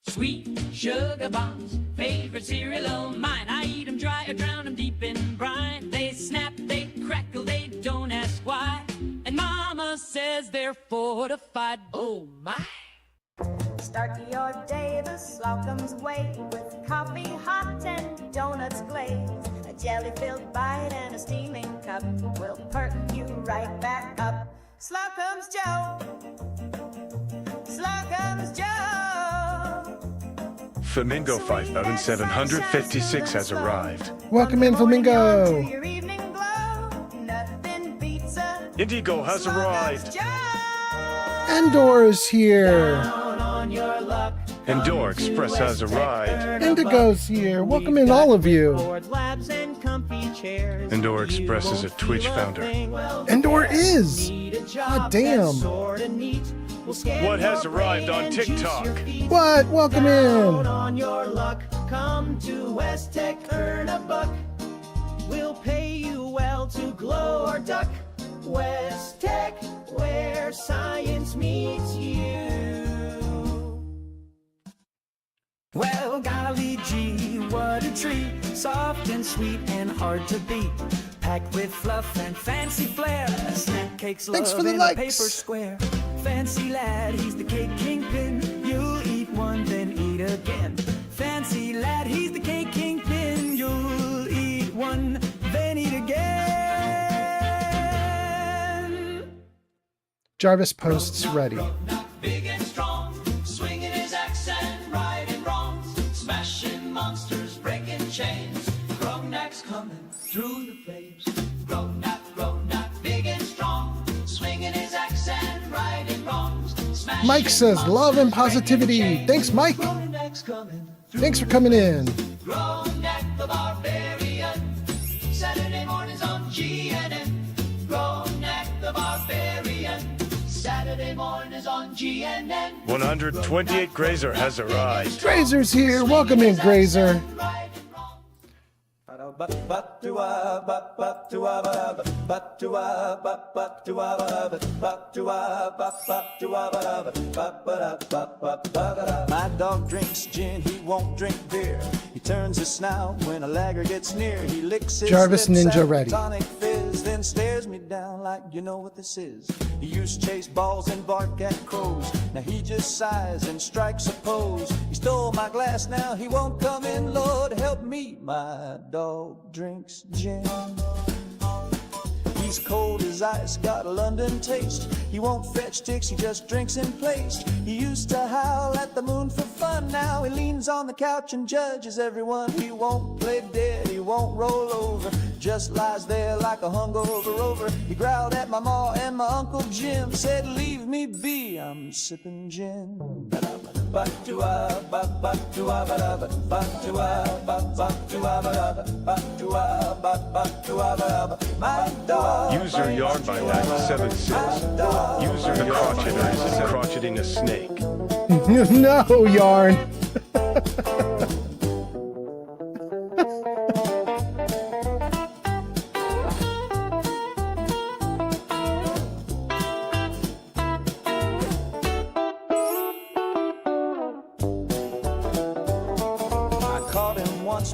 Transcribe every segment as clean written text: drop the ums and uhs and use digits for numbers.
Sweet sugar bombs, favorite cereal of mine. I eat them dry or drown them deep in brine. They snap, they crackle, they don't ask why. And Mama says they're fortified. Oh my! Start your day the Slocum's way with coffee hot and donuts glazed. A jelly-filled bite and a steaming cup will perk you right back up. Slocum's Joe. Slocum's Joe. Flamingo 5756 has arrived. Welcome in, Flamingo. Indigo has arrived. Endor is here. Endor Express has arrived. Indigo's here. Welcome in, all of you. Endor Express is a Twitch founder. Endor is. God damn. What has arrived on TikTok? What? Welcome in. On your luck, come to West Tech, earn a buck. We'll pay you well to glow or duck. West Tech, where science meets you. Well, golly gee, what a treat. Soft and sweet and hard to beat. Packed with fluff and fancy flair. A snack cake's Thanks love for the in likes. a paper square. Fancy lad, he's the cake kingpin. You'll eat one, then eat again. Fancy lad, he's the cake kingpin. You'll eat one, then eat again. Jarvis posts ready. Big and strong, swinging his axe and righting wrongs, smashing monsters, breaking chains. Grognak's coming through the flames. Grognak, big and strong, swinging his axe and righting wrongs. Mike says love and positivity. Thanks, Mike. Thanks for coming in. Grognak the Barbarian, Saturday mornings on GNN. Grognak the Barbarian, Saturday mornings on GNN. 128 Grazer has arrived. Grazer's here. Welcome in, Grazer. My dog drinks gin, he won't drink beer. He turns his snout when a lagger gets near. He licks his Jarvis lips Ninja at ready. tonic fizz, then stares me down like you know what this is. He used to chase balls and bark at crows. Now he just sighs and strikes a pose. He stole my glass, now he won't come in. Lord help me, my dog drinks gin. He's cold as ice, got a London taste. He won't fetch ticks, he just drinks in place. He used to howl at the moon for fun. Now he leans on the couch and judges everyone. He won't play dead, he won't roll over. Just lies there like a hungover rover. He growled at my ma and my Uncle Jim. Said, leave me be, I'm sipping gin. My dog. User Yard by 976. User the crotcheter is crotcheting a snake. No, Yarn.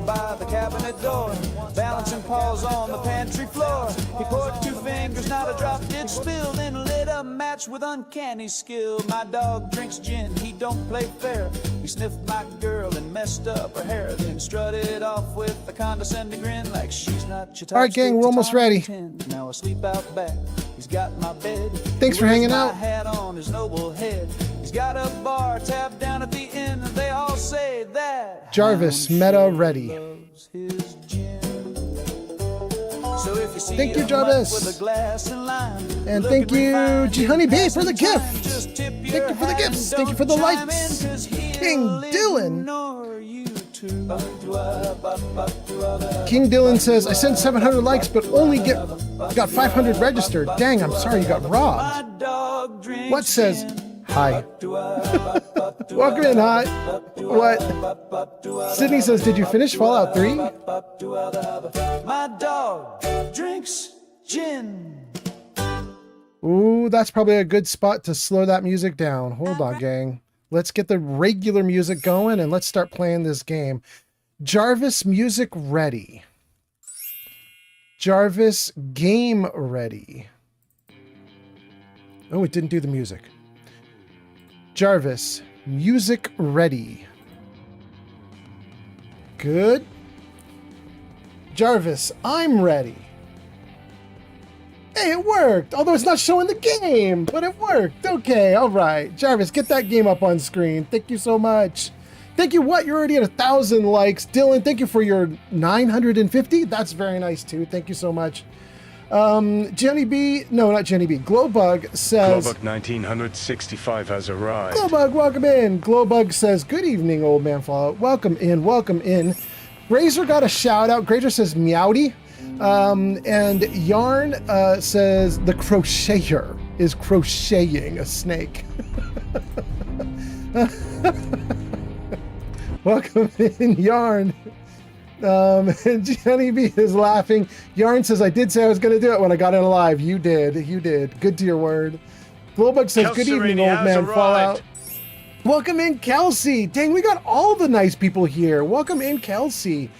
By the cabinet door, balancing paws on the pantry floor. He poured 2 fingers, not a drop did spill, then lit a match with uncanny skill. My dog drinks gin, he don't play fair. He sniffed my girl and messed up her hair, then strutted off with a condescending grin like she's not your type. All right, gang, we're almost ready. Now asleep out back, he's got my bed. Thanks for hanging out. Hat on his noble head. He's got a bar tab down at the end, and they all say that Jarvis, meta ready. So if you see Thank you, Jarvis. with a glass and lime, And thank you, G Honey B, for the gift. just tip Thank your you for the hat gifts. and Thank you for the don't chime likes. in, 'cause he'll King Dylan. ignore you too. King Dylan says, I sent 700 likes, but only got 500 registered. Dang, I'm sorry you got robbed. My dog drinks What says, gin. hi. Welcome in, hi. What? Sydney says, did you finish Fallout 3? My dog drinks gin. Ooh, that's probably a good spot to slow that music down. Hold on, gang. Let's get the regular music going and let's start playing this game. Jarvis, music ready. Jarvis, game ready. Oh, it didn't do the music. Jarvis, music ready. Good. Jarvis, I'm ready. Hey, it worked. Although it's not showing the game, but it worked. Okay, all right. Jarvis, get that game up on screen. Thank you so much. Thank you. What? You're already at 1,000 likes. Dylan, thank you for your 950. That's very nice too. Thank you so much. Jenny B, no, not Jenny B. Glowbug says... Glowbug 1965 has arrived. Glowbug, welcome in. Glowbug says, good evening, old man Fallout. Welcome in, welcome in. Grazer got a shout out. Grazer says, meowdy. And Yarn says, the crocheter is crocheting a snake. Welcome in, Yarn. And Jenny B is laughing. Yarn says, I did say I was going to do it when I got in alive. You did. You did. Good to your word. Glowbug says, good evening, old man Fallout. Welcome in, Kelsey. Dang, we got all the nice people here. Welcome in, Kelsey.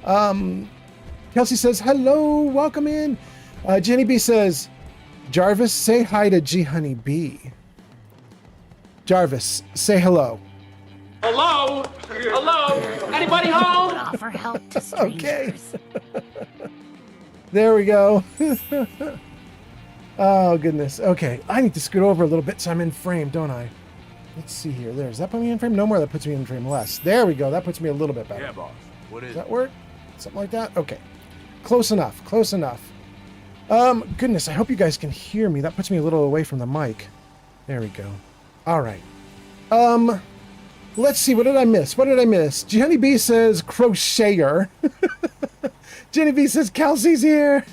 Kelsey says, hello. Welcome in. Jenny B says, Jarvis, say hi to G Honey B. Jarvis, say hello. Hello? Hello? Anybody home? Offer help to strangers. Okay. There we go. Oh, goodness. Okay, I need to scoot over a little bit so I'm in frame, don't I? Let's see here. Does that put me in frame? No more. That puts me in frame less. There we go. That puts me a little bit better. Yeah, boss. What is Does that work? Something like that? Okay. Close enough. Close enough. Goodness, I hope you guys can hear me. That puts me a little away from the mic. There we go. All right. Let's see. What did I miss? What did I miss? Jenny B says crocheter. Jenny B says Kelsey's here.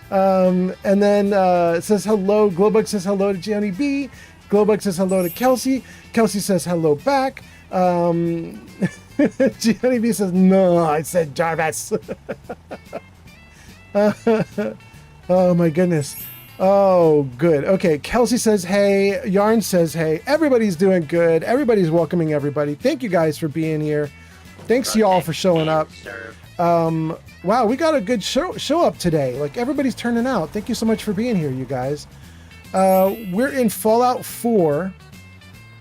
And then it says hello. Glowbug says hello to Jenny B. Glowbug says hello to Kelsey. Kelsey says hello back. Jenny B says, no, I said Jarvis. Oh my goodness. Oh, good. Okay, Kelsey says hey. Yarn says hey. Everybody's doing good. Everybody's welcoming everybody. Thank you guys for being here. Thanks y'all for showing up. Wow, we got a good show up today. Like, everybody's turning out. Thank you so much for being here, you guys. We're in Fallout 4.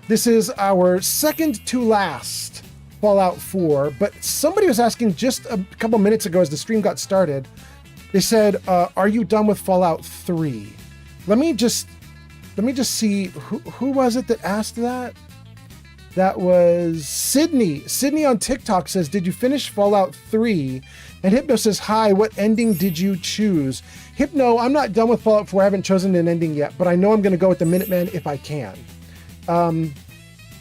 This is our second to last Fallout 4, but somebody was asking just a couple minutes ago as the stream got started. They said, are you done with Fallout 3? Let me just see, who was it that asked that? That was Sydney. Sydney on TikTok says, did you finish Fallout 3? And Hypno says, hi, what ending did you choose? Hypno, I'm not done with Fallout 4. I haven't chosen an ending yet, but I know I'm going to go with the Minutemen if I can.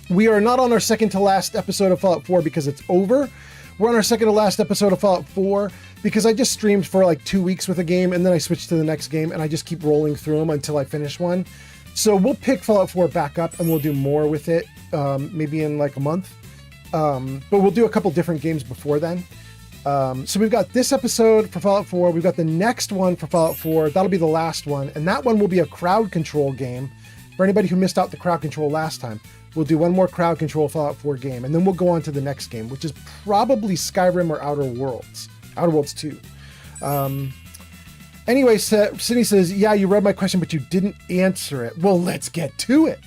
We are not on our second to last episode of Fallout 4 because it's over. We're on our second to last episode of Fallout 4 because I just streamed for like 2 weeks with a game and then I switched to the next game and I just keep rolling through them until I finish one. So we'll pick Fallout 4 back up and we'll do more with it, maybe in like a month. But we'll do a couple different games before then. So we've got this episode for Fallout 4. We've got the next one for Fallout 4. That'll be the last one. And that one will be a crowd control game. For anybody who missed out the crowd control last time, we'll do one more crowd control Fallout 4 game. And then we'll go on to the next game, which is probably Skyrim or Outer Worlds. Outer Worlds 2. Anyway, Sydney says, yeah, you read my question, but you didn't answer it. Well, let's get to it.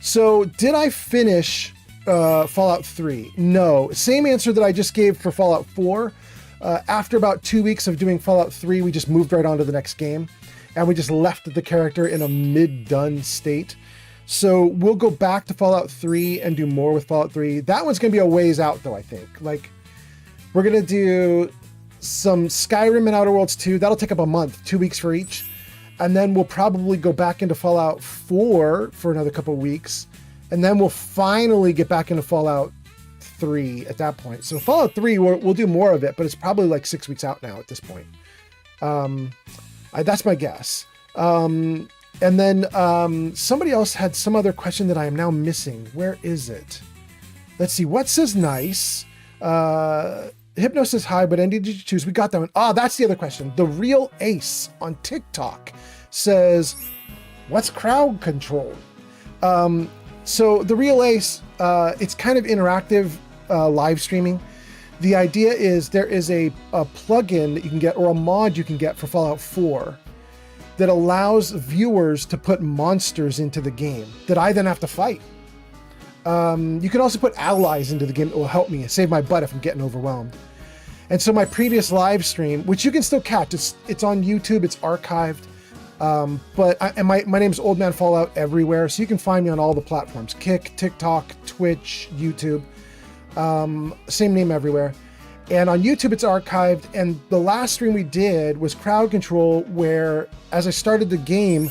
So did I finish Fallout 3? No. Same answer that I just gave for Fallout 4. After about 2 weeks of doing Fallout 3, we just moved right on to the next game. And we just left the character in a mid-done state. So we'll go back to Fallout 3 and do more with Fallout 3. That one's going to be a ways out, though, I think. Like, we're going to do some Skyrim and Outer Worlds 2. That'll take up a month, 2 weeks for each. And then we'll probably go back into Fallout 4 for another couple of weeks. And then we'll finally get back into Fallout 3 at that point. So Fallout 3, we'll do more of it, but it's probably like 6 weeks out now at this point. That's my guess. And then somebody else had some other question that I am now missing. Where is it? Let's see. What says nice? Hypno says hi, but ending did you choose? We got that one. Ah, that's the other question. The Real Ace on TikTok says, what's crowd control? So the Real Ace, it's kind of interactive live streaming. The idea is there is a plugin that you can get, or a mod you can get for Fallout 4 that allows viewers to put monsters into the game that I then have to fight. You can also put allies into the game that will help me save my butt if I'm getting overwhelmed. And so my previous live stream, which you can still catch, it's on YouTube, it's archived. My name's Old Man Fallout everywhere, so you can find me on all the platforms: Kick, TikTok, Twitch, YouTube. Same name everywhere. And on YouTube, it's archived. And the last stream we did was crowd control, where as I started the game,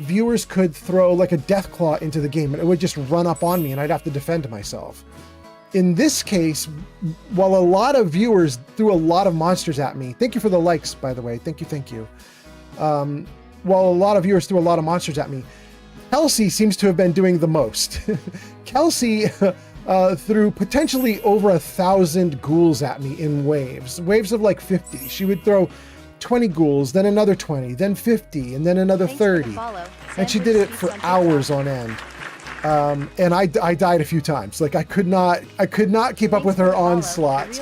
viewers could throw like a death claw into the game, and it would just run up on me, and I'd have to defend myself. In this case, while a lot of viewers threw a lot of monsters at me, thank you for the likes, by the way. Thank you. While a lot of viewers threw a lot of monsters at me, Kelsey seems to have been doing the most. Kelsey threw potentially over 1,000 ghouls at me in waves of like 50. She would throw 20 ghouls, then another 20, then 50, and then another 30. And she did it for hours on end. And I died a few times. Like I could not keep up with her onslaught.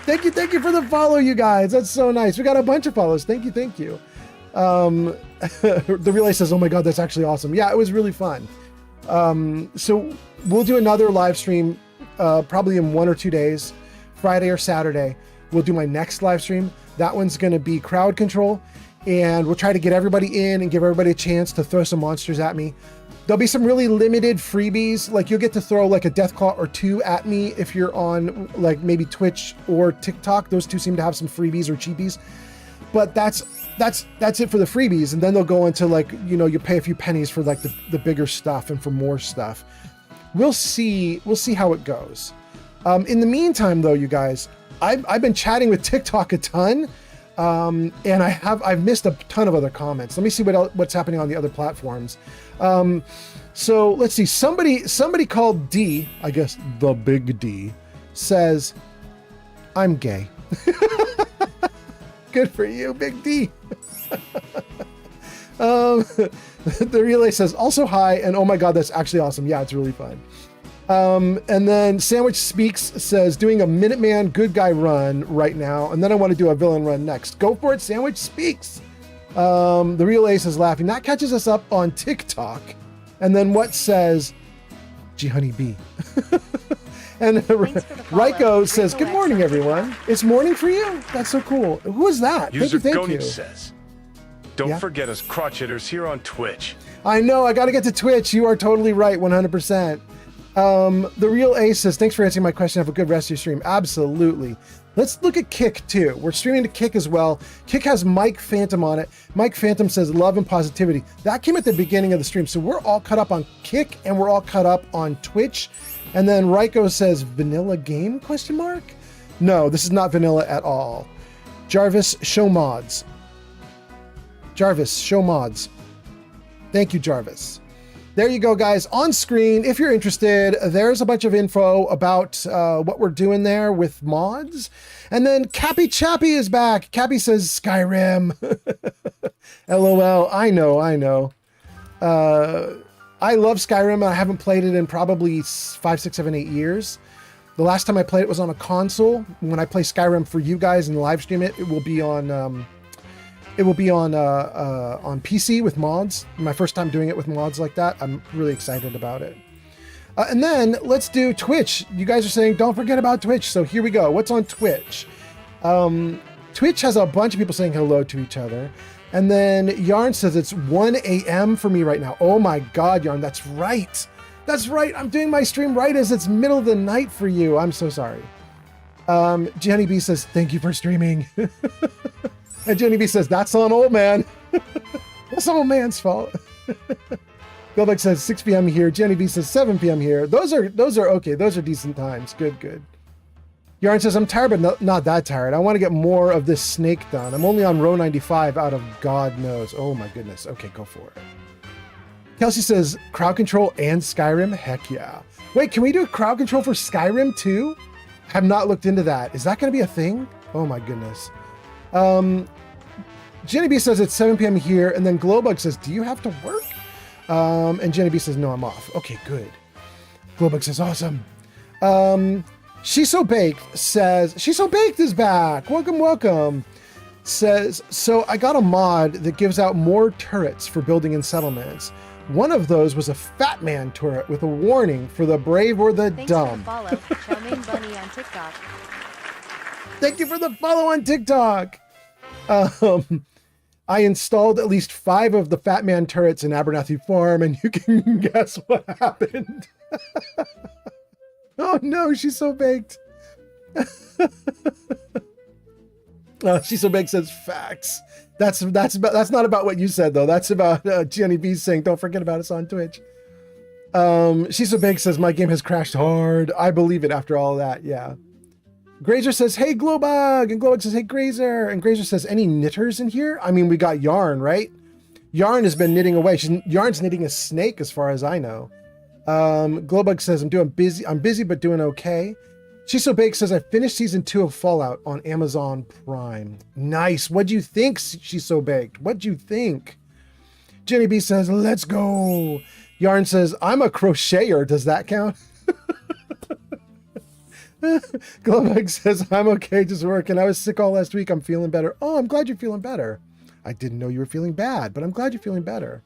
Thank you for the follow, you guys. That's so nice. We got a bunch of follows. Thank you. The Relay says, oh my God, that's actually awesome. Yeah, it was really fun. So we'll do another live stream, probably in 1 or 2 days, Friday or Saturday. We'll do my next live stream. That one's going to be crowd control, and we'll try to get everybody in and give everybody a chance to throw some monsters at me. There'll be some really limited freebies. Like you'll get to throw like a Deathclaw or 2 at me if you're on like maybe Twitch or TikTok. Those two seem to have some freebies or cheapies, but that's it for the freebies. And then they'll go into like, you pay a few pennies for like the bigger stuff and for more stuff. We'll see how it goes. In the meantime though, you guys, I've been chatting with TikTok a ton. And I've missed a ton of other comments. Let me see what's happening on the other platforms. So let's see. Somebody called D, I guess the big D, says, I'm gay. Good for you, big D. The Relay says, also hi, and oh my God, that's actually awesome. Yeah, it's really fun. And then Sandwich Speaks says, doing a Minuteman good guy run right now, and then I want to do a villain run next. Go for it, Sandwich Speaks. The Real Ace is laughing. That catches us up on TikTok. And then what says G Honey B? And Ryko says, good morning, everyone. It's morning for you? That's so cool. Who is that? User Thank you. says, don't forget us crotch hitters here on Twitch. I know, I got to get to Twitch. You are totally right, 100%. The Real Ace says, thanks for answering my question. Have a good rest of your stream. Absolutely. Let's look at Kick too. We're streaming to Kick as well. Kick has Mike Phantom on it. Mike Phantom says love and positivity. That came at the beginning of the stream. So we're all caught up on Kick and we're all caught up on Twitch. And then Ryko says vanilla game ? No, this is not vanilla at all. Jarvis, show mods. Thank you, Jarvis. There you go, guys. On screen, if you're interested, there's a bunch of info about what we're doing there with mods. And then Cappy Chappy is back. Cappy says Skyrim. LOL. I know. I love Skyrim. I haven't played it in probably 5, 6, 7, 8 years. The last time I played it was on a console. When I play Skyrim for you guys and live stream it, it will be on PC with mods. My first time doing it with mods like that. I'm really excited about it. And then let's do Twitch. You guys are saying, don't forget about Twitch. So here we go. What's on Twitch? Twitch has a bunch of people saying hello to each other. And then Yarn says it's 1 a.m. for me right now. Oh my God, Yarn, that's right. That's right. I'm doing my stream right as it's middle of the night for you. I'm so sorry. Jenny B says, thank you for streaming. And Jenny B says, that's on Old Man. That's Old Man's fault. Goldbeck says 6 p.m. here. Jenny B says 7 p.m. here. Those are okay. Those are decent times. Good. Yarn says, I'm tired, but not that tired. I want to get more of this snake done. I'm only on row 95 out of God knows. Oh my goodness. Okay, go for it. Kelsey says, crowd control and Skyrim? Heck yeah. Wait, can we do crowd control for Skyrim too? Have not looked into that. Is that going to be a thing? Oh my goodness. Jenny B says it's 7 p.m. here, and then Glowbug says, do you have to work? And Jenny B says, no, I'm off. Okay, good. Glowbug says, awesome. She's So Baked says, She's So Baked is back. Welcome, welcome. Says, so I got a mod that gives out more turrets for building in settlements. One of those was a Fat Man turret with a warning for the brave or the Thanks dumb. for the follow, Chow Mein Bunny on TikTok. Thank you for the follow on TikTok. I installed at least 5 of the Fat Man turrets in Abernathy Farm, and you can guess what happened. Oh no, she's so baked. She's So Baked says facts. That's not about what you said though. That's about Jenny B saying don't forget about us on Twitch. She's So Baked says my game has crashed hard. I believe it after all that. Yeah. Grazer says hey Glowbug, and Glowbug says hey Grazer, and Grazer says any knitters in here? I mean, we got Yarn, right? Yarn has been knitting away. Yarn's knitting a snake as far as I know. Glowbug says I'm busy but doing okay. She's So Baked says I finished season 2 of Fallout on Amazon Prime. Nice. What'd you think, She's So Baked? What'd you think? Jenny B says let's go. Yarn says I'm a crocheter. Does that count? Glowbug says I'm okay, just working. I was sick all last week. I'm feeling better. Oh, I'm glad you're feeling better. I didn't know you were feeling bad, but I'm glad you're feeling better.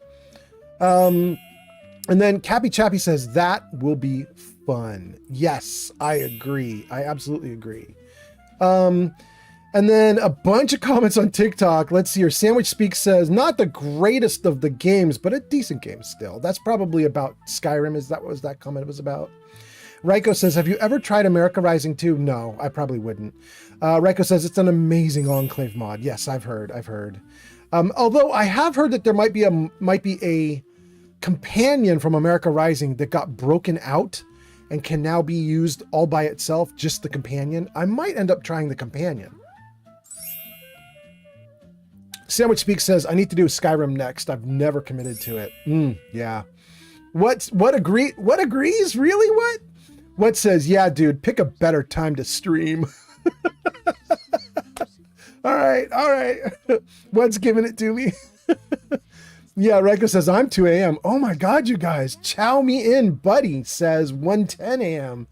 And then Cappy Chappy says that will be fun. Yes, I agree. I absolutely agree. And then a bunch of comments on TikTok. Let's see here. Sandwich Speaks says not the greatest of the games, but a decent game still. That's probably about Skyrim. Is that what that comment was about? Raiko says, have you ever tried America Rising 2? No, I probably wouldn't. Raiko says it's an amazing Enclave mod. Yes, I've heard. Although I have heard that there might be a companion from America Rising that got broken out and can now be used all by itself, just the companion. I might end up trying the companion. Sandwich Speaks says, I need to do Skyrim next. I've never committed to it. Yeah. What agrees? Really? What says, yeah, dude, pick a better time to stream. All right. What's giving it to me? Yeah, Reiko says, I'm 2 a.m. Oh my God, you guys. Chow me in, buddy, says 1:10 a.m.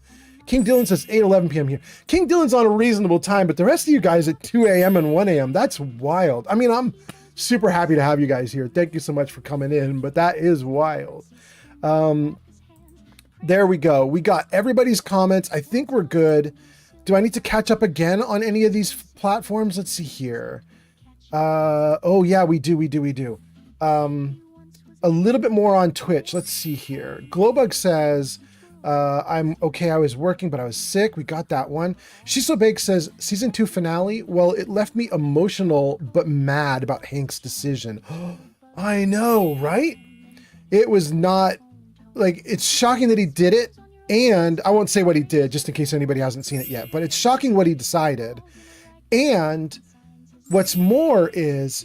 King Dylan says 8:11 p.m. here. King Dylan's on a reasonable time, but the rest of you guys at 2 a.m. and 1 a.m., that's wild. I mean, I'm super happy to have you guys here. Thank you so much for coming in, but that is wild. There we go. We got everybody's comments. I think we're good. Do I need to catch up again on any of these platforms? Let's see here. Oh yeah, we do. A little bit more on Twitch. Let's see here. Glowbug says, I'm okay. I was working, but I was sick. We got that one. She's So Baked says season 2 finale. Well, it left me emotional, but mad about Hank's decision. I know, right? It was not like, it's shocking that he did it. And I won't say what he did just in case anybody hasn't seen it yet, but it's shocking what he decided. And what's more is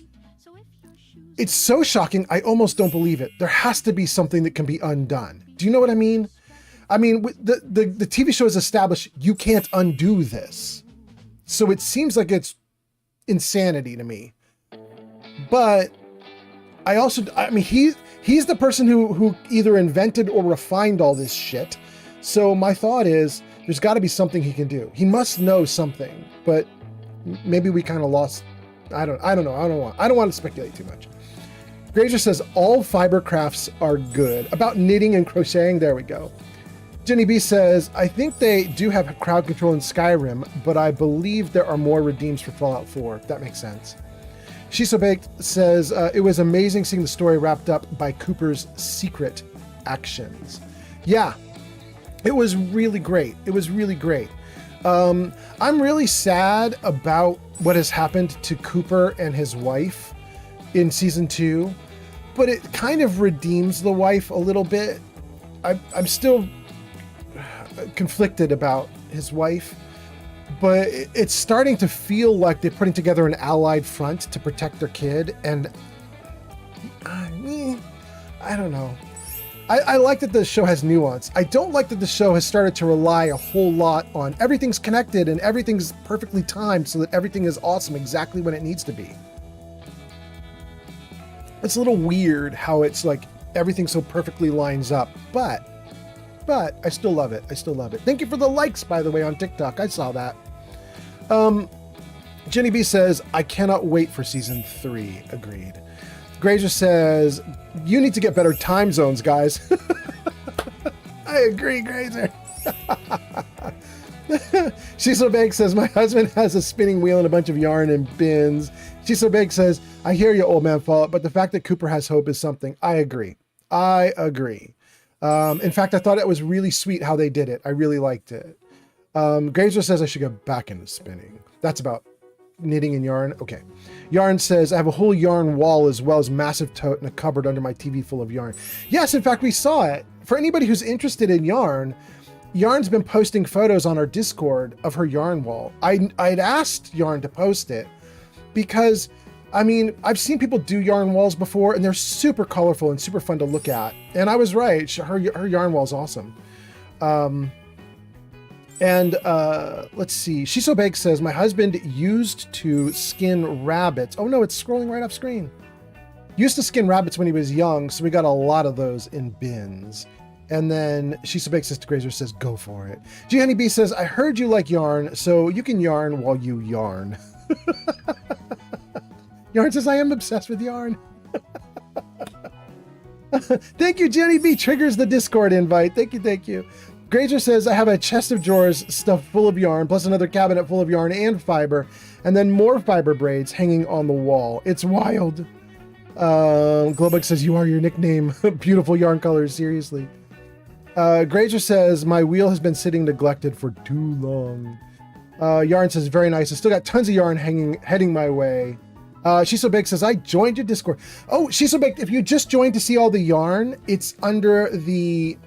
it's so shocking. I almost don't believe it. There has to be something that can be undone. Do you know what I mean? I mean, the TV show has established you can't undo this. So it seems like it's insanity to me. But I mean, he's the person who either invented or refined all this shit. So my thought is there's got to be something he can do. He must know something, but maybe we kind of lost. I don't know. I don't want to speculate too much. Grazer says all fiber crafts are good. About knitting and crocheting, there we go. Jenny B says, I think they do have crowd control in Skyrim, but I believe there are more redeems for Fallout 4. That makes sense. She's So Baked says, it was amazing seeing the story wrapped up by Cooper's secret actions. Yeah, it was really great. I'm really sad about what has happened to Cooper and his wife in season 2, but it kind of redeems the wife a little bit. I'm still conflicted about his wife, but it's starting to feel like they're putting together an allied front to protect their kid, and I don't know. I like that the show has nuance. I don't like that the show has started to rely a whole lot on everything's connected and everything's perfectly timed so that everything is awesome exactly when it needs to be. It's a little weird how it's like everything so perfectly lines up. But I still love it. I still love it. Thank you for the likes, by the way, on TikTok. I saw that. Jenny B says, I cannot wait for season 3. Agreed. Grazer says, you need to get better time zones, guys. I agree, Grazer. Shiso Bank says, my husband has a spinning wheel and a bunch of yarn and bins. Shiso Bank says, I hear you, old man Fallout, but the fact that Cooper has hope is something. I agree. In fact, I thought it was really sweet how they did it. I really liked it. Grazer says I should go back into spinning. That's about knitting and yarn. Okay. Yarn says I have a whole yarn wall as well as massive tote and a cupboard under my TV full of yarn. Yes, in fact, we saw it. For anybody who's interested in yarn, Yarn's been posting photos on our Discord of her yarn wall. I'd asked Yarn to post it because, I mean, I've seen people do yarn walls before and they're super colorful and super fun to look at. And I was right. Her yarn wall's awesome. Let's see. Shiso Bake says, my husband used to skin rabbits. Oh no, it's scrolling right off screen. Used to skin rabbits when he was young, so we got a lot of those in bins. And then Shiso Bake says to Grazer says, go for it. G Honey B says, I heard you like yarn, so you can yarn while you yarn. Yarn says, I am obsessed with yarn. Thank you, Jenny B. Triggers the Discord invite. Thank you. Grazer says, I have a chest of drawers stuffed full of yarn, plus another cabinet full of yarn and fiber, and then more fiber braids hanging on the wall. It's wild. Globux says, you are your nickname. Beautiful yarn colors, seriously. Grazer says, my wheel has been sitting neglected for too long. Yarn says, very nice. I still got tons of yarn heading my way. Shiso Bake says, I joined your Discord. Oh, Shiso Bake, if you just joined to see all the yarn, it's under the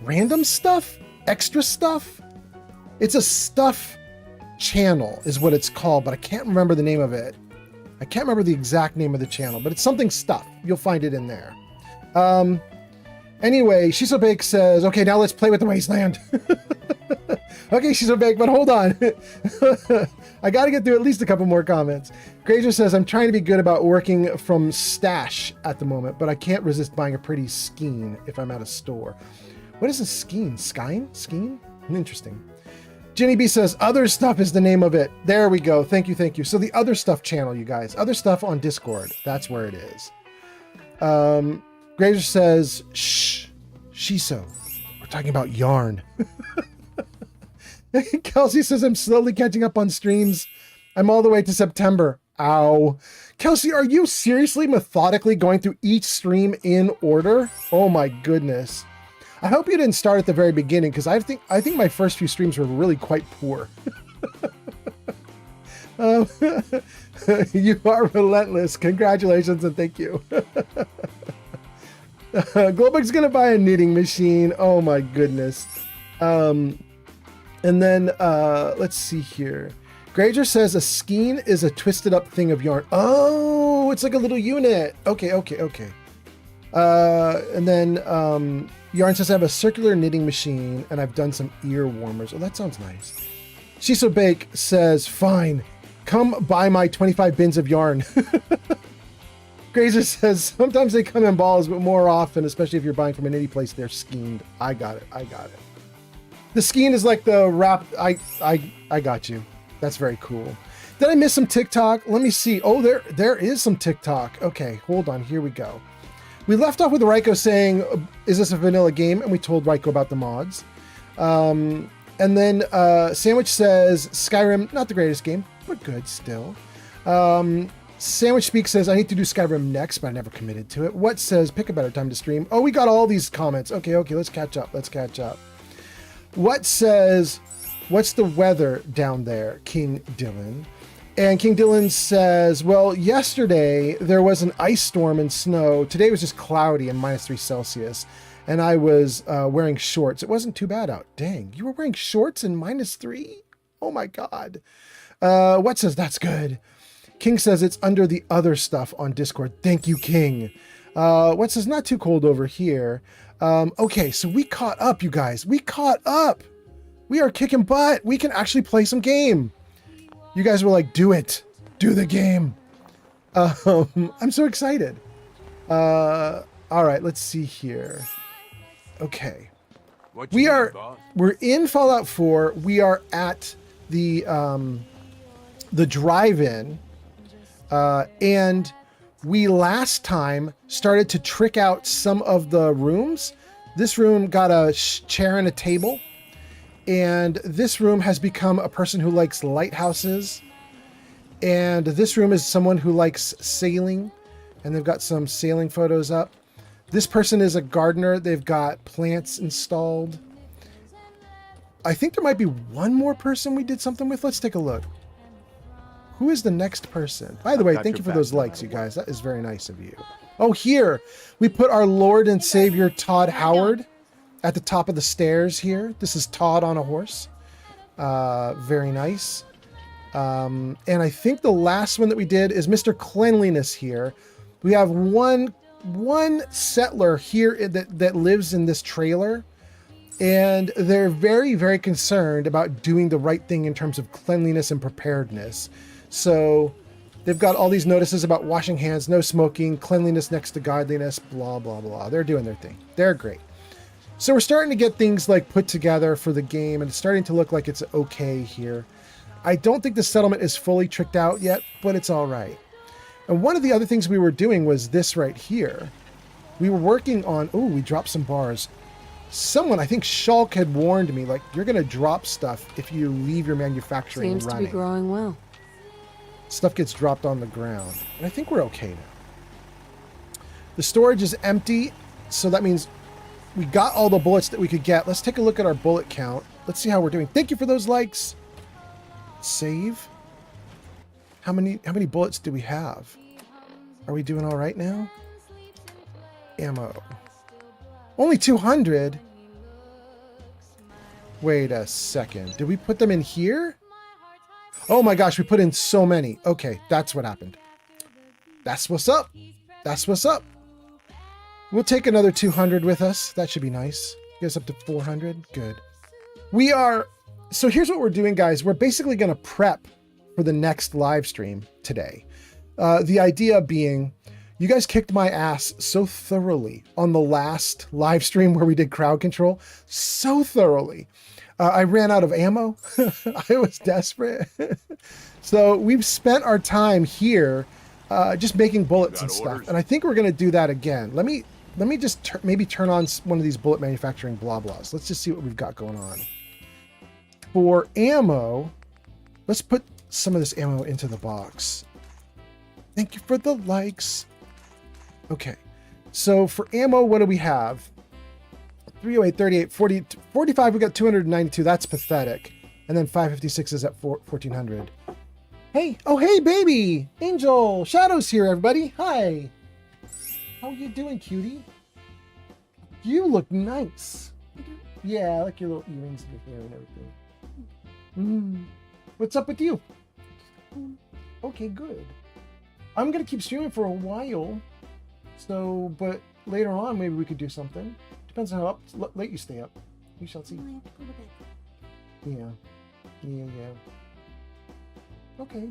random stuff, extra stuff. It's a stuff channel is what it's called, but I can't remember the name of it. I can't remember the exact name of the channel, but it's something stuff. You'll find it in there. Anyway, Shiso Bake says, okay, now let's play with the wasteland. Okay, Shiso Bake, but hold on. I got to get through at least a couple more comments. Grazer says, I'm trying to be good about working from stash at the moment, but I can't resist buying a pretty skein if I'm at a store. What is a skein? Skein? Interesting. Jenny B says, other stuff is the name of it. There we go. Thank you. So the other stuff channel, you guys. Other stuff on Discord. That's where it is. Grazer says, shh, Shiso. We're talking about yarn. Kelsey says, I'm slowly catching up on streams. I'm all the way to September. Ow. Kelsey, are you seriously methodically going through each stream in order? Oh my goodness. I hope you didn't start at the very beginning, because I think my first few streams were really quite poor. You are relentless. Congratulations and thank you. Globux gonna buy a knitting machine. Oh my goodness. And then let's see here. Grazer says a skein is a twisted up thing of yarn. Oh, it's like a little unit. Okay. And then Yarn says I have a circular knitting machine and I've done some ear warmers. Oh, that sounds nice. Shiso Bake says, fine, come buy my 25 bins of yarn. Grazer says, sometimes they come in balls, but more often, especially if you're buying from a knitty place, they're skeined. I got it. The skein is like the wrap. I got you. That's very cool. Did I miss some TikTok? Let me see. Oh, there is some TikTok. Okay, hold on. Here we go. We left off with Raiko saying, is this a vanilla game? And we told Raiko about the mods. And then Sandwich says, Skyrim, not the greatest game, but good still. Sandwich Speak says, I need to do Skyrim next, but I never committed to it. What says, pick a better time to stream? Oh, we got all these comments. Okay, let's catch up. What says, what's the weather down there, King Dylan? And King Dylan says, well, yesterday there was an ice storm and snow. Today was just cloudy and -3 Celsius. And I was wearing shorts. It wasn't too bad out. Dang, you were wearing shorts in -3? Oh my God. What says, that's good. King says it's under the other stuff on Discord. Thank you, King. What says, not too cold over here. Okay, so we caught up, you guys. We caught up. We are kicking butt. We can actually play some game. You guys were like, do it. Do the game. I'm so excited. All right, let's see here. Okay. We're in Fallout 4. We are at the drive-in, and we last time started to trick out some of the rooms. This room got a chair and a table, and this room has become a person who likes lighthouses, and this room is someone who likes sailing, and they've got some sailing photos up. This person is a gardener. They've got plants installed. I think there might be one more person we did something with. Let's take a look. Who is the next person? By the way, thank you for those likes, you guys. That is very nice of you. Oh, here. We put our Lord and Savior Todd Howard at the top of the stairs here. This is Todd on a horse. Very nice. And I think the last one that we did is Mr. Cleanliness here. We have one settler here that lives in this trailer, and they're very, very concerned about doing the right thing in terms of cleanliness and preparedness. So they've got all these notices about washing hands, no smoking, cleanliness next to godliness, blah, blah, blah. They're doing their thing. They're great. So we're starting to get things like put together for the game, and it's starting to look like it's okay here. I don't think the settlement is fully tricked out yet, but it's all right. And one of the other things we were doing was this right here. We were working on, oh, we dropped some bars. Someone, I think Shulk had warned me, like, you're going to drop stuff if you leave your manufacturing Seems running. to be growing well. Stuff gets dropped on the ground. And I think we're okay now. The storage is empty, so that means we got all the bullets that we could get. Let's take a look at our bullet count. Let's see how we're doing. Thank you for those likes. Save. How many bullets do we have? Are we doing all right now? Ammo. Only 200? Wait a second. Did we put them in here? Oh my gosh, we put in so many. Okay, that's what happened. That's what's up. That's what's up. We'll take another 200 with us. That should be nice. Get us up to 400. Good. We are... So here's what we're doing, guys. We're basically going to prep for the next live stream today. The idea being, you guys kicked my ass so thoroughly on the last live stream where we did crowd control. So thoroughly. I ran out of ammo. I was desperate. So we've spent our time here just making bullets and stuff. And I think we're going to do that again. Let me just maybe turn on one of these bullet manufacturing blah blahs. Let's just see what we've got going on. For ammo, let's put some of this ammo into the box. Thank you for the likes. Okay, so for ammo, what do we have? 308, 38, 40, 45, we got 292. That's pathetic. And then 556 is at 1400. Hey, oh hey baby! Angel, Shadow's here, everybody. Hi. How you doing, cutie? You look nice. Yeah, I like your little earrings in your hair and everything. What's up with you? Okay, good. I'm gonna keep streaming for a while. So, but later on, maybe we could do something. Depends on how late you stay up. We shall see. Yeah. Okay.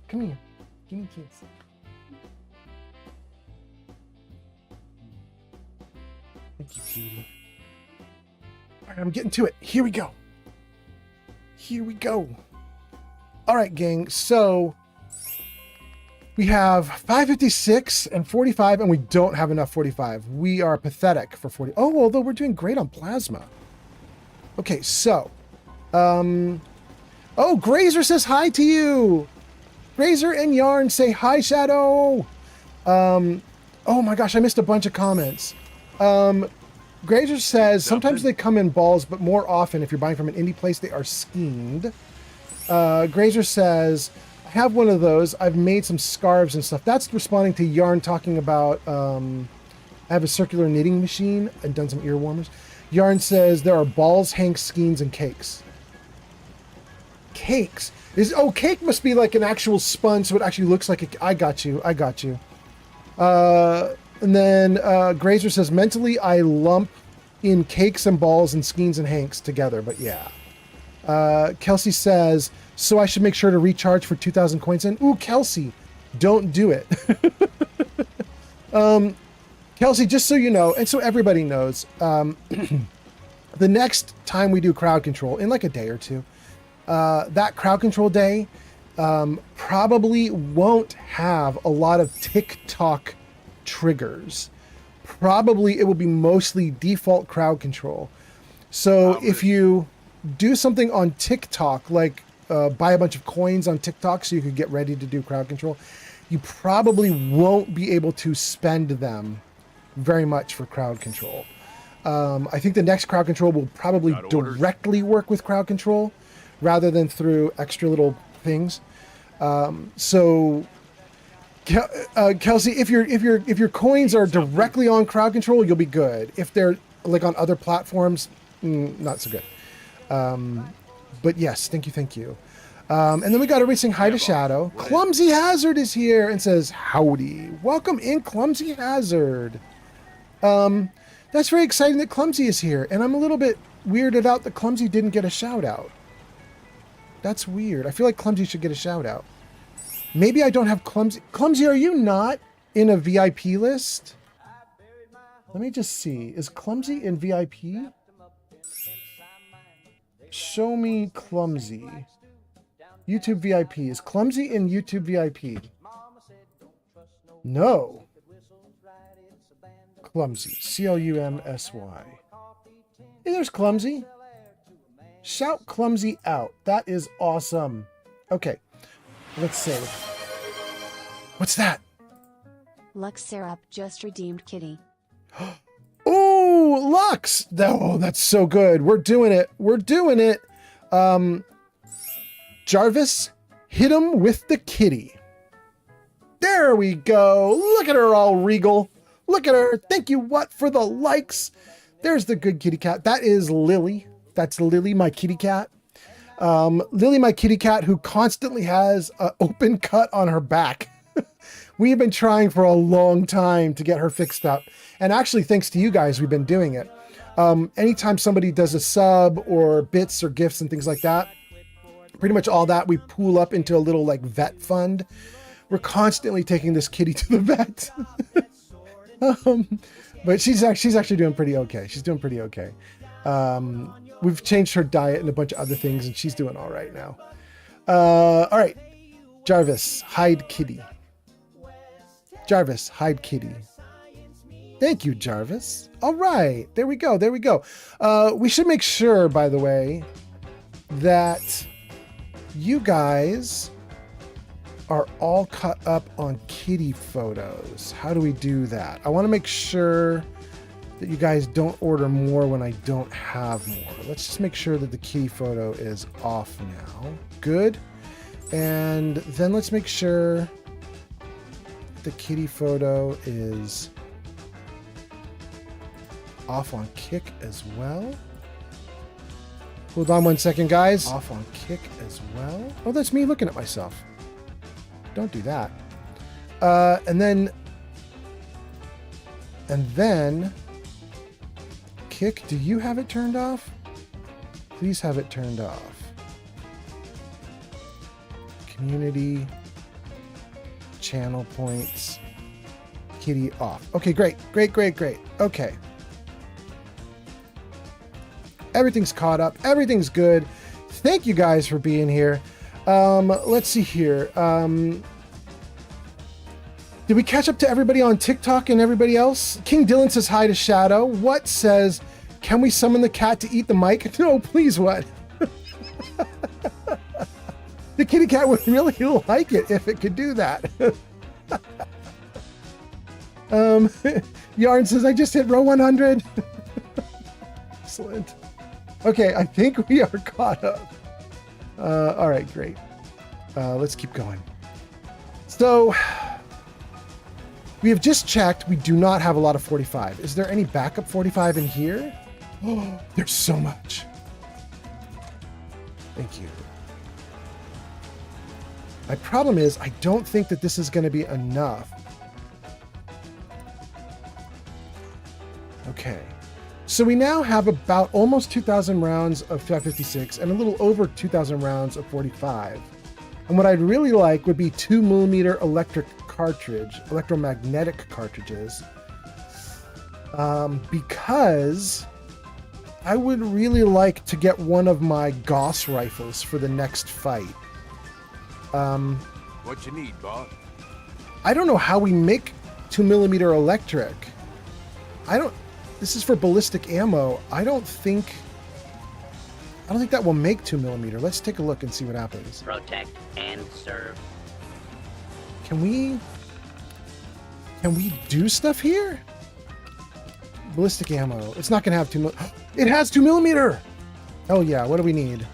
Come here. Give me a kiss. Thank you, cutie. All right, I'm getting to it. Here we go. All right, gang. So we have 556 and 45, and we don't have enough 45. We are pathetic for 40. Oh, although we're doing great on plasma. Okay, so, oh, Grazer says hi to you. Grazer and Yarn say hi, Shadow. Oh my gosh, I missed a bunch of comments. Grazer says sometimes they come in balls, but more often, if you're buying from an indie place, they are schemed. Grazer says, I have one of those. I've made some scarves and stuff. That's responding to Yarn talking about, I have a circular knitting machine and done some ear warmers. Yarn says there are balls, hanks, skeins, and cakes. Cakes? Cake must be like an actual sponge, so it actually looks like I got you. And then Grazer says, mentally, I lump in cakes and balls and skeins and hanks together, but yeah. Kelsey says, so I should make sure to recharge for 2,000 coins in? Ooh, Kelsey, don't do it. Kelsey, just so you know, and so everybody knows, the next time we do crowd control, in like a day or two, that crowd control day probably won't have a lot of TikTok triggers. Probably it will be mostly default crowd control. So if you do something on TikTok, like buy a bunch of coins on TikTok so you could get ready to do crowd control, you probably won't be able to spend them very much for crowd control. I think the next crowd control will probably directly work with crowd control rather than through extra little things. So Kelsey, if your coins are directly on crowd control, you'll be good. If they're like on other platforms, not so good. But yes, thank you. And then we got everybody saying hi to Shadow. Clumsy Hazard is here and says, howdy. Welcome in, Clumsy Hazard. That's very exciting that Clumsy is here. And I'm a little bit weirded out that Clumsy didn't get a shout out. That's weird. I feel like Clumsy should get a shout out. Maybe I don't have Clumsy. Clumsy, are you not in a VIP list? Let me just see. Is Clumsy in VIP? Show me Clumsy. YouTube VIP. Is Clumsy in YouTube VIP? No. Clumsy. C-L-U-M-S-Y. Hey, there's Clumsy. Shout Clumsy out. That is awesome. Okay. Let's see. What's that? Lux Syrup just redeemed kitty. Oh, Lux! Oh, that's so good. We're doing it. We're doing it. Jarvis, hit him with the kitty. There we go. Look at her all regal. Look at her. Thank you, what, for the likes. There's the good kitty cat. That is Lily. That's Lily, my kitty cat. Lily, my kitty cat, who constantly has an open cut on her back. We've been trying for a long time to get her fixed up. And actually, thanks to you guys, we've been doing it. Anytime somebody does a sub or bits or gifts and things like that, pretty much all that we pool up into a little like vet fund. We're constantly taking this kitty to the vet. But she's actually doing pretty okay. She's doing pretty okay. We've changed her diet and a bunch of other things, and she's doing all right now. All right. Jarvis, hide kitty. Jarvis, hide kitty. Thank you, Jarvis. All right. There we go. There we go. We should make sure, by the way, that you guys are all cut up on kitty photos. How do we do that? I want to make sure that you guys don't order more when I don't have more. Let's just make sure that the kitty photo is off now. Good. And then let's make sure the kitty photo is off on Kick as well. Hold on one second, guys. Off on Kick as well. Oh, that's me looking at myself. Don't do that. And then Kick, do you have it turned off? Please have it turned off. Community, channel points, kitty off. Okay, great. Okay. Everything's caught up. Everything's good. Thank you guys for being here. Let's see here. Did we catch up to everybody on TikTok and everybody else? King Dylan says hi to Shadow. What says, can we summon the cat to eat the mic? No, please, what? The kitty cat would really like it if it could do that. Yarn says, I just hit row 100. Excellent. Okay, I think we are caught up. All right, great. Let's keep going. So, we have just checked. We do not have a lot of 45. Is there any backup 45 in here? Oh, there's so much. Thank you. My problem is I don't think that this is going to be enough. Okay. So we now have about almost 2,000 rounds of 556 and a little over 2,000 rounds of 45. And what I'd really like would be 2mm electric cartridge, electromagnetic cartridges, because I would really like to get one of my Gauss rifles for the next fight. What you need, boss? I don't know how we make 2mm electric. This is for ballistic ammo. I don't think that will make 2mm. Let's take a look and see what happens. Protect and serve. Can we do stuff here? Ballistic ammo. It's not gonna have 2mm. It has 2mm. Oh yeah. What do we need?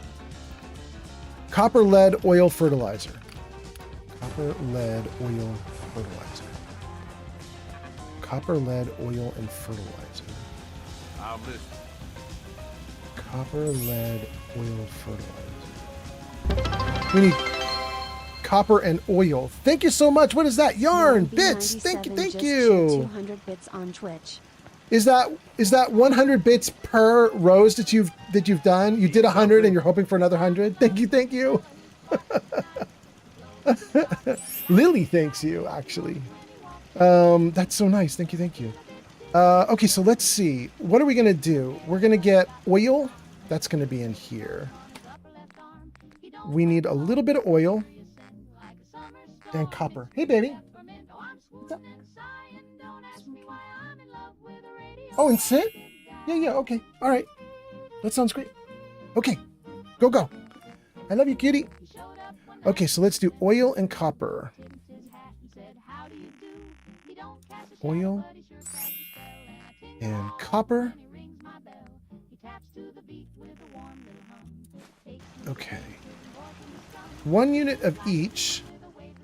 Copper, lead, oil, fertilizer. Copper, lead, oil, fertilizer. Copper, lead, oil, and fertilizer. I'll listen. Copper, lead, oil, fertilizer. We need copper and oil. Thank you so much. What is that? Yarn, bits. Thank you, thank you. 200 bits on Twitch. Is that 100 bits per rose that you've done? You did 100 and you're hoping for another 100? Thank you, thank you. Lily thanks you, actually. That's so nice. Thank you, thank you. Okay, so let's see. What are we gonna do? We're gonna get oil. That's gonna be in here. We need a little bit of oil and copper. Hey, baby. What's up? Oh, and sit? Yeah, okay. All right. That sounds great. Okay, go. I love you, cutie. Okay, so let's do oil and copper. Oil and copper. Okay. 1 unit of each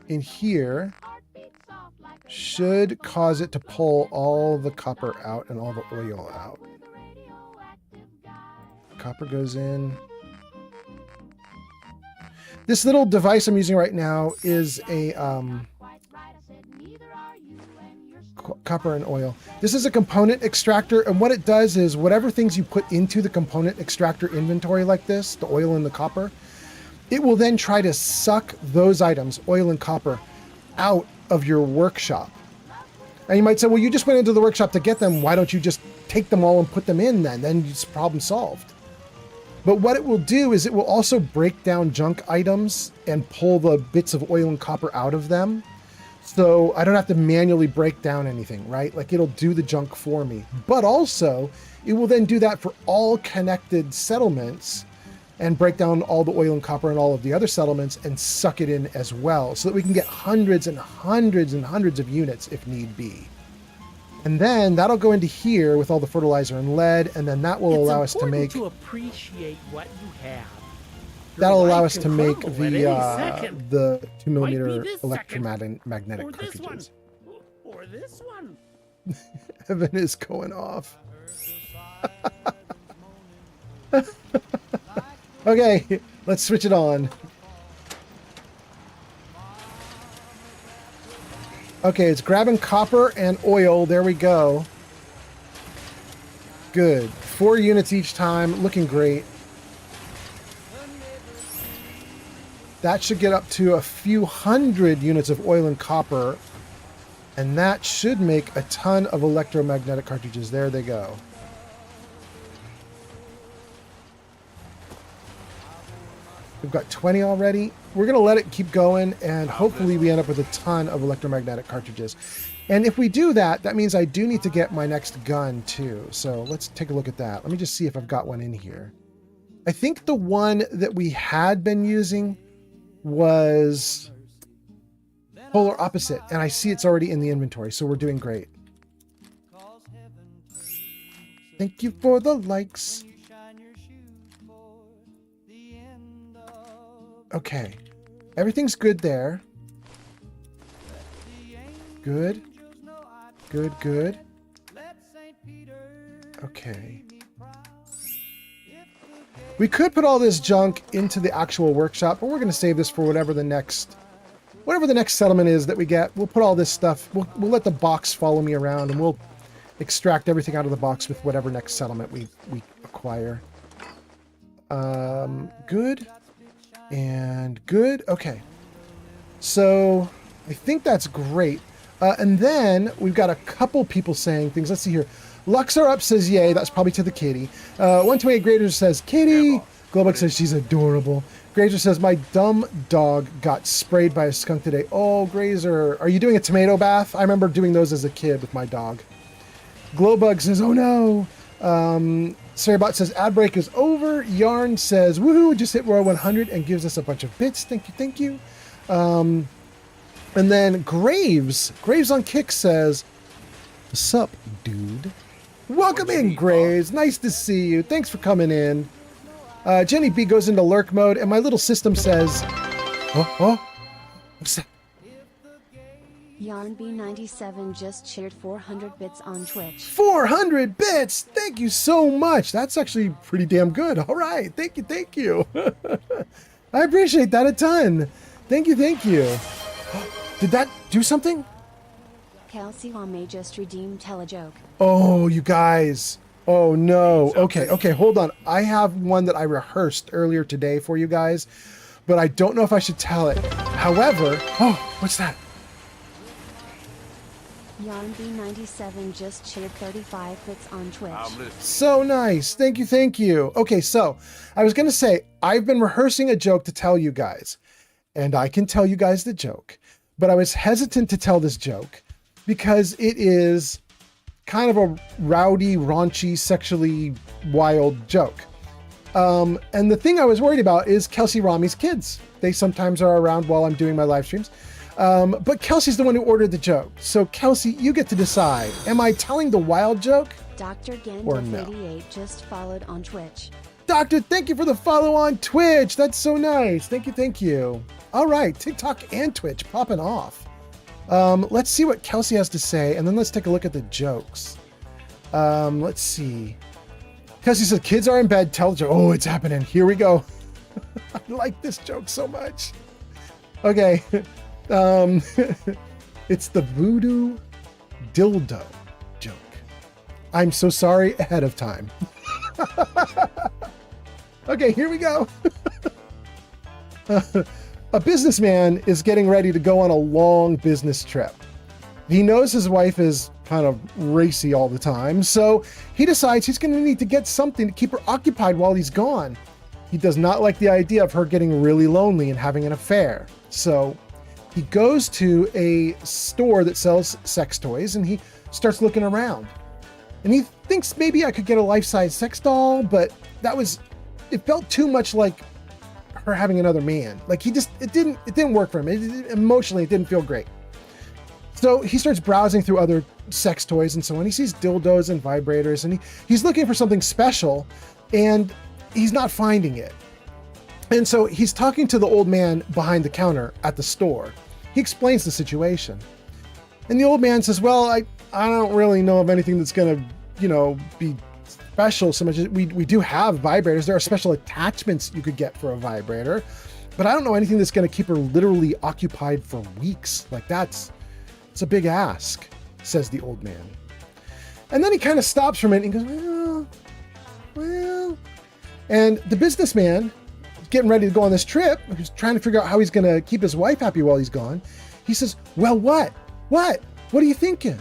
in here should cause it to pull all the copper out and all the oil out. Copper goes in. This little device I'm using right now is a copper and oil. This is a component extractor, and what it does is whatever things you put into the component extractor inventory like this, the oil and the copper, it will then try to suck those items, oil and copper, out of your workshop. And you might say, well, you just went into the workshop to get them. Why don't you just take them all and put them in then? Then it's problem solved. But what it will do is it will also break down junk items and pull the bits of oil and copper out of them. So I don't have to manually break down anything, right? Like it'll do the junk for me. But also it will then do that for all connected settlements and break down all the oil and copper and all of the other settlements and suck it in as well, so that we can get hundreds and hundreds and hundreds of units if need be. And then that'll go into here with all the fertilizer and lead, and then that will allow us to make... to appreciate what you have. That'll allow us to make the 2mm electromagnetic cartridges. Or this one. Evan is going off. Okay, let's switch it on. Okay, it's grabbing copper and oil. There we go. Good. 4 units each time. Looking great. That should get up to a few hundred units of oil and copper. And that should make a ton of electromagnetic cartridges. There they go. We've got 20 already. We're going to let it keep going, and hopefully we end up with a ton of electromagnetic cartridges. And if we do that, that means I do need to get my next gun too. So let's take a look at that. Let me just see if I've got one in here. I think the one that we had been using was polar opposite, and I see it's already in the inventory, so we're doing great. Thank you for the likes. Okay, everything's good there. Good. Okay. We could put all this junk into the actual workshop, but we're going to save this for whatever the next settlement is that we get. We'll put all this stuff. We'll let the box follow me around, and we'll extract everything out of the box with whatever next settlement we acquire. Good. And good. Okay. So I think that's great. And then we've got a couple people saying things. Let's see here. Luxor Up says, yay. That's probably to the kitty. 128 Grader says, kitty. Globuk says, she's adorable. Grazer says, my dumb dog got sprayed by a skunk today. Oh, Grazer, are you doing a tomato bath? I remember doing those as a kid with my dog. Glowbug says, oh no. Sarabot says, ad break is over. Yarn says, woohoo, just hit Royal 100 and gives us a bunch of bits. Thank you, thank you. And then Graves on Kick says, sup, dude? Welcome in, Graves. Nice to see you. Thanks for coming in. Jenny B goes into lurk mode, and my little system says, what's that? Yarn B97 just shared 400 bits on Twitch. 400 bits! Thank you so much. That's actually pretty damn good. All right. Thank you. I appreciate that a ton. Thank you. Did that do something? Kelsey Wame just redeemed Telejoke. Oh, you guys. Oh, no. Okay, hold on. I have one that I rehearsed earlier today for you guys, but I don't know if I should tell it. However, what's that? Yarn B97 just shared 35 bits on Twitch. So nice. Thank you. Okay, so I was going to say, I've been rehearsing a joke to tell you guys, and I can tell you guys the joke, but I was hesitant to tell this joke because it is kind of a rowdy, raunchy, sexually wild joke. And the thing I was worried about is Kelsey Rami's kids. They sometimes are around while I'm doing my live streams. But Kelsey's the one who ordered the joke. So Kelsey, you get to decide. Am I telling the wild joke? Dr. Or no? Gandalf88 just followed on Twitch. Doctor, thank you for the follow on Twitch. That's so nice. Thank you. All right, TikTok and Twitch popping off. Let's see what Kelsey has to say, and then let's take a look at the jokes. Let's see. Kelsey said, kids are in bed, tell the joke. Oh, it's happening. Here we go. I like this joke so much. Okay. It's the voodoo dildo joke. I'm so sorry ahead of time. Okay, here we go. A businessman is getting ready to go on a long business trip. He knows his wife is kind of racy all the time, so he decides he's going to need to get something to keep her occupied while he's gone. He does not like the idea of her getting really lonely and having an affair. So he goes to a store that sells sex toys and he starts looking around. And he thinks maybe I could get a life-size sex doll, but it felt too much like her having another man. Like it didn't work for him. Emotionally, it didn't feel great. So he starts browsing through other sex toys and so on. He sees dildos and vibrators and he's looking for something special and he's not finding it. And so he's talking to the old man behind the counter at the store. He explains the situation. And the old man says, well, I don't really know of anything that's going to, be special so much. We do have vibrators. There are special attachments you could get for a vibrator, but I don't know anything that's going to keep her literally occupied for weeks. Like it's a big ask, says the old man. And then he kind of stops for a minute and goes, well, and the businessman getting ready to go on this trip, who's trying to figure out how he's going to keep his wife happy while he's gone. He says, well, what are you thinking?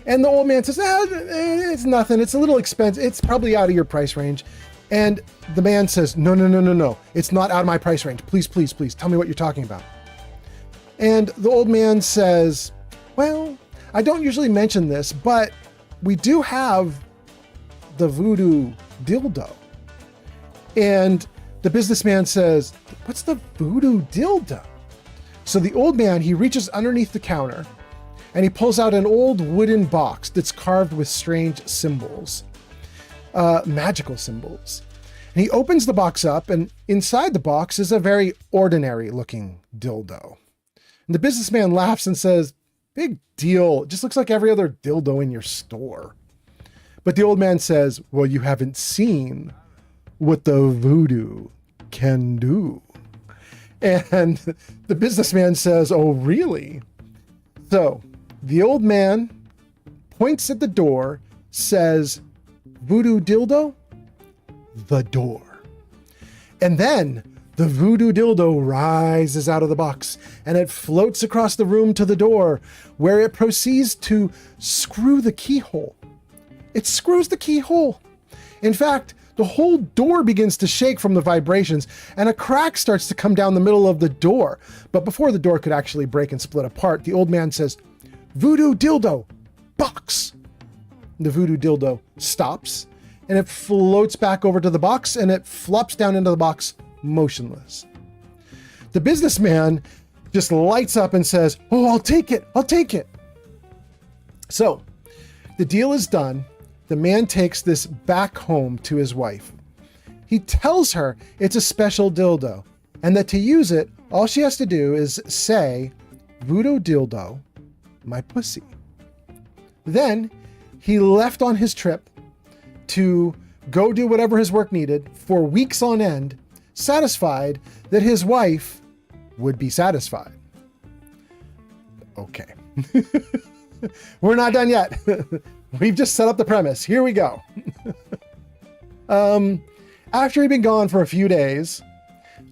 And the old man says, it's nothing. It's a little expensive. It's probably out of your price range. And the man says, no. It's not out of my price range. Please. Tell me what you're talking about. And the old man says, well, I don't usually mention this, but we do have the voodoo dildo. And the businessman says, what's the voodoo dildo? So the old man, he reaches underneath the counter and he pulls out an old wooden box that's carved with strange symbols, magical symbols. And he opens the box up, and inside the box is a very ordinary looking dildo. And the businessman laughs and says, big deal. It just looks like every other dildo in your store. But the old man says, well, you haven't seen what the voodoo can do. And the businessman says, oh, really? So the old man points at the door, says, voodoo dildo, the door. And then The voodoo dildo rises out of the box and it floats across the room to the door, where it proceeds to screw the keyhole. It screws the keyhole. In fact, the whole door begins to shake from the vibrations, and a crack starts to come down the middle of the door. But before the door could actually break and split apart, the old man says, "Voodoo dildo, box." The voodoo dildo stops, and it floats back over to the box, and it flops down into the box, motionless. The businessman just lights up and says, "Oh, I'll take it. I'll take it." So the deal is done. The man takes this back home to his wife. He tells her it's a special dildo and that to use it, all she has to do is say, "Voodoo dildo, my pussy." Then he left on his trip to go do whatever his work needed for weeks on end, satisfied that his wife would be satisfied. Okay. We're not done yet. We've just set up the premise. Here we go. After he'd been gone for a few days,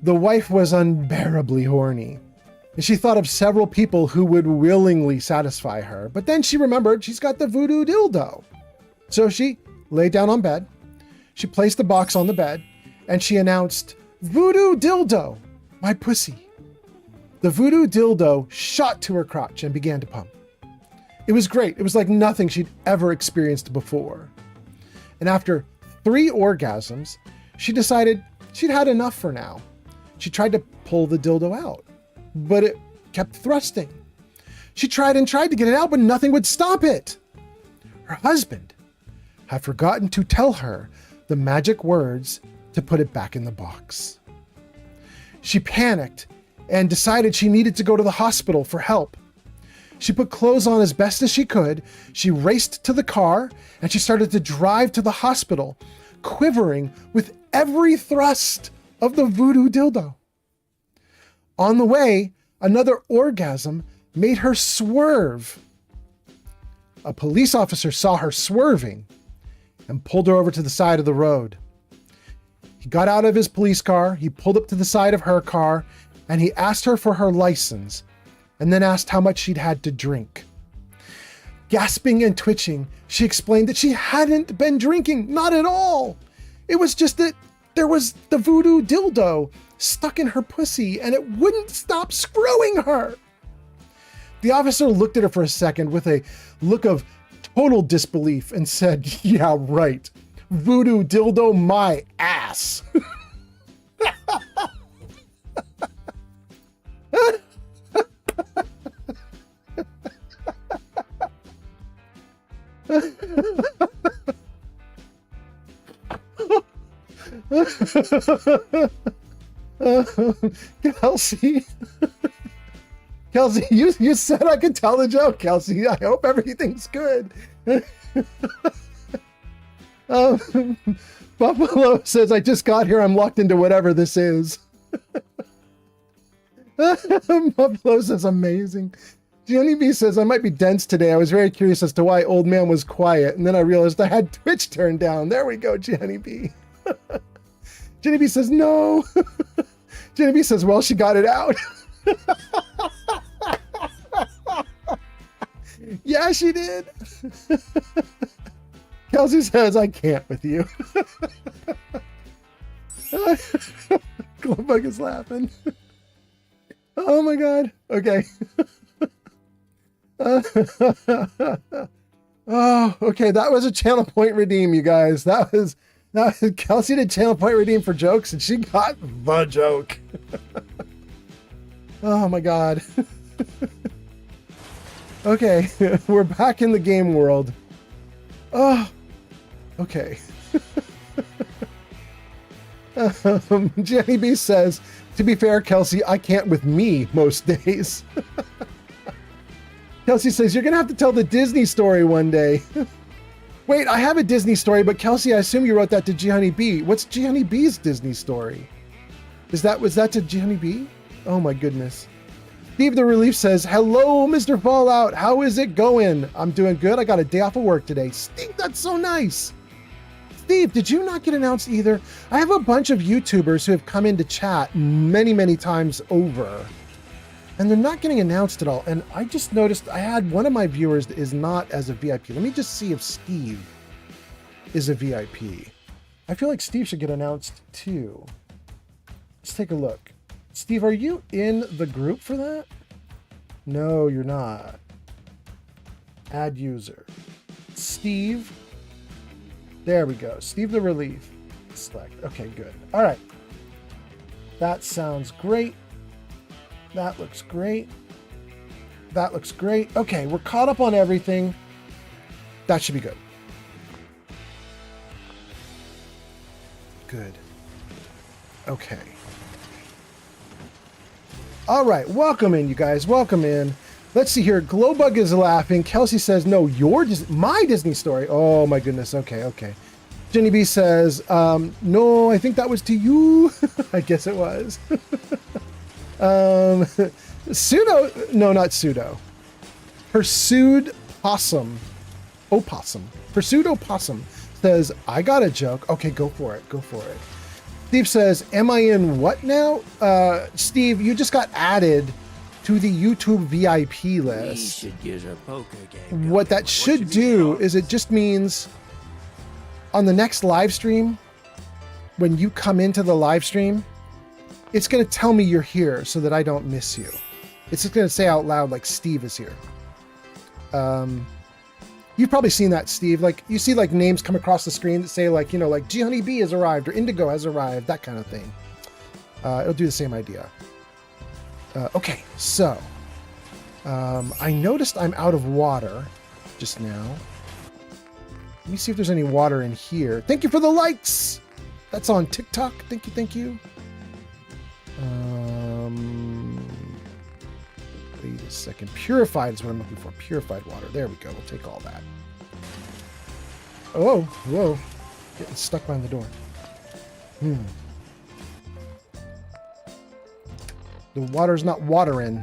the wife was unbearably horny. And she thought of several people who would willingly satisfy her. But then she remembered she's got the voodoo dildo. So she lay down on bed. She placed the box on the bed and she announced, "Voodoo dildo, my pussy." The voodoo dildo shot to her crotch and began to pump. It was great. It was like nothing she'd ever experienced before. And after 3 orgasms, she decided she'd had enough for now. She tried to pull the dildo out, but it kept thrusting. She tried and tried to get it out, but nothing would stop it. Her husband had forgotten to tell her the magic words to put it back in the box. She panicked and decided she needed to go to the hospital for help. She put clothes on as best as she could. She raced to the car and she started to drive to the hospital, quivering with every thrust of the voodoo dildo. On the way, another orgasm made her swerve. A police officer saw her swerving and pulled her over to the side of the road. He got out of his police car, he pulled up to the side of her car, and he asked her for her license, and then asked how much she'd had to drink. Gasping and twitching, she explained that she hadn't been drinking, not at all. It was just that there was the voodoo dildo stuck in her pussy and it wouldn't stop screwing her. The officer looked at her for a second with a look of total disbelief and said, "Yeah, right. Voodoo dildo my ass." Kelsey, Kelsey, you said I could tell the joke, Kelsey. I hope everything's good. Buffalo says, "I just got here. I'm locked into whatever this is." Buffalo says, "Amazing." Jenny B says, "I might be dense today. I was very curious as to why old man was quiet, and then I realized I had Twitch turned down." There we go, Jenny B. Jenny B says, "No." Jenny B says, "Well, she got it out." Yeah, she did. Kelsey says, "I can't with you." Glowbug is laughing. Oh my God. Okay. Oh, okay. That was a channel point redeem, you guys. That was Kelsey did channel point redeem for jokes, and she got the joke. Oh my God. Okay, we're back in the game world. Oh, okay. Jenny B says, "To be fair, Kelsey, I can't with me most days." Kelsey says, "You're going to have to tell the Disney story one day." Wait, I have a Disney story, but Kelsey, I assume you wrote that to G Honey B. What's G Honey B's Disney story? Was that to G Honey B? Oh my goodness. Steve the Relief says, "Hello, Mr. Fallout. How is it going?" "I'm doing good. I got a day off of work today." Steve, that's so nice. Steve, did you not get announced either? I have a bunch of YouTubers who have come into chat many, many times over, and they're not getting announced at all. And I just noticed I had one of my viewers that is not as a VIP. Let me just see if Steve is a VIP. I feel like Steve should get announced too. Let's take a look. Steve, are you in the group for that? No, you're not. Add user. Steve. There we go. Steve the Relief. Select. Okay, good. All right. That sounds great. That looks great. That looks great. Okay, we're caught up on everything. That should be good. Good. Okay. All right, welcome in, you guys. Welcome in. Let's see here. Glowbug is laughing. Kelsey says, no, my Disney story. Oh, my goodness. Okay. Jenny B says, no, I think that was to you. I guess it was. Pseudo. No, not pseudo. Pursued Possum. Opossum. Pursued Opossum says, I got a joke. Okay, go for it. Steve says, am I in what now? Steve, you just got added to the YouTube VIP list. Should get a poker game. What that should do is it just means on the next live stream, when you come into the live stream, it's going to tell me you're here so that I don't miss you. It's just going to say out loud like Steve is here. You've probably seen that, Steve. Like you see like names come across the screen that say like, you know, like G Honey B has arrived or Indigo has arrived, that kind of thing. It'll do the same idea. Okay, so I noticed I'm out of water just now. Let me see if there's any water in here. Thank you for the likes. That's on TikTok. Thank you. Wait a second. Purified is what I'm looking for. Purified water. There we go. We'll take all that. Oh, whoa. Getting stuck behind the door. The water's not watering.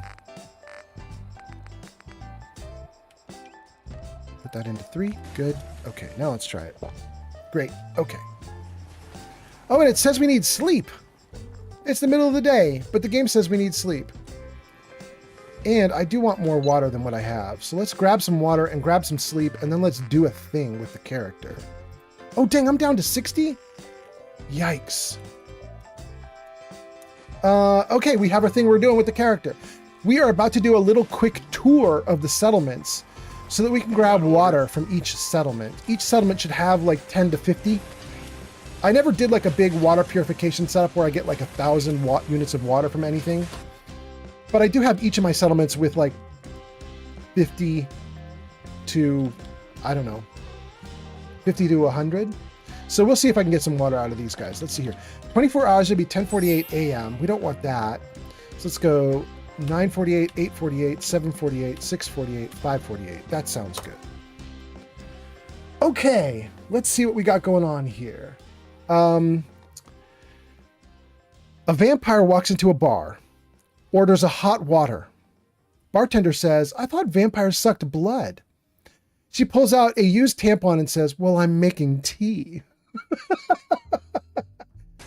Put that into 3. Good. Okay, now let's try it. Great. Okay. Oh, and it says we need sleep. It's the middle of the day, but the game says we need sleep. And I do want more water than what I have. So let's grab some water and grab some sleep, and then let's do a thing with the character. Oh, dang, I'm down to 60? Yikes. Okay, we have a thing we're doing with the character. We are about to do a little quick tour of the settlements so that we can grab water from each settlement. Each settlement should have like 10 to 50. I never did like a big water purification setup where I get like 1,000 units of water from anything. But I do have each of my settlements with like 50 to, I don't know, 50 to 100. So we'll see if I can get some water out of these guys. Let's see here. 24 hours should be 10:48 a.m. We don't want that. So let's go 9:48, 8:48, 7:48, 6:48, 5:48. That sounds good. Okay, let's see what we got going on here. A vampire walks into a bar, orders a hot water. Bartender says, I thought vampires sucked blood. She pulls out a used tampon and says, well, I'm making tea.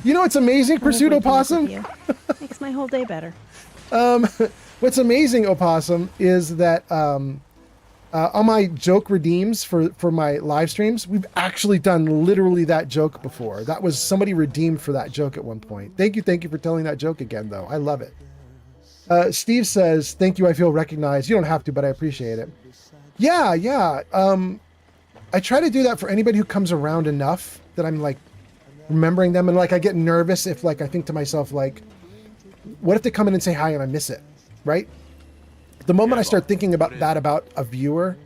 You know what's amazing, Pursuit Opossum? Makes my whole day better. What's amazing, Opossum, is that on my joke redeems for my live streams, we've actually done literally that joke before. That was somebody redeemed for that joke at one point. Thank you for telling that joke again, though. I love it. Steve says, thank you, I feel recognized. You don't have to, but I appreciate it. Yeah. I try to do that for anybody who comes around enough that I'm like remembering them, and like I get nervous if like I think to myself like, what if they come in and say hi and I miss it, right? The moment I start thinking about that about a viewer,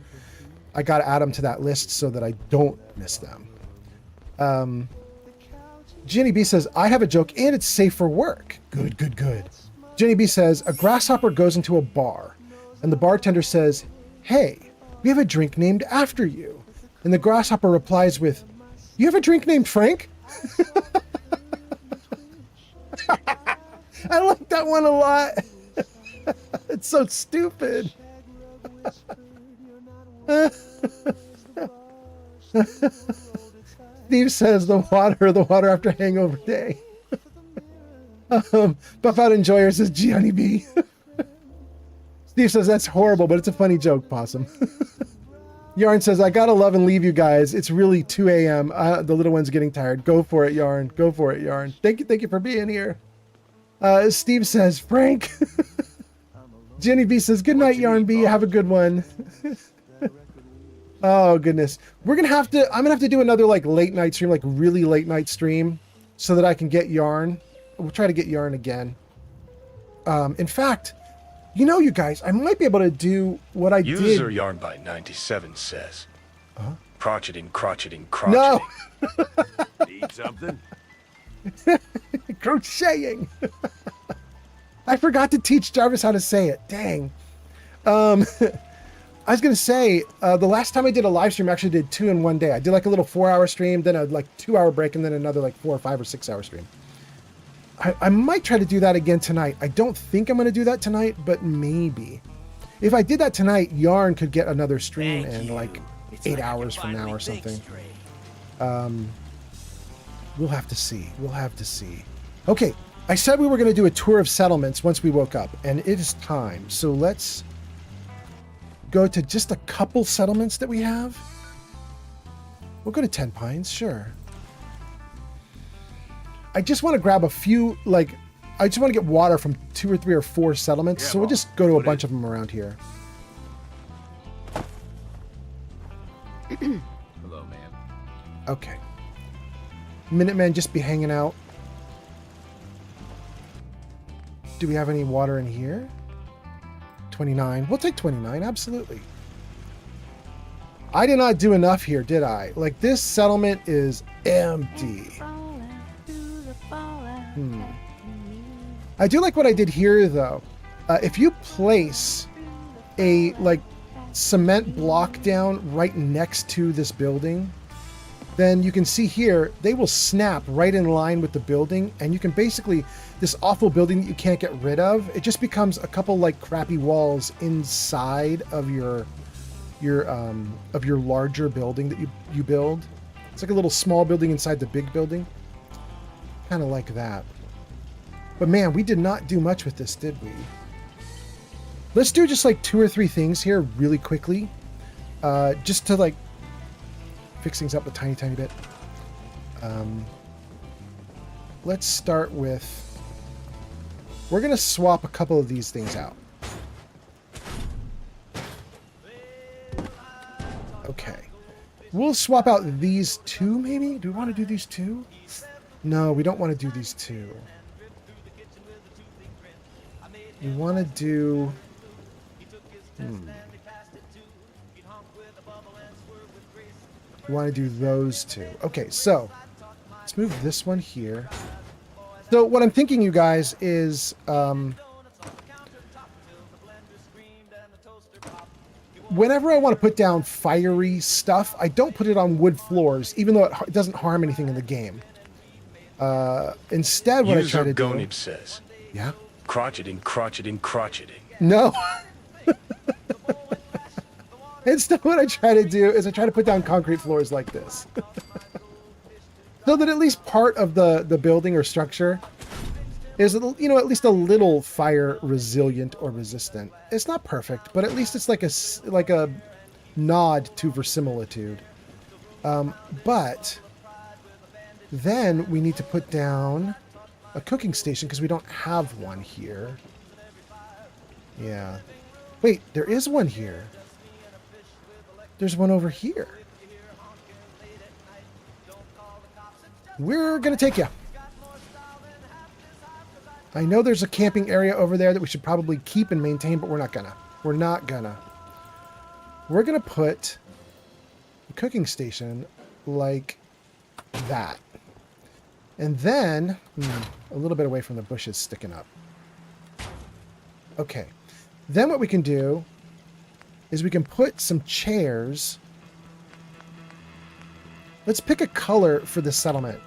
I got to add them to that list so that I don't miss them. Jenny B says, I have a joke and it's safe for work. Good. Jenny B says, a grasshopper goes into a bar and the bartender says, hey, we have a drink named after you. And the grasshopper replies with, you have a drink named Frank? I like that one a lot. It's so stupid. Steve says the water after hangover day. Buff Out Enjoyer says Gianni B. Steve says that's horrible, but it's a funny joke, Possum. Yarn says, I gotta love and leave you guys. It's really 2 a.m. The little one's getting tired. Go for it, Yarn. Go for it, Yarn. Thank you for being here. Steve says, Frank. Jenny B says, good night, Yarn B. Have a good one. Oh, goodness. I'm gonna have to do another like late night stream, like really late night stream, so that I can get Yarn. We'll try to get Yarn again. In fact, you know, you guys, I might be able to do what I did. User Yarn by 97 says, crotcheting. No! Need something? Crocheting! I forgot to teach Jarvis how to say it. Dang. I was going to say, the last time I did a live stream, I actually did 2 in one day. I did like a little 4-hour stream, then a like 2-hour break, and then another like 4 or 5 or 6-hour stream. I might try to do that again tonight. I don't think I'm going to do that tonight, but maybe. If I did that tonight, Yarn could get another stream in like 8 hours from now or something. We'll have to see. We'll have to see. Okay, I said we were going to do a tour of settlements once we woke up, and it is time. So let's go to just a couple settlements that we have. We'll go to 10 Pines, sure. I just want to grab a few, like, I just want to get water from 2 or 3 or 4 settlements, so we'll just go to a bunch of them around here. Hello, man. Okay. Minutemen just be hanging out. Do we have any water in here? 29. We'll take 29, absolutely. I did not do enough here, did I? Like, this settlement is empty. I do like what I did here, though. If you place a, like, cement block down right next to this building, then you can see here, they will snap right in line with the building, and you can basically, this awful building that you can't get rid of, it just becomes a couple, like, crappy walls inside of your larger building that you build. It's like a little small building inside the big building. Kind of like that. But man, we did not do much with this, did we? Let's do just like 2 or 3 things here really quickly. Just to like fix things up a tiny bit. Let's start with, we're going to swap a couple of these things out. Okay. We'll swap out these 2 maybe? Do we want to do these 2? No, we don't want to do these 2. We want to do... We want to do those 2. Okay, so let's move this one here. So what I'm thinking, you guys, is whenever I want to put down fiery stuff, I don't put it on wood floors, even though it doesn't harm anything in the game. Instead, what I try to do... Gonib says, yeah? crotcheting. No. Instead, what I try to do is I try to put down concrete floors like this. So that at least part of the building or structure is, you know, at least a little fire resilient or resistant. It's not perfect, but at least it's like a nod to verisimilitude. But then we need to put down a cooking station because we don't have one here. Yeah. Wait, there is one here. There's one over here. We're going to take you. I know there's a camping area over there that we should probably keep and maintain, but we're not gonna. We're not gonna. We're going to put a cooking station like that. And then, a little bit away from the bushes sticking up. Okay. Then what we can do is we can put some chairs. Let's pick a color for the settlement.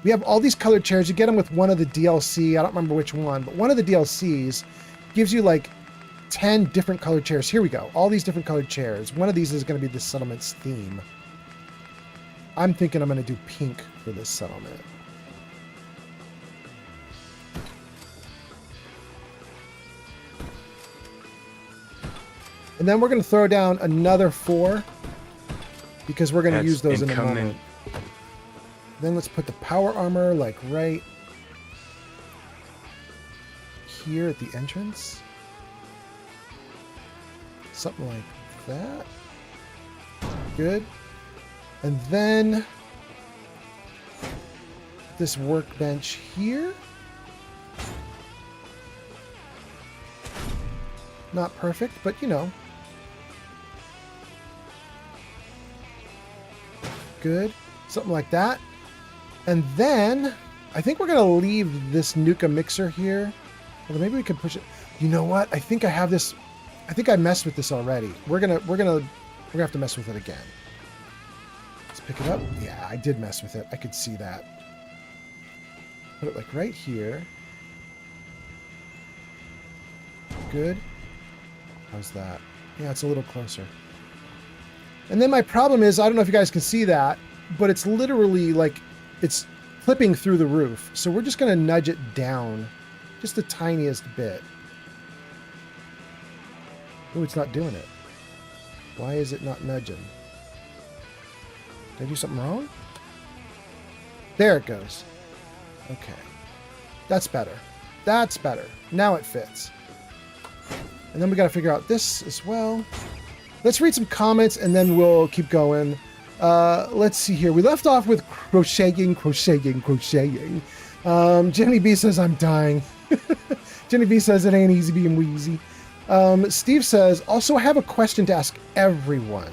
We have all these colored chairs. You get them with one of the DLC. I don't remember which one, but one of the DLCs gives you like 10 different colored chairs. Here we go. All these different colored chairs. One of these is going to be the settlement's theme. I'm thinking I'm going to do pink for this settlement. And then we're going to throw down another 4 because we're going to That's use those in a incoming. moment. Then let's put the power armor like right here at the entrance. Something like that. Good. And then this workbench here. Not perfect, but you know. Good. Something like that. And then I think we're going to leave this Nuka mixer here. Well, maybe we can push it. You know what? I think I have this. I think I messed with this already. We're gonna have to mess with it again. Let's pick it up. Yeah, I did mess with it. I could see that. Put it like right here. Good. How's that? Yeah, it's a little closer. And then my problem is, I don't know if you guys can see that, but it's literally like it's clipping through the roof. So we're just going to nudge it down just the tiniest bit. Oh, it's not doing it. Why is it not nudging? Did I do something wrong? There it goes. Okay. That's better. That's better. Now it fits. And then we got to figure out this as well. Let's read some comments and then we'll keep going. Let's see here. We left off with crocheting. Jenny B says, I'm dying. Jenny B says, it ain't easy being wheezy. Steve says, also, I have a question to ask everyone.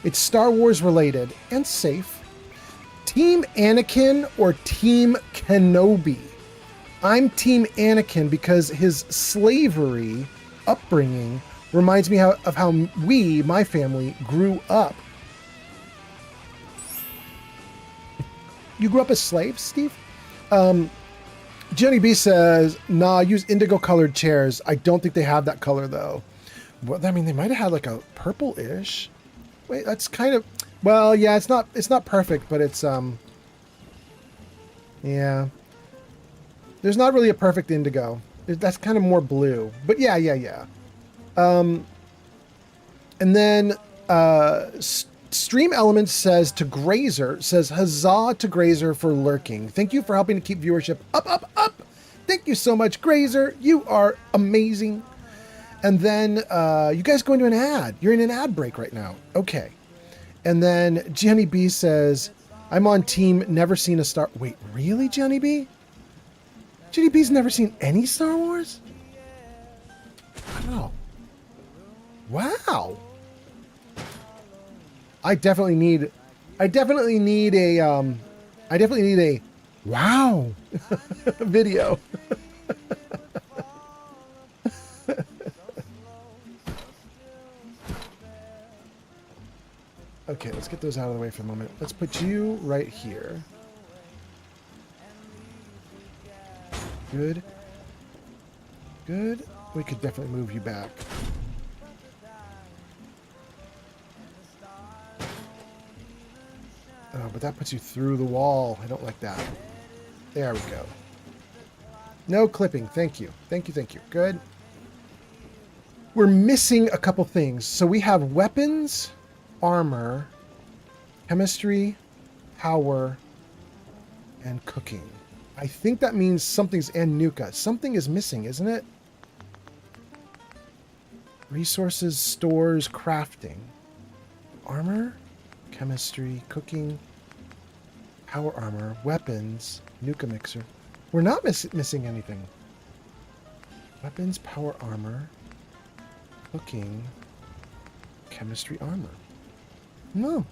It's Star Wars related and safe. Team Anakin or Team Kenobi? I'm Team Anakin because his slavery upbringing reminds me of how we, my family, grew up. You grew up as slaves, Steve? Jenny B says, nah, use indigo colored chairs. I don't think they have that color though. Well, I mean, they might have had like a purple-ish. Wait, that's kind of, well, yeah, it's not perfect, but it's, yeah. There's not really a perfect indigo. That's kind of more blue, but yeah. And then, Stream Elements says to Grazer, says, huzzah to Grazer for lurking. Thank you for helping to keep viewership up. Thank you so much, Grazer. You are amazing. And then, you guys go into an ad. You're in an ad break right now. Okay. And then Jenny B says, I'm on team never seen a Star... Wait, really, Jenny B? Jenny B's never seen any Star Wars? Wow. Wow. I definitely need a wow video. Okay, let's get those out of the way for a moment. Let's put you right here. Good. Good. We could definitely move you back. Oh, but that puts you through the wall. I don't like that. There we go. No clipping. Thank you. Thank you. Good. We're missing a couple things. So we have weapons, armor, chemistry, power, and cooking. I think that means something's and Nuka. Something is missing, isn't it? Resources, stores, crafting. Armor, chemistry, cooking, power armor, weapons, Nuka mixer. We're not missing anything. Weapons, power armor, cooking, chemistry, armor. No.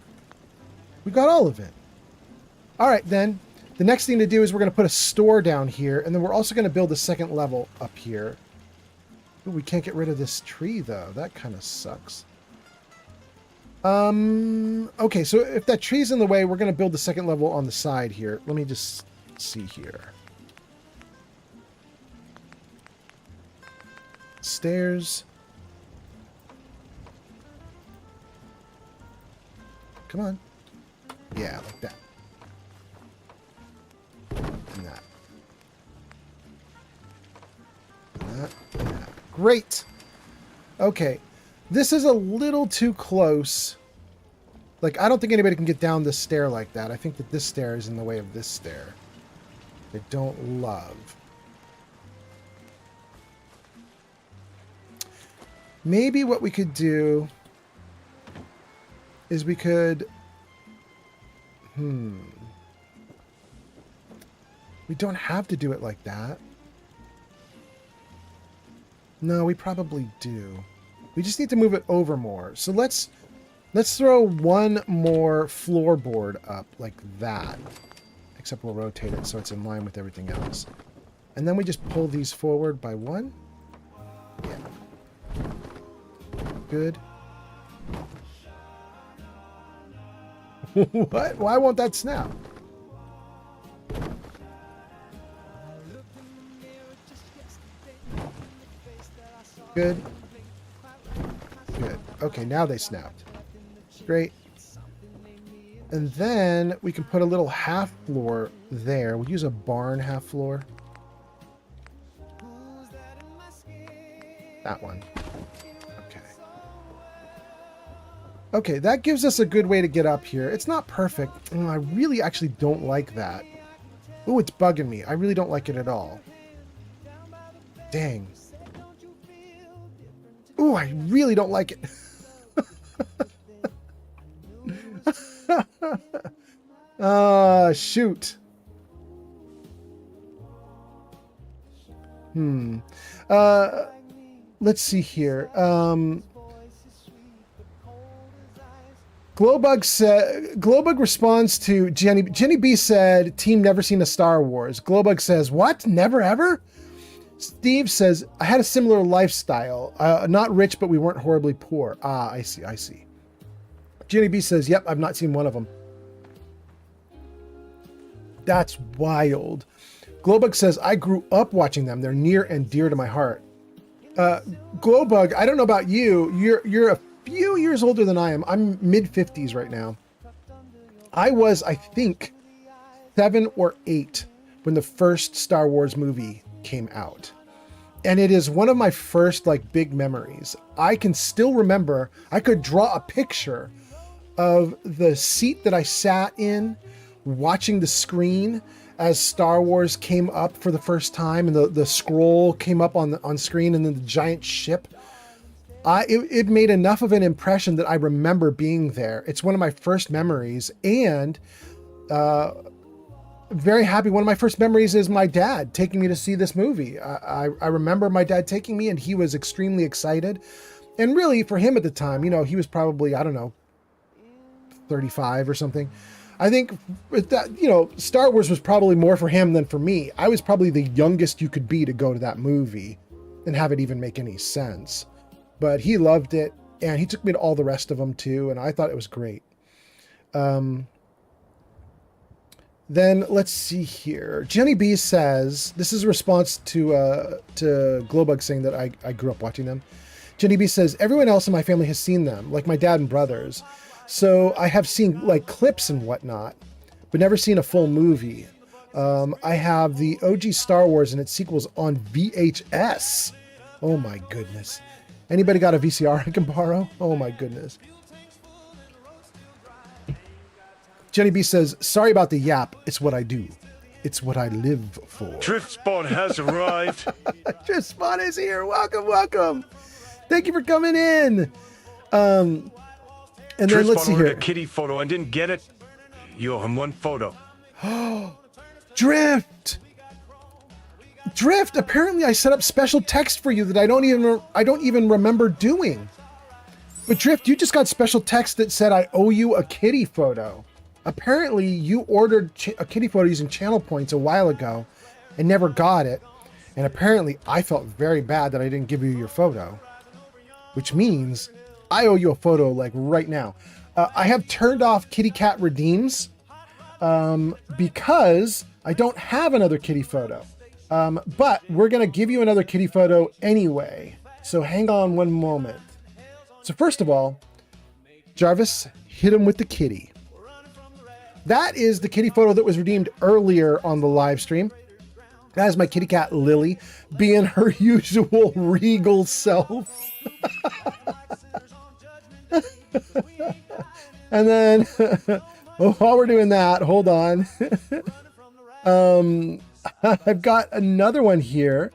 We got all of it. All right, then. The next thing to do is we're going to put a store down here, and then we're also going to build a second level up here. Ooh, we can't get rid of this tree, though. That kind of sucks. Okay, so if that tree's in the way, we're going to build the second level on the side here. Let me just see here. Stairs. Come on. Yeah, like that. And that. And that. And that. Great. Okay. This is a little too close. Like, I don't think anybody can get down this stair like that. I think that this stair is in the way of this stair. I don't love. Maybe what we could do is we could... We don't have to do it like that. No, we probably do. We just need to move it over more. So let's throw one more floorboard up like that. Except we'll rotate it so it's in line with everything else. And then we just pull these forward by one. Yeah. Good. What? Why won't that snap? Good. Good. Okay, now they snapped. Great. And then we can put a little half floor there. We'll use a barn half floor. That one. Okay. Okay, that gives us a good way to get up here. It's not perfect. Oh, I really actually don't like that. Ooh, it's bugging me. I really don't like it at all. Dang. Ooh, I really don't like it. Shoot. Let's see here. Glowbug responds to Jenny B said, team never seen a Star Wars. Glowbug says, what? Never ever? Steve says, I had a similar lifestyle. Not rich, but we weren't horribly poor. Ah, I see. Jenny B says, yep, I've not seen one of them. That's wild. Glowbug says, I grew up watching them. They're near and dear to my heart. Glowbug, I don't know about you. You're a few years older than I am. I'm mid-50s right now. I was, I think, 7 or 8 when the first Star Wars movie came out. And it is one of my first, like, big memories. I can still remember, I could draw a picture of the seat that I sat in watching the screen as Star Wars came up for the first time, and the scroll came up on screen, and then the giant ship. It made enough of an impression that I remember being there. It's one of my first memories, and very happy. One of my first memories is my dad taking me to see this movie. I remember my dad taking me, and he was extremely excited. And really, for him at the time, you know, he was probably, I don't know, 35 or something. I think that, you know, Star Wars was probably more for him than for me. I was probably the youngest you could be to go to that movie and have it even make any sense. But he loved it, and he took me to all the rest of them too, and I thought it was great. Then let's see here. Jenny B says, this is a response to Glowbug saying that I grew up watching them. Jenny B says, everyone else in my family has seen them, like my dad and brothers. So I have seen like clips and whatnot, but never seen a full movie. I have the OG Star Wars and its sequels on VHS. Oh my goodness. Anybody got a VCR I can borrow? Oh my goodness. Jenny B says, sorry about the yap. It's what I do. It's what I live for. Drift Spawn has arrived. Drift Spawn is here. Welcome, welcome. Thank you for coming in. And then let's see here. A kitty photo and didn't get it. You owe him one photo. Drift. Apparently I set up special text for you that I don't even remember doing. But Drift, you just got special text that said I owe you a kitty photo. Apparently you ordered a kitty photo using channel points a while ago and never got it. And apparently I felt very bad that I didn't give you your photo, which means I owe you a photo like right now. I have turned off kitty cat redeems because I don't have another kitty photo. But we're going to give you another kitty photo anyway. So hang on one moment. So first of all, Jarvis, hit him with the kitty. That is the kitty photo that was redeemed earlier on the live stream. That is my kitty cat Lily being her usual regal self. And then while we're doing that, hold on. I've got another one here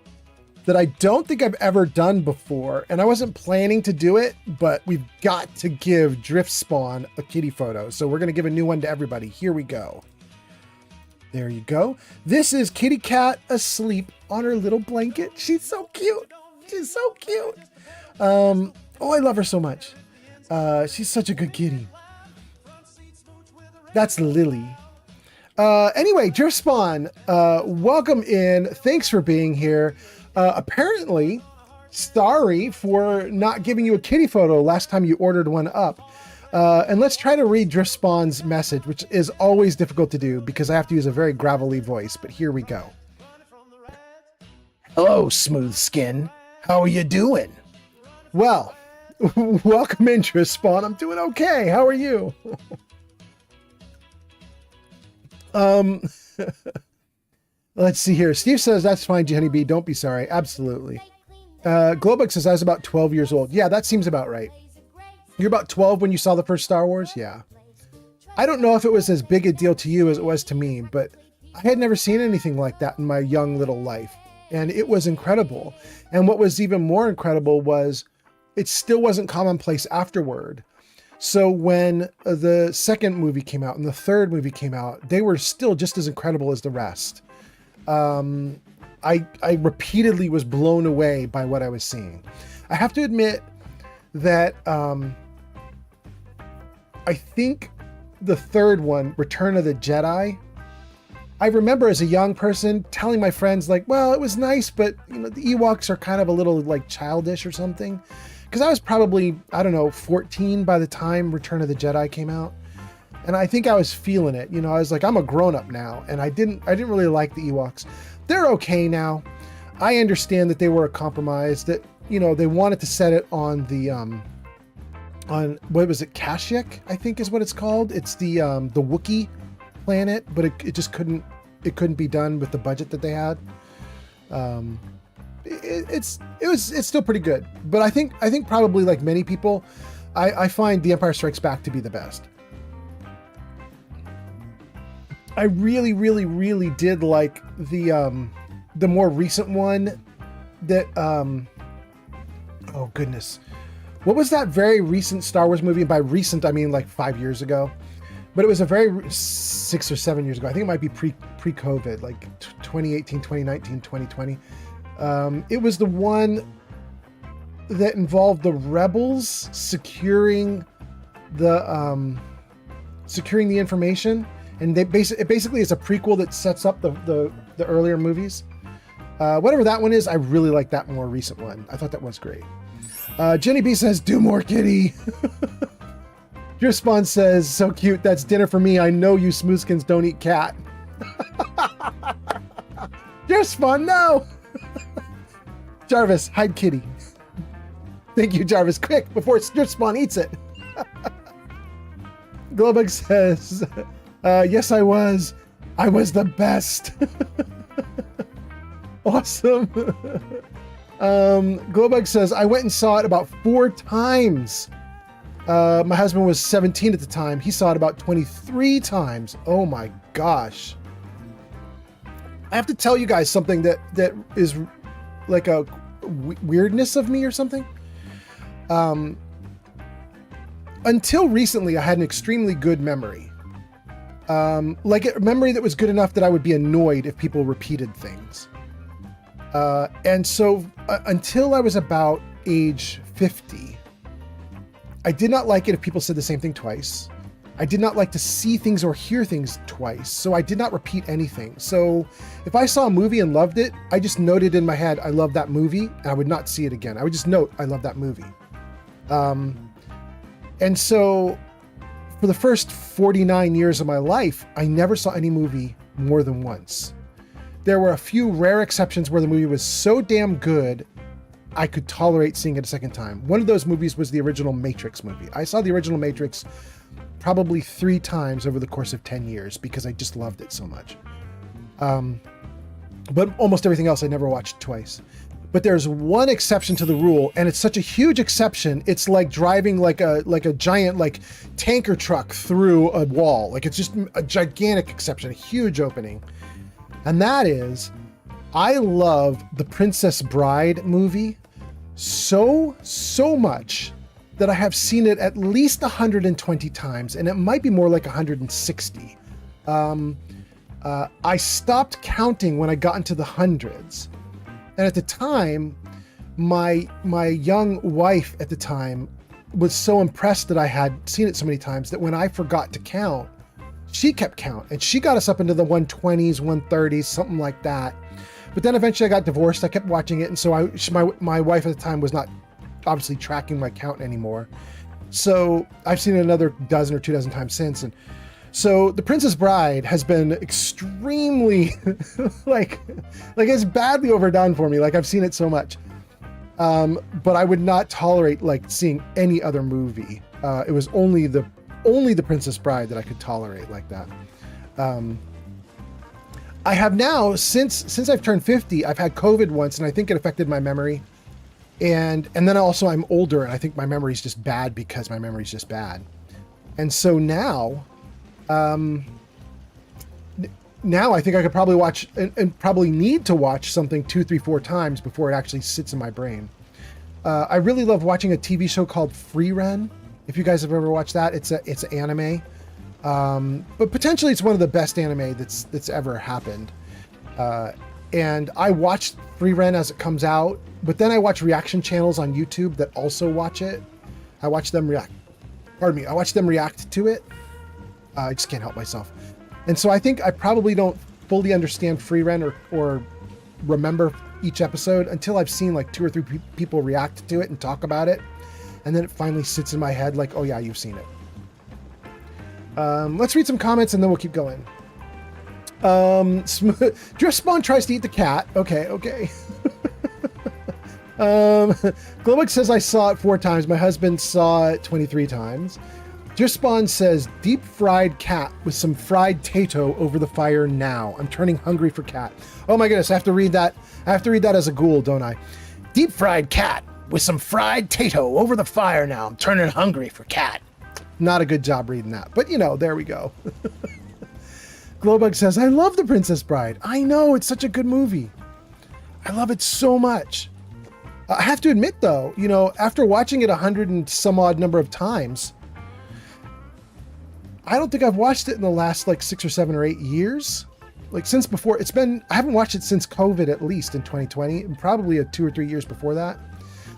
that I don't think I've ever done before, and I wasn't planning to do it, but we've got to give Drift Spawn a kitty photo. So we're going to give a new one to everybody. Here we go. There you go. This is Kitty Cat asleep on her little blanket. She's so cute. She's so cute. Oh, I love her so much. She's such a good kitty. That's Lily. Anyway, Drift Spawn, welcome in. Thanks for being here. Apparently, sorry for not giving you a kitty photo last time you ordered one up. And let's try to read Drift Spawn's message, which is always difficult to do because I have to use a very gravelly voice, but here we go. Hello, smooth skin. How are you doing? Well, welcome in, Drift Spawn. I'm doing okay. How are you? Let's see here. Steve says, that's fine, Honeybee. Don't be sorry. Absolutely. Globux says, I was about 12 years old. Yeah, that seems about right. You're about 12 when you saw the first Star Wars? Yeah. I don't know if it was as big a deal to you as it was to me, but I had never seen anything like that in my young little life. And it was incredible. And what was even more incredible was it still wasn't commonplace afterward. So when the second movie came out and the third movie came out, they were still just as incredible as the rest. I repeatedly was blown away by what I was seeing. I have to admit that I think the third one, Return of the Jedi, I remember as a young person telling my friends like, well, it was nice, but you know, the Ewoks are kind of a little like childish or something. Because I was probably, I don't know, 14 by the time Return of the Jedi came out. And I think I was feeling it. You know, I was like, I'm a grown-up now. And I didn't really like the Ewoks. They're okay now. I understand that they were a compromise, that, you know, they wanted to set it on the, on, what was it, Kashyyyk, I think is what it's called. It's the Wookiee planet, but it just couldn't be done with the budget that they had. It's still pretty good, but I think probably like many people, I find The Empire Strikes Back to be the best. I really, really, really did like the more recent one that, oh goodness, what was that very recent Star Wars movie? And by recent, I mean like 5 years ago, but it was a very 6 or 7 years ago. I think it might be pre-COVID, like 2018, 2019, 2020. It was the one that involved the rebels securing the information, and it basically is a prequel that sets up the earlier movies. Whatever that one is, I really like that more recent one. I thought that was great. Jenny B says, "Do more, kitty." Your Spawn says, "So cute. That's dinner for me. I know you smoothskins don't eat cat." Your Spawn, no. Jarvis, hide kitty. Thank you, Jarvis. Quick, before your Spawn eats it. Globug says, yes, I was. I was the best. Awesome. Globug says, I went and saw it about 4 times. My husband was 17 at the time. He saw it about 23 times. Oh my gosh. I have to tell you guys something that is like a weirdness of me or something. Until recently, I had an extremely good memory. Like a memory that was good enough that I would be annoyed if people repeated things. And so until I was about age 50, I did not like it if people said the same thing twice. I did not like to see things or hear things twice, so I did not repeat anything. So if I saw a movie and loved it, I just noted in my head, I love that movie, and I would not see it again. I would just note, I love that movie. And so for the first 49 years of my life, I never saw any movie more than once. There were a few rare exceptions where the movie was so damn good, I could tolerate seeing it a second time. One of those movies was the original Matrix movie. I saw the original Matrix probably 3 times over the course of 10 years because I just loved it so much. But almost everything else I never watched twice. But there's one exception to the rule, and it's such a huge exception. It's like driving like a giant like tanker truck through a wall. Like, it's just a gigantic exception, a huge opening. And that is, I love the Princess Bride movie so much that I have seen it at least 120 times, and it might be more like 160. I stopped counting when I got into the hundreds. And at the time, my young wife at the time was so impressed that I had seen it so many times that when I forgot to count, she kept count, and she got us up into the 120s, 130s, something like that. But then eventually I got divorced. I kept watching it, and so my wife at the time was not obviously tracking my count anymore. So I've seen it another dozen or 2 dozen times since. And so The Princess Bride has been extremely like it's badly overdone for me. Like, I've seen it so much. But I would not tolerate like seeing any other movie. It was only the Princess Bride that I could tolerate like that. I have now, since I've turned 50, I've had COVID once, and I think it affected my memory. And then also I'm older, and I think my memory's just bad because my memory's just bad. And so now I think I could probably watch and probably need to watch something 2, 3, 4 times before it actually sits in my brain. I really love watching a TV show called Free Ren. If you guys have ever watched that, it's an anime. But potentially it's one of the best anime that's ever happened. And I watched Free Ren as it comes out, but then I watch reaction channels on YouTube that also watch it. I watch them react. Pardon me. I watch them react to it. I just can't help myself. And so I think I probably don't fully understand Free Ren or remember each episode until I've seen like 2 or 3 people react to it and talk about it. And then it finally sits in my head like, oh yeah, you've seen it. Let's read some comments and then we'll keep going. Drift Spawn tries to eat the cat. Okay. Globix says I saw it 4 times. My husband saw it 23 times. Drift Spawn says deep fried cat with some fried tato over the fire now. I'm turning hungry for cat. Oh my goodness, I have to read that. I have to read that as a ghoul, don't I? Deep fried cat with some fried tato over the fire now. I'm turning hungry for cat. Not a good job reading that, but there we go. Glowbug says, I love The Princess Bride. I know, it's such a good movie. I love it so much. I have to admit though, after watching it 100 and some odd number of times, I don't think I've watched it in the last like 6 or 7 or 8 years. Like since before, I haven't watched it since COVID, at least in 2020, and probably 2 or 3 years before that.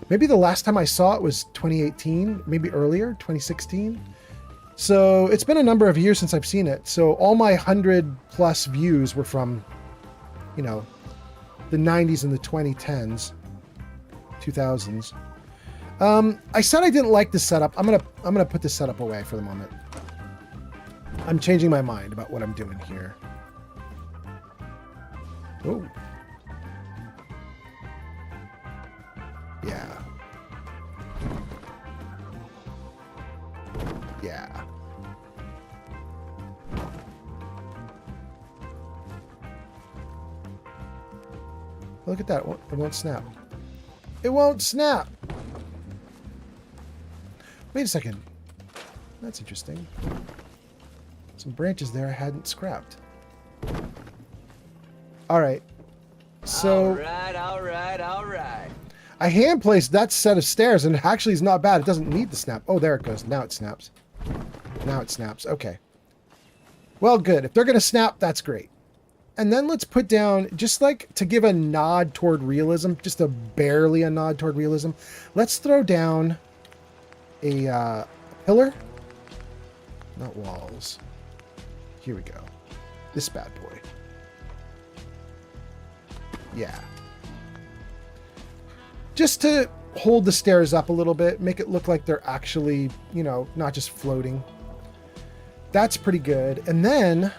Maybe the last time I saw it was 2018, maybe earlier, 2016. So it's been a number of years since I've seen it. So all my 100+ views were from, the 90s and the 2010s, 2000s. I said I didn't like the setup. I'm gonna put the setup away for the moment. I'm changing my mind about what I'm doing here. Oh. Yeah. Yeah. Look at that. It won't snap. It won't snap. Wait a second. That's interesting. Some branches there I hadn't scrapped. All right. So. All right. I hand placed that set of stairs, and it actually is not bad. It doesn't need to snap. Oh, there it goes. Now it snaps. Now it snaps. Okay. Well, good. If they're going to snap, that's great. And then let's put down, just like to give a nod toward realism, just barely a nod toward realism, let's throw down a pillar. Not walls. Here we go. This bad boy. Yeah. Just to hold the stairs up a little bit, make it look like they're actually, not just floating. That's pretty good. And then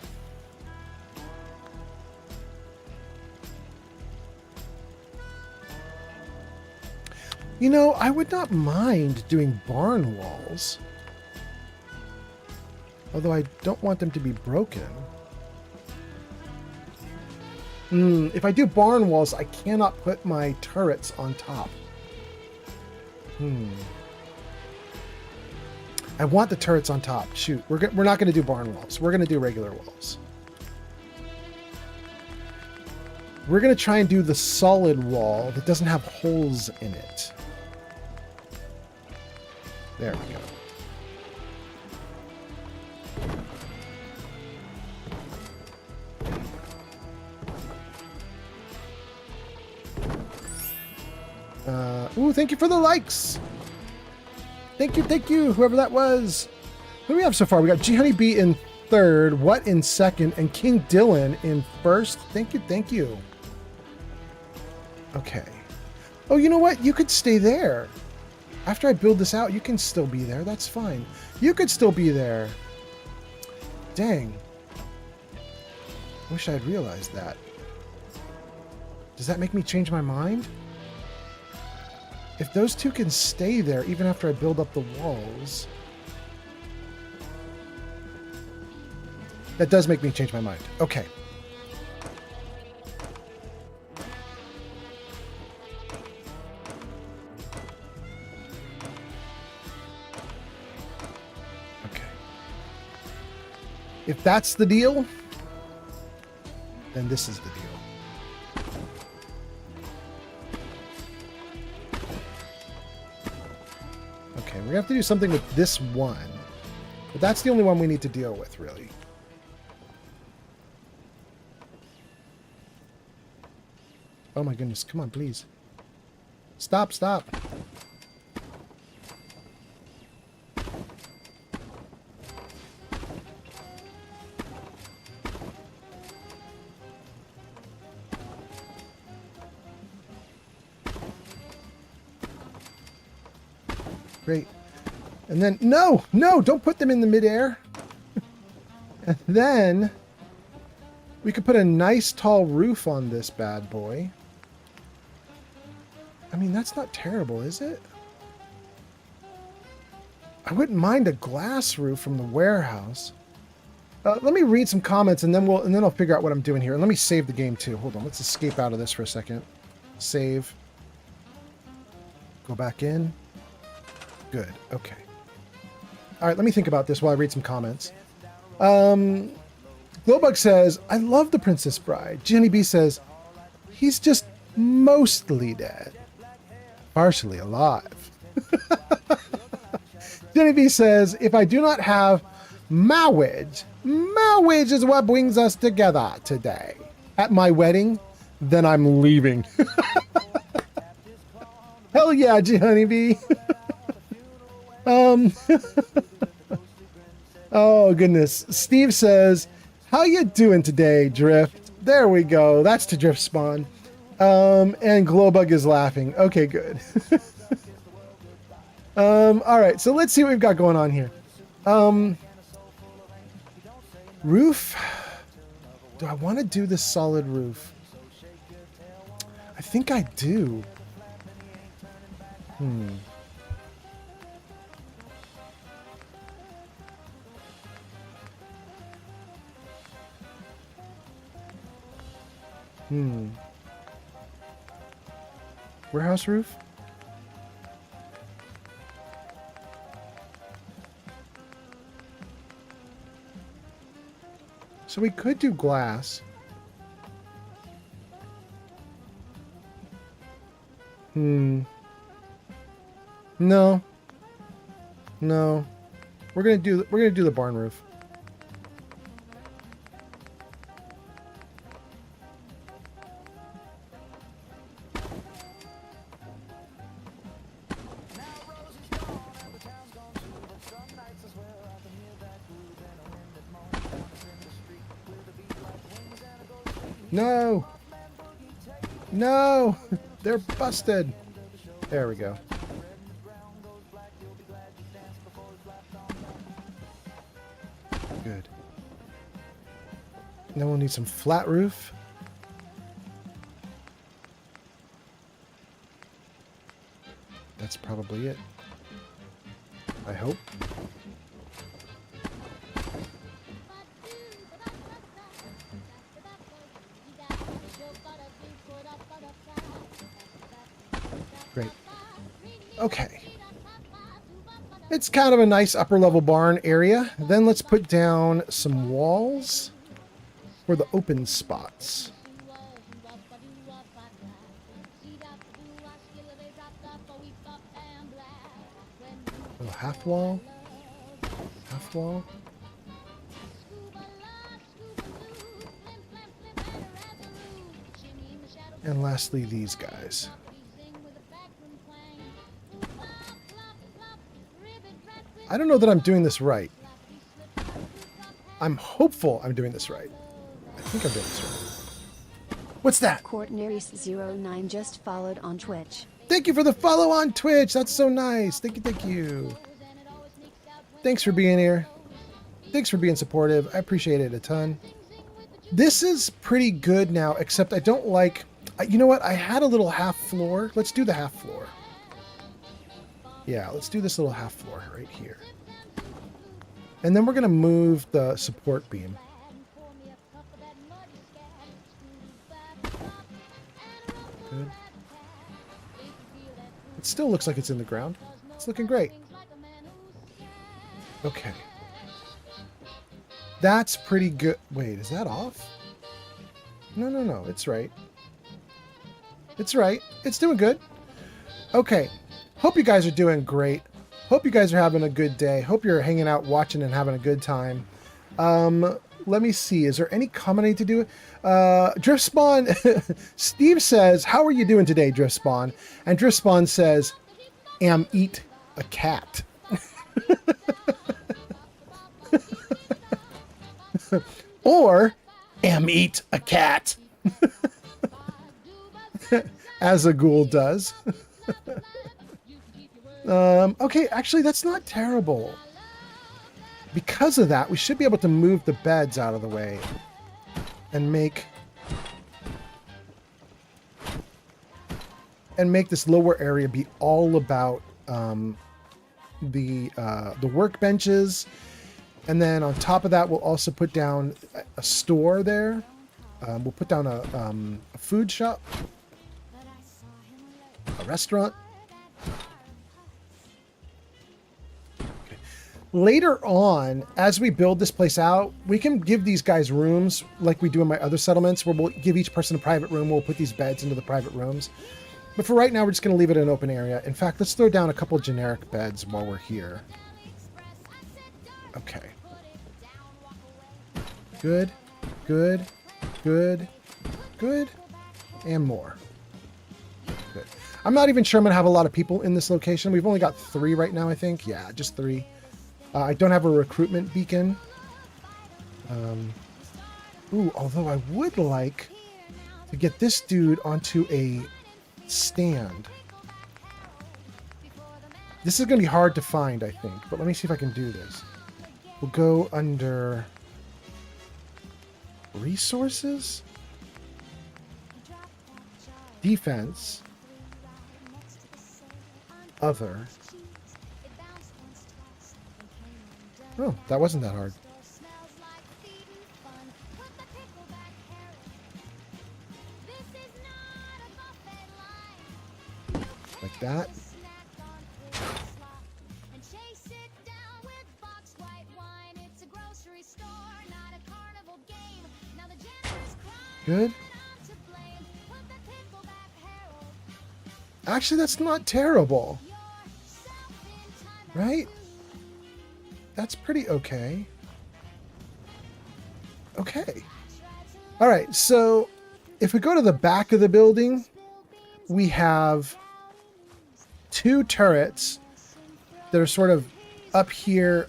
I would not mind doing barn walls. Although I don't want them to be broken. If I do barn walls, I cannot put my turrets on top. I want the turrets on top. Shoot, we're not going to do barn walls. We're going to do regular walls. We're going to try and do the solid wall that doesn't have holes in it. There we go. Ooh, thank you for the likes. Thank you, whoever that was. What do we have so far? We got G Honeybee in third, What in second, and King Dylan in first. Thank you. Okay. Oh, you know what? You could stay there. After I build this out, you can still be there. That's fine. You could still be there. Dang. Wish I had realized that. Does that make me change my mind? If those two can stay there even after I build up the walls, that does make me change my mind. Okay. Okay. If that's the deal, then this is the deal. Okay, we're gonna have to do something with this one. But that's the only one we need to deal with, really. Oh my goodness, come on, please. Stop. Great. And then, no, don't put them in the midair. And then we could put a nice tall roof on this bad boy. I mean, that's not terrible, is it? I wouldn't mind a glass roof from the warehouse. Let me read some comments and then I'll figure out what I'm doing here. And let me save the game too. Hold on, let's escape out of this for a second. Save. Go back in. Good. Okay. All right, let me think about this while I read some comments. Glowbug says, I love the Princess Bride. Jenny B says, he's just mostly dead. Partially alive. Jenny B says, if I do not have marriage is what brings us together today. At my wedding, then I'm leaving. Hell yeah, G Honeybee. Oh goodness. Steve says, how you doing today, Drift? There we go. That's to Drift Spawn. And Glowbug is laughing. Okay, good. All right, so let's see what we've got going on here. Roof. Do I want to do this solid roof? I think I do. Warehouse roof? So we could do glass. No. We're gonna do the barn roof. No! No! They're busted! There we go. Good. Then we'll need some flat roof. That's probably it. I hope. Great. Okay. It's kind of a nice upper level barn area. Then let's put down some walls for the open spots. Oh, half wall. Half wall. And lastly, these guys. I don't know that I'm doing this right. I'm hopeful I'm doing this right. I think I'm doing this right. What's that? Courtneris09 just followed on Twitch. Thank you for the follow on Twitch. That's so nice. Thank you, thank you. Thanks for being here. Thanks for being supportive. I appreciate it a ton. This is pretty good now, except I don't like... You know what? I had a little half floor. Let's do the half floor. Yeah, let's do this little half floor right here. And then we're going to move the support beam. Good. It still looks like it's in the ground. It's looking great. Okay. That's pretty good. Wait, is that off? No, no, no. It's right. It's right. It's doing good. Okay. Hope you guys are doing great. Hope you guys are having a good day. Hope you're hanging out, watching, and having a good time. Let me see. Is there any comment I need to do? Drift Spawn, Steve says, how are you doing today, Drift Spawn? And Drift Spawn says, am eat a cat. Or, am eat a cat. As a ghoul does. Okay, actually, that's not terrible. Because of that, we should be able to move the beds out of the way and make this lower area be all about the workbenches. And then on top of that, we'll also put down a store there. We'll put down a food shop, a restaurant. Okay. Later on, as we build this place out, we can give these guys rooms like we do in my other settlements, where we'll give each person a private room. We'll put these beds into the private rooms. But for right now, we're just going to leave it an open area. In fact, let's throw down a couple generic beds while we're here. Okay. Good, good, good, good, and more. Good. I'm not even sure I'm going to have a lot of people in this location. We've only got 3 right now, I think. Yeah, just 3. I don't have a recruitment beacon. Ooh, although I would like to get this dude onto a stand. This is going to be hard to find, I think, but let me see if I can do this. We'll go under resources, defense, other. Oh, that wasn't that hard. Like that. Good. Actually, that's not terrible. Right? That's pretty okay. Okay. All right, so if we go to the back of the building, we have 2 turrets that are sort of up here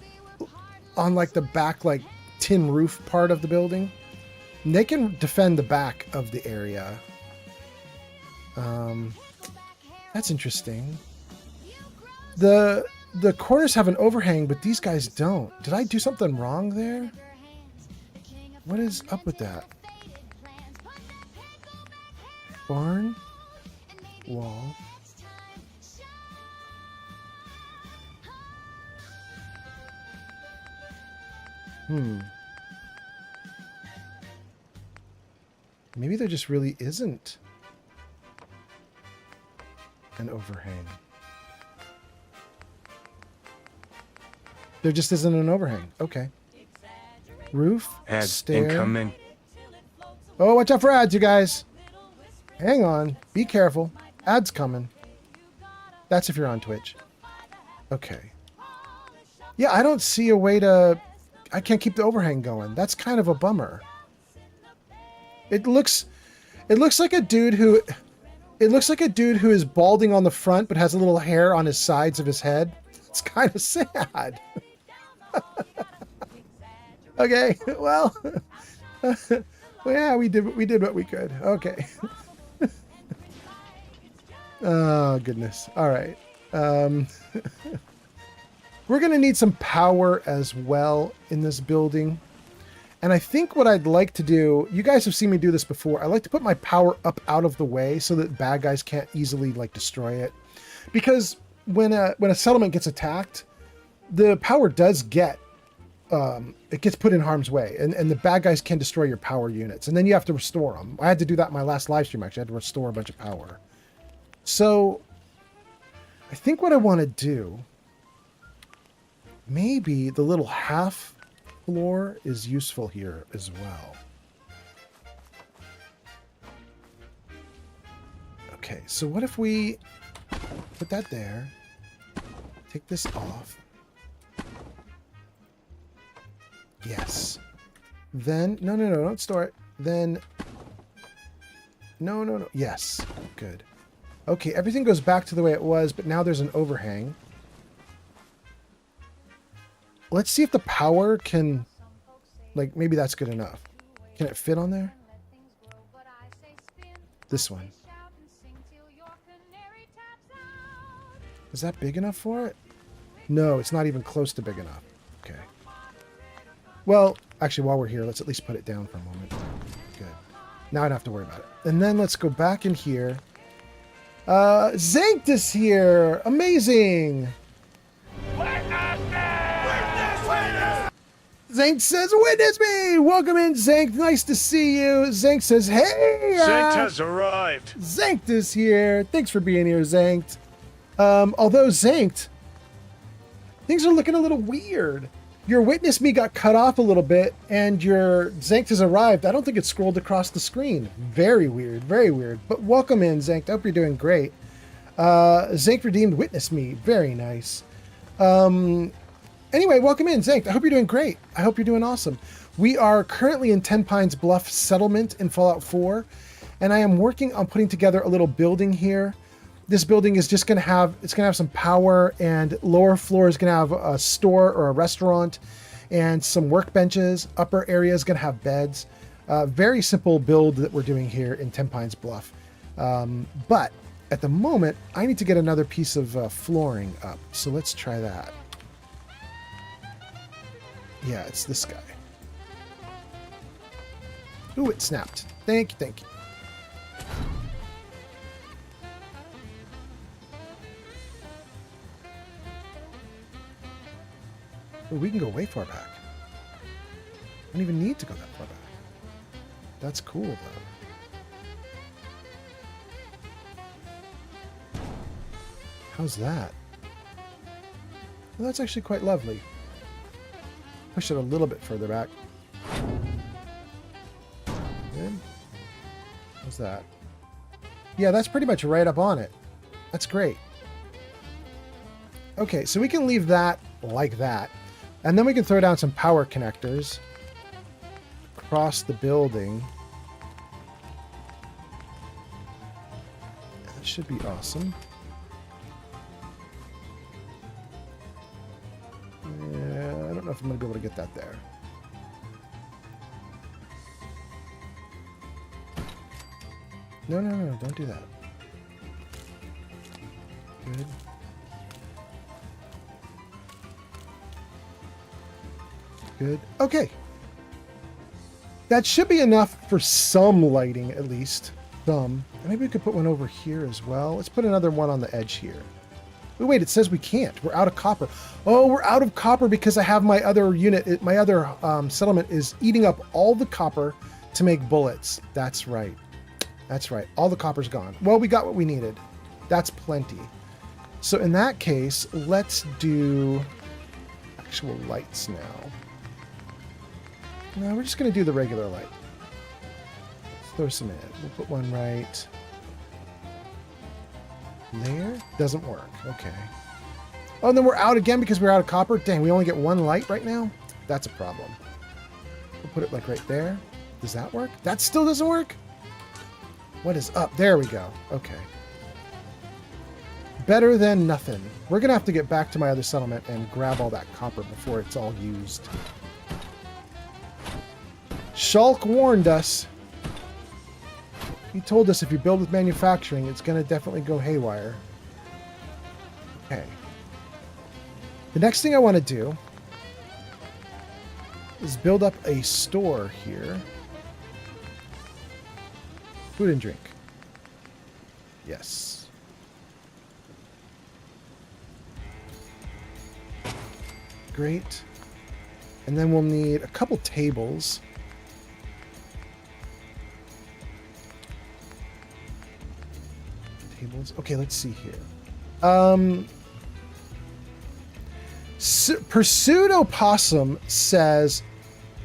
on like the back, like tin roof part of the building. And they can defend the back of the area. That's interesting. The corners have an overhang, but these guys don't. Did I do something wrong there? What is up with that? Barn? Wall? Maybe there just really isn't an overhang. There just isn't an overhang. Okay. Roof, Ads stair. incoming. Oh, watch out for ads, you guys. Hang on. Be careful. Ads coming. That's if you're on Twitch. Okay. Yeah, I don't see a way to... I can't keep the overhang going. That's kind of a bummer. It looks like a dude who... It looks like a dude who is balding on the front but has a little hair on his sides of his head. It's kind of sad. Okay, well... well, yeah, we did what we could. Okay. Oh, goodness. All right. We're going to need some power as well in this building. And I think what I'd like to do, you guys have seen me do this before. I like to put my power up out of the way so that bad guys can't easily like destroy it. Because when a settlement gets attacked, the power does get, it gets put in harm's way. And the bad guys can destroy your power units. And then you have to restore them. I had to do that in my last live stream, actually. I had to restore a bunch of power. So I think what I want to do, maybe the little half floor is useful here as well. Okay, so what if we put that there, take this off. Yes. Then, no, don't store it. Then, no. Yes, good. Okay, everything goes back to the way it was, but now there's an overhang. Let's see if the power can, like, maybe that's good enough. Can it fit on there? This one. Is that big enough for it? No, it's not even close to big enough. Okay. Well, actually, while we're here, let's at least put it down for a moment. Good. Now I don't have to worry about it. And then let's go back in here. Zankt is here! Amazing! Zankt says, witness me! Welcome in, Zankt. Nice to see you. Zankt says, hey! Zankt has arrived. Zankt is here. Thanks for being here, Zankt. Although, Zankt, things are looking a little weird. Your witness me got cut off a little bit, and your Zankt has arrived. I don't think it scrolled across the screen. Very weird, very weird. But welcome in, Zankt. I hope you're doing great. Zankt redeemed witness me. Very nice. Anyway, welcome in, Zankt. I hope you're doing great. I hope you're doing awesome. We are currently in 10 Pines Bluff Settlement in Fallout 4, and I am working on putting together a little building here. This building is just going to have, it's going to have some power, and lower floor is going to have a store or a restaurant and some workbenches. Upper area is going to have beds. Very simple build that we're doing here in 10 Pines Bluff. But at the moment, I need to get another piece of flooring up. So let's try that. Yeah, it's this guy. Ooh, it snapped. Thank you, thank you. Ooh, we can go way far back. I don't even need to go that far back. That's cool, though. How's that? Well, that's actually quite lovely. Push it a little bit further back. Good. How's that? Yeah, that's pretty much right up on it. That's great. Okay, so we can leave that like that. And then we can throw down some power connectors across the building. That should be awesome. Yeah, I don't know if I'm going to be able to get that there. No, don't do that. Good. Good. Okay. That should be enough for some lighting, at least. Some. Maybe we could put one over here as well. Let's put another one on the edge here. Oh, wait, it says we can't. We're out of copper. Oh, we're out of copper because I have my other unit. My other settlement is eating up all the copper to make bullets. That's right. That's right. All the copper's gone. Well, we got what we needed. That's plenty. So in that case, let's do actual lights now. No, we're just going to do the regular light. Let's throw some in. We'll put one right there. Doesn't work. Okay. Oh, and then we're out again because we're out of copper. Dang, we only get one light right now? That's a problem. We'll put it like right there. Does that work? That still doesn't work? What is up? There we go. Okay. Better than nothing. We're going to have to get back to my other settlement and grab all that copper before it's all used. Shulk warned us. He told us if you build with manufacturing, it's going to definitely go haywire. Okay. The next thing I want to do is build up a store here. Food and drink. Yes. Great. And then we'll need a couple tables. Okay, let's see here. Pursued Opossum says,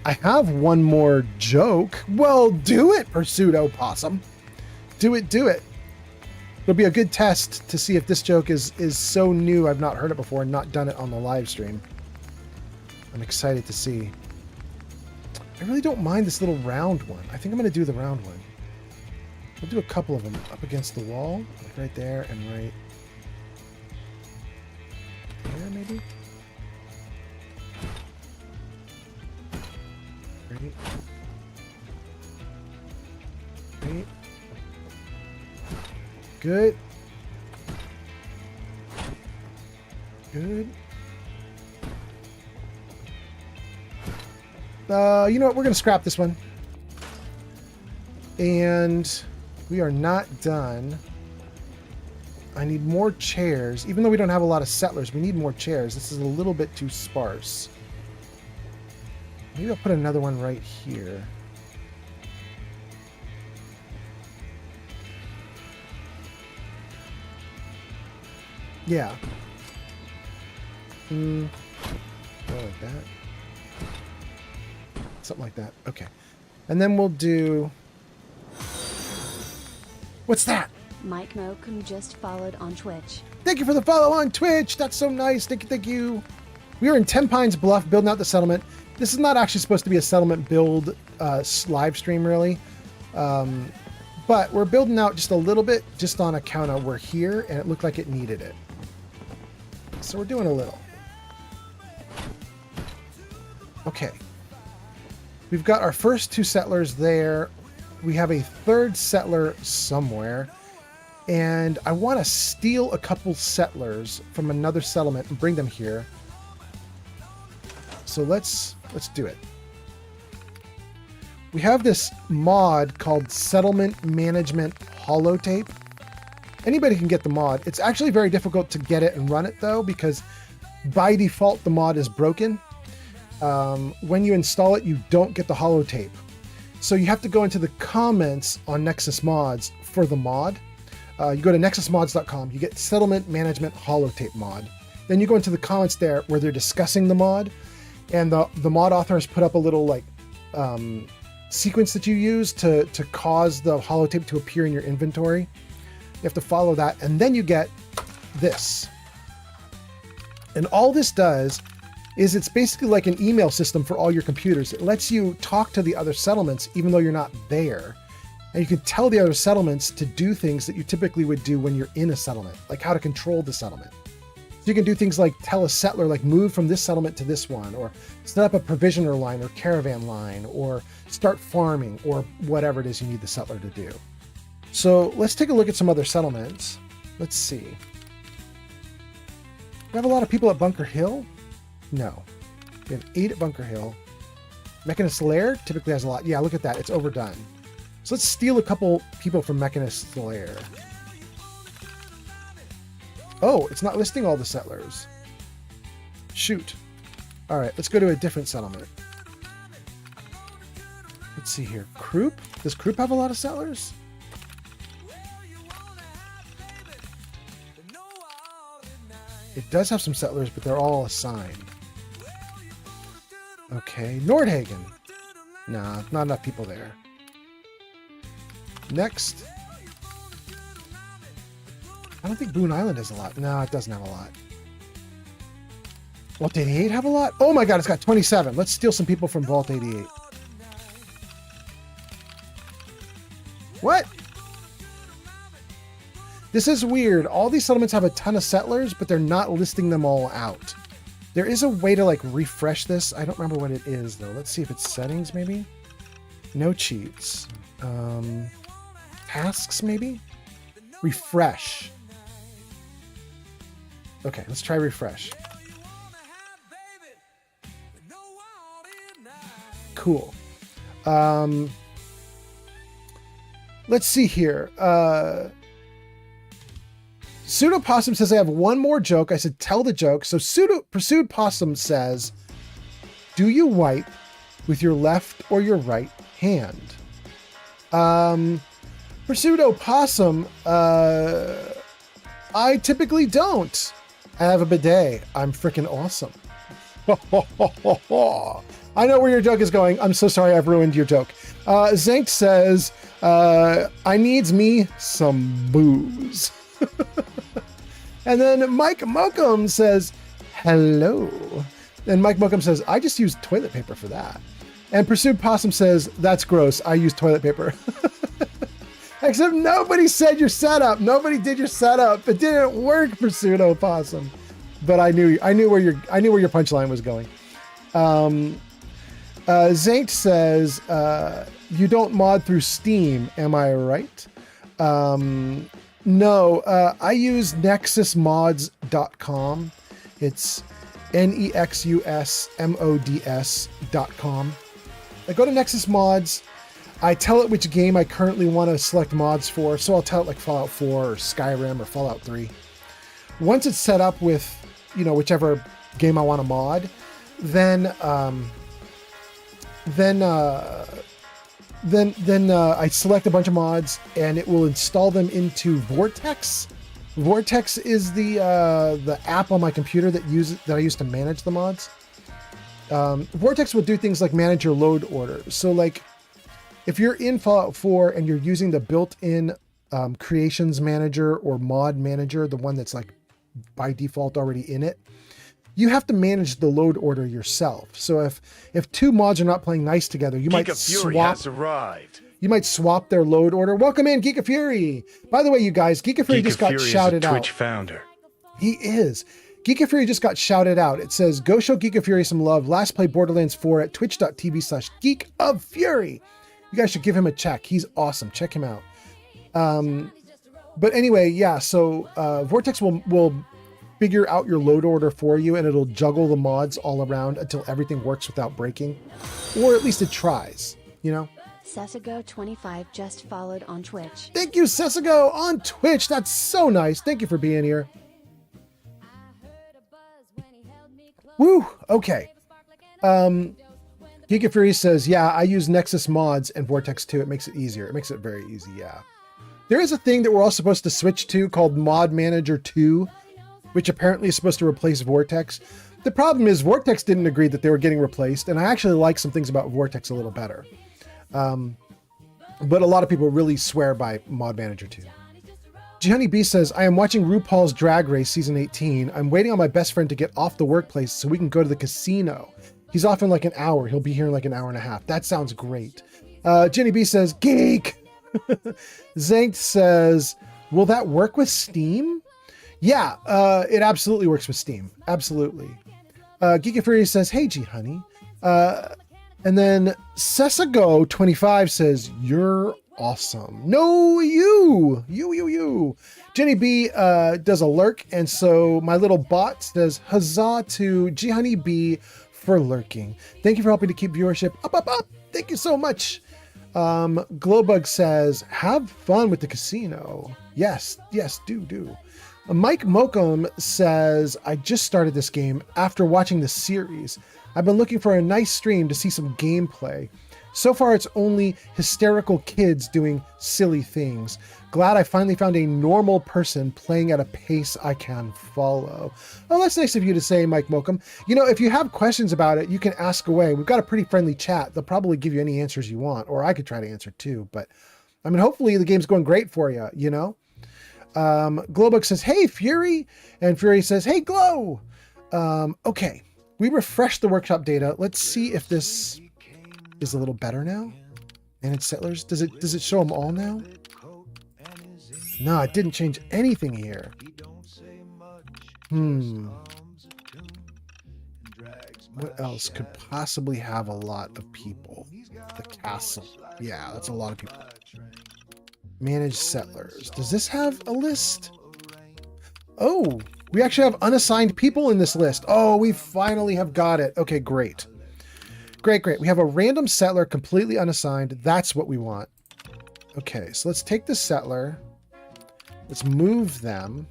I have one more joke. Well, do it, Pursued Opossum. Do it, do it. It'll be a good test to see if this joke is so new I've not heard it before and not done it on the live stream. I'm excited to see. I really don't mind this little round one. I think I'm going to do the round one. We'll do a couple of them up against the wall, like right there and right there, maybe. Great. Great. Good. Good. You know what? We're going to scrap this one. And we are not done. I need more chairs. Even though we don't have a lot of settlers, we need more chairs. This is a little bit too sparse. Maybe I'll put another one right here. Yeah. Like that. Something like that. Okay. And then we'll do... What's that? Mike Mokum just followed on Twitch. Thank you for the follow on Twitch. That's so nice. Thank you, thank you. We are in 10 Pines Bluff building out the settlement. This is not actually supposed to be a settlement build live stream, really. But we're building out just a little bit just on account of we're here, and it looked like it needed it. So we're doing a little. Okay. We've got our first two settlers there. We have a third settler somewhere. And I want to steal a couple settlers from another settlement and bring them here. So let's do it. We have this mod called Settlement Management Holotape. Anybody can get the mod. It's actually very difficult to get it and run it though, because by default the mod is broken. When you install it, you don't get the holotape. So you have to go into the comments on Nexus Mods for the mod. You go to nexusmods.com, you get Settlement Management Holotape mod. Then you go into the comments there where they're discussing the mod, and the mod author has put up a little like sequence that you use to cause the holotape to appear in your inventory. You have to follow that, and then you get this. And all this does is it's basically like an email system for all your computers. It lets you talk to the other settlements even though you're not there. And you can tell the other settlements to do things that you typically would do when you're in a settlement, like how to control the settlement. So you can do things like tell a settler, like move from this settlement to this one, or set up a provisioner line or caravan line, or start farming, or whatever it is you need the settler to do. So let's take a look at some other settlements. Let's see. We have a lot of people at Bunker Hill? No. We have 8 at Bunker Hill. Mechanist Lair typically has a lot. Yeah, look at that. It's overdone. So let's steal a couple people from Mechanist Lair. Oh, it's not listing all the settlers. Shoot. All right, let's go to a different settlement. Let's see here. Croup? Does Croup have a lot of settlers? It does have some settlers, but they're all assigned. Okay, Nordhagen. Nah, not enough people there. Next. I don't think Boone Island has a lot. No, it doesn't have a lot. Vault 88 have a lot? Oh my god, it's got 27. Let's steal some people from Vault 88. What? This is weird. All these settlements have a ton of settlers, but they're not listing them all out. There is a way to like refresh this. I don't remember what it is though. Let's see if it's settings maybe. No cheats. Tasks maybe? Refresh. Okay, let's try refresh. Cool. Let's see here. Pseudo Possum says I have one more joke. I said tell the joke. So Pursued Possum says, do you wipe with your left or your right hand? Pursued Possum, I typically don't. I have a bidet. I'm freaking awesome. I know where your joke is going. I'm so sorry I've ruined your joke. Zank says, I needs me some booze. And then Mike Mokum says, hello. And Mike Mokum says, I just use toilet paper for that. And Pursued Possum says, that's gross. I use toilet paper. Except nobody said your setup. Nobody did your setup. It didn't work, Pursued Possum. But I knew where your punchline was going. Zank says, you don't mod through Steam, am I right? No, I use nexusmods.com. It's nexusmods.com. I go to Nexus Mods. I tell it which game I currently want to select mods for. So I'll tell it like Fallout 4 or Skyrim or Fallout 3. Once it's set up with, whichever game I want to mod, then I select a bunch of mods and it will install them into Vortex. Vortex is the app on my computer that I use to manage the mods. Vortex will do things like manage your load order. So like if you're in Fallout 4 and you're using the built-in creations manager or mod manager, the one that's like by default already in it, you have to manage the load order yourself. So if two mods are not playing nice together, you might Fury swap. has arrived. You might swap their load order. Welcome in, Geek of Fury. By the way, you guys, Geek of Fury just got shouted out. Twitch founder. He is. Geek of Fury just got shouted out. It says, go show Geek of Fury some love. Last play Borderlands 4 at twitch.tv/Geek of Fury. You guys should give him a check. He's awesome. Check him out. But anyway, yeah, so Vortex will figure out your load order for you, and it'll juggle the mods all around until everything works without breaking. Or at least it tries, Sesigo25 just followed on Twitch. Thank you, Sesigo, on Twitch. That's so nice. Thank you for being here. Woo, okay. Geek of Fury says, yeah, I use Nexus Mods and Vortex 2. It makes it easier. It makes it very easy, yeah. There is a thing that we're all supposed to switch to called Mod Manager 2, which apparently is supposed to replace Vortex. The problem is Vortex didn't agree that they were getting replaced, and I actually like some things about Vortex a little better. But a lot of people really swear by Mod Manager 2. Gianni B says, I am watching RuPaul's Drag Race Season 18. I'm waiting on my best friend to get off the workplace so we can go to the casino. He's off in like an hour. He'll be here in like an hour and a half. That sounds great. Jenny B says, geek! Zank says, will that work with Steam? Yeah, it absolutely works with Steam. Absolutely. Geek of Fury says, hey, G honey. And then Sesigo25 says, you're awesome. No, you. Jenny B does a lurk. And so my little bot says, huzzah to G honey B for lurking. Thank you for helping to keep viewership up. Thank you so much. Glowbug says, have fun with the casino. Yes, do. Mike Mokum says, I just started this game after watching the series. I've been looking for a nice stream to see some gameplay. So far, it's only hysterical kids doing silly things. Glad I finally found a normal person playing at a pace I can follow. Oh, that's nice of you to say, Mike Mokum. You know, if you have questions about it, you can ask away. We've got a pretty friendly chat. They'll probably give you any answers you want, or I could try to answer too. But I mean, hopefully the game's going great for you, you know? Glowbook says, hey, Fury. And Fury says, hey, Glow. Okay. We refreshed the workshop data. Let's see if this is a little better now. Managed settlers. Does it show them all now? No, it didn't change anything here. What else could possibly have a lot of people? The castle. Yeah, that's a lot of people. Managed settlers. Does this have a list? Oh, we actually have unassigned people in this list. Oh, we finally have got it. Okay, great. Great, great. We have a random settler completely unassigned. That's what we want. Okay, so let's take the settler. Let's move them.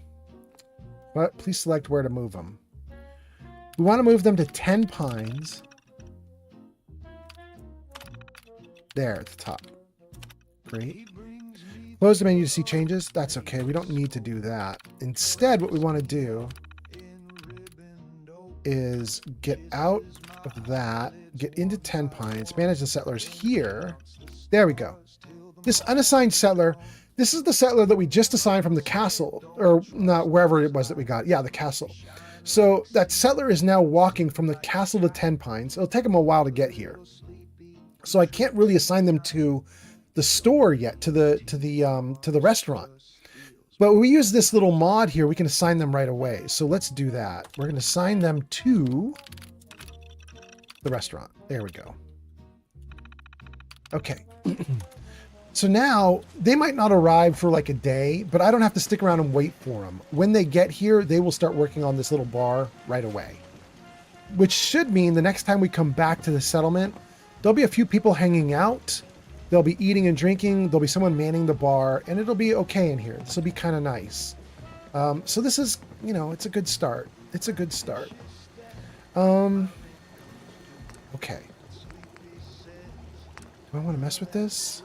But please select where to move them. We want to move them to 10 Pines. There at the top. Great. Close the menu to see changes. That's okay. We don't need to do that. Instead, what we want to do is get out of that, get into 10 Pines, manage the settlers here. There we go. This unassigned settler, this is the settler that we just assigned from the castle, or not, wherever it was that we got. Yeah, the castle. So that settler is now walking from the castle to 10 Pines. It'll take them a while to get here. So I can't really assign them to the store yet, to the restaurant. But we use this little mod here, we can assign them right away. So let's do that. We're going to assign them to the restaurant. There we go. Okay. So now they might not arrive for like a day, but I don't have to stick around and wait for them. When they get here, they will start working on this little bar right away, which should mean the next time we come back to the settlement, there'll be a few people hanging out. They'll be eating and drinking. There'll be someone manning the bar, and it'll be okay in here. This will be kind of nice. So this is, you know, it's a good start. It's a good start. Okay. Do I want to mess with this?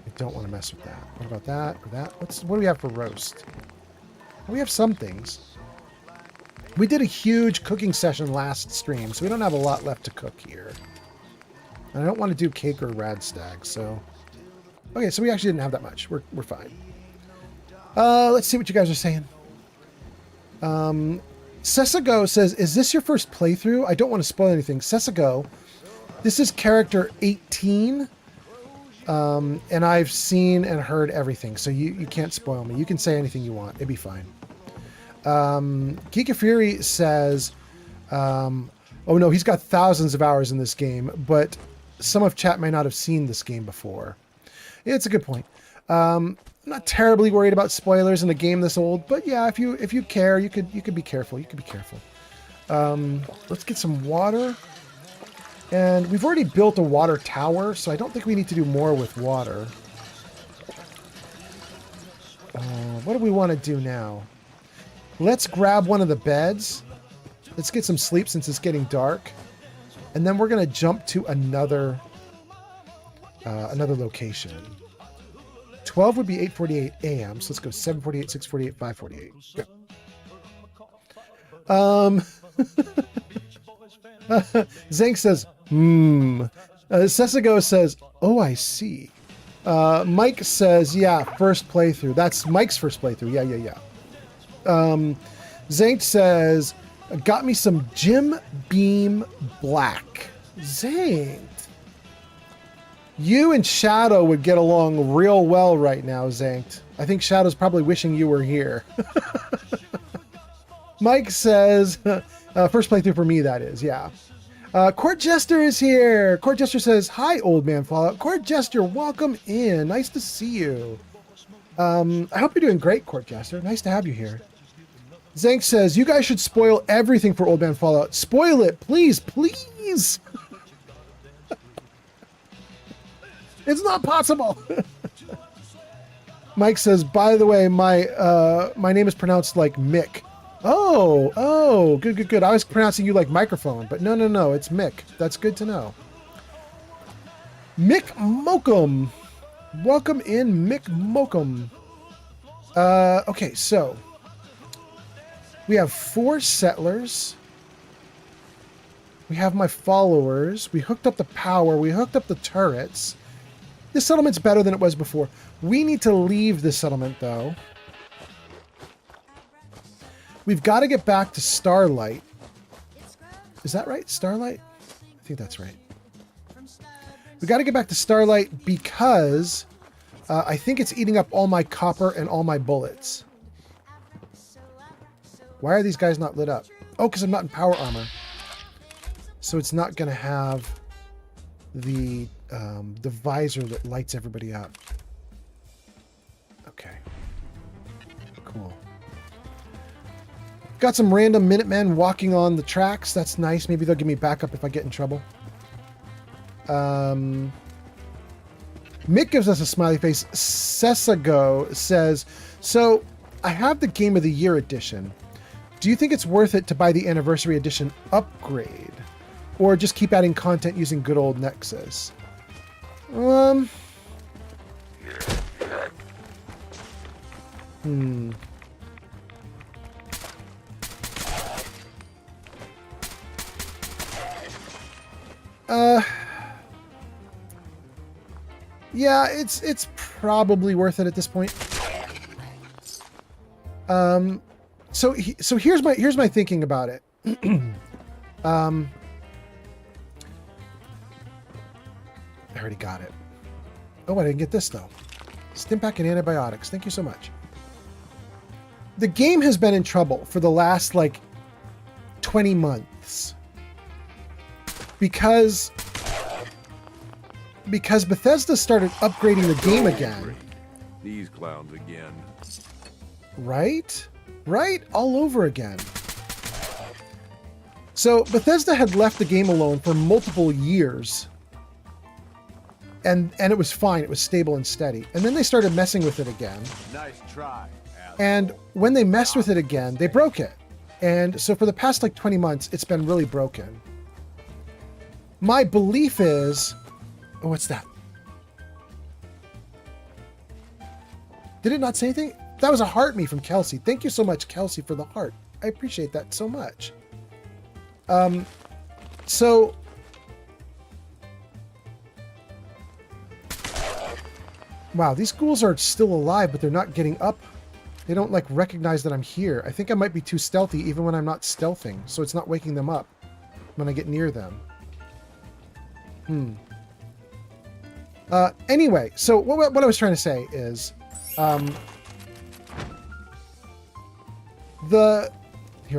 I don't want to mess with that. What about that or that? What do we have for roast? We have some things. We did a huge cooking session last stream, so we don't have a lot left to cook here. And I don't want to do cake or radstag, so... Okay, so we actually didn't have that much. We're fine. Let's see what you guys are saying. Sessago says, is this your first playthrough? I don't want to spoil anything. Sessago, this is character 18. And I've seen and heard everything, so you can't spoil me. You can say anything you want. It'd be fine. Geeka Fury says, oh no, he's got thousands of hours in this game, but some of chat may not have seen this game before. Yeah, it's a good point. I'm not terribly worried about spoilers in a game this old, but yeah, if you care, you could be careful. You could be careful. Let's get some water. And we've already built a water tower, so I don't think we need to do more with water. What do we want to do now? Let's grab one of the beds. Let's get some sleep since it's getting dark. And then we're going to jump to another location. 12 would be 8:48 a.m. So let's go 7:48, 6:48, 5:48. Zank says, Sessago says, oh, I see. Mike says, yeah, first playthrough. That's Mike's first playthrough. Yeah. Zank says, got me some Jim Beam Black. Zank. You and Shadow would get along real well right now, Zank. I think Shadow's probably wishing you were here. Mike says, first playthrough for me, that is, yeah. Court Jester is here. Court Jester says, hi, Old Man Fallout. Court Jester, welcome in. Nice to see you. I hope you're doing great, Court Jester. Nice to have you here. Zank says, you guys should spoil everything for Old Man Fallout. Spoil it, please, please. It's not possible. Mike says, by the way, my name is pronounced like Mick. Oh, good. I was pronouncing you like microphone, but no, it's Mick. That's good to know. Mick Mokum. Welcome in, Mick Mokum. Okay, so we have 4 settlers. We have my followers. We hooked up the power. We hooked up the turrets. This settlement's better than it was before. We need to leave this settlement, though. We've got to get back to Starlight. Is that right? Starlight? I think that's right. We got to get back to Starlight because I think it's eating up all my copper and all my bullets. Why are these guys not lit up? Oh, because I'm not in power armor. So it's not going to have the visor that lights everybody up. Okay. Cool. Got some random Minutemen walking on the tracks. That's nice. Maybe they'll give me backup if I get in trouble. Mick gives us a smiley face. Sesago says, so I have the Game of the Year edition. Do you think it's worth it to buy the Anniversary Edition upgrade? Or just keep adding content using good old Nexus? Yeah, it's probably worth it at this point. So here's my thinking about it. I already got it. Oh, I didn't get this though. Stimpak and antibiotics. Thank you so much. The game has been in trouble for the last like 20 months because Bethesda started upgrading the game again. These clowns again. Right? Right? All over again. So Bethesda had left the game alone for multiple years. And it was fine. It was stable and steady. And then they started messing with it again. Nice try. And when they messed with it again, they broke it. And so for the past like 20 months, it's been really broken. My belief is... Oh, what's that? Did it not say anything? That was a heart me from Kelsey. Thank you so much, Kelsey, for the heart. I appreciate that so much. So... Wow, these ghouls are still alive, but they're not getting up. They don't, like, recognize that I'm here. I think I might be too stealthy even when I'm not stealthing, so it's not waking them up when I get near them. Anyway, so what I was trying to say is... Here,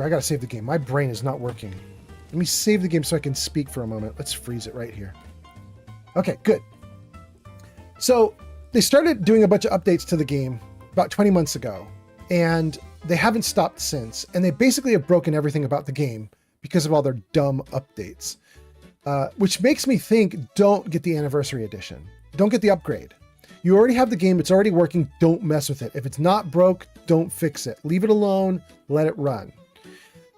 I gotta save the game. My brain is not working. Let me save the game so I can speak for a moment. Let's freeze it right here. Okay, good. So... They started doing a bunch of updates to the game about 20 months ago, and they haven't stopped since. And they basically have broken everything about the game because of all their dumb updates, which makes me think, don't get the Anniversary Edition. Don't get the upgrade. You already have the game. It's already working. Don't mess with it. If it's not broke, don't fix it. Leave it alone. Let it run.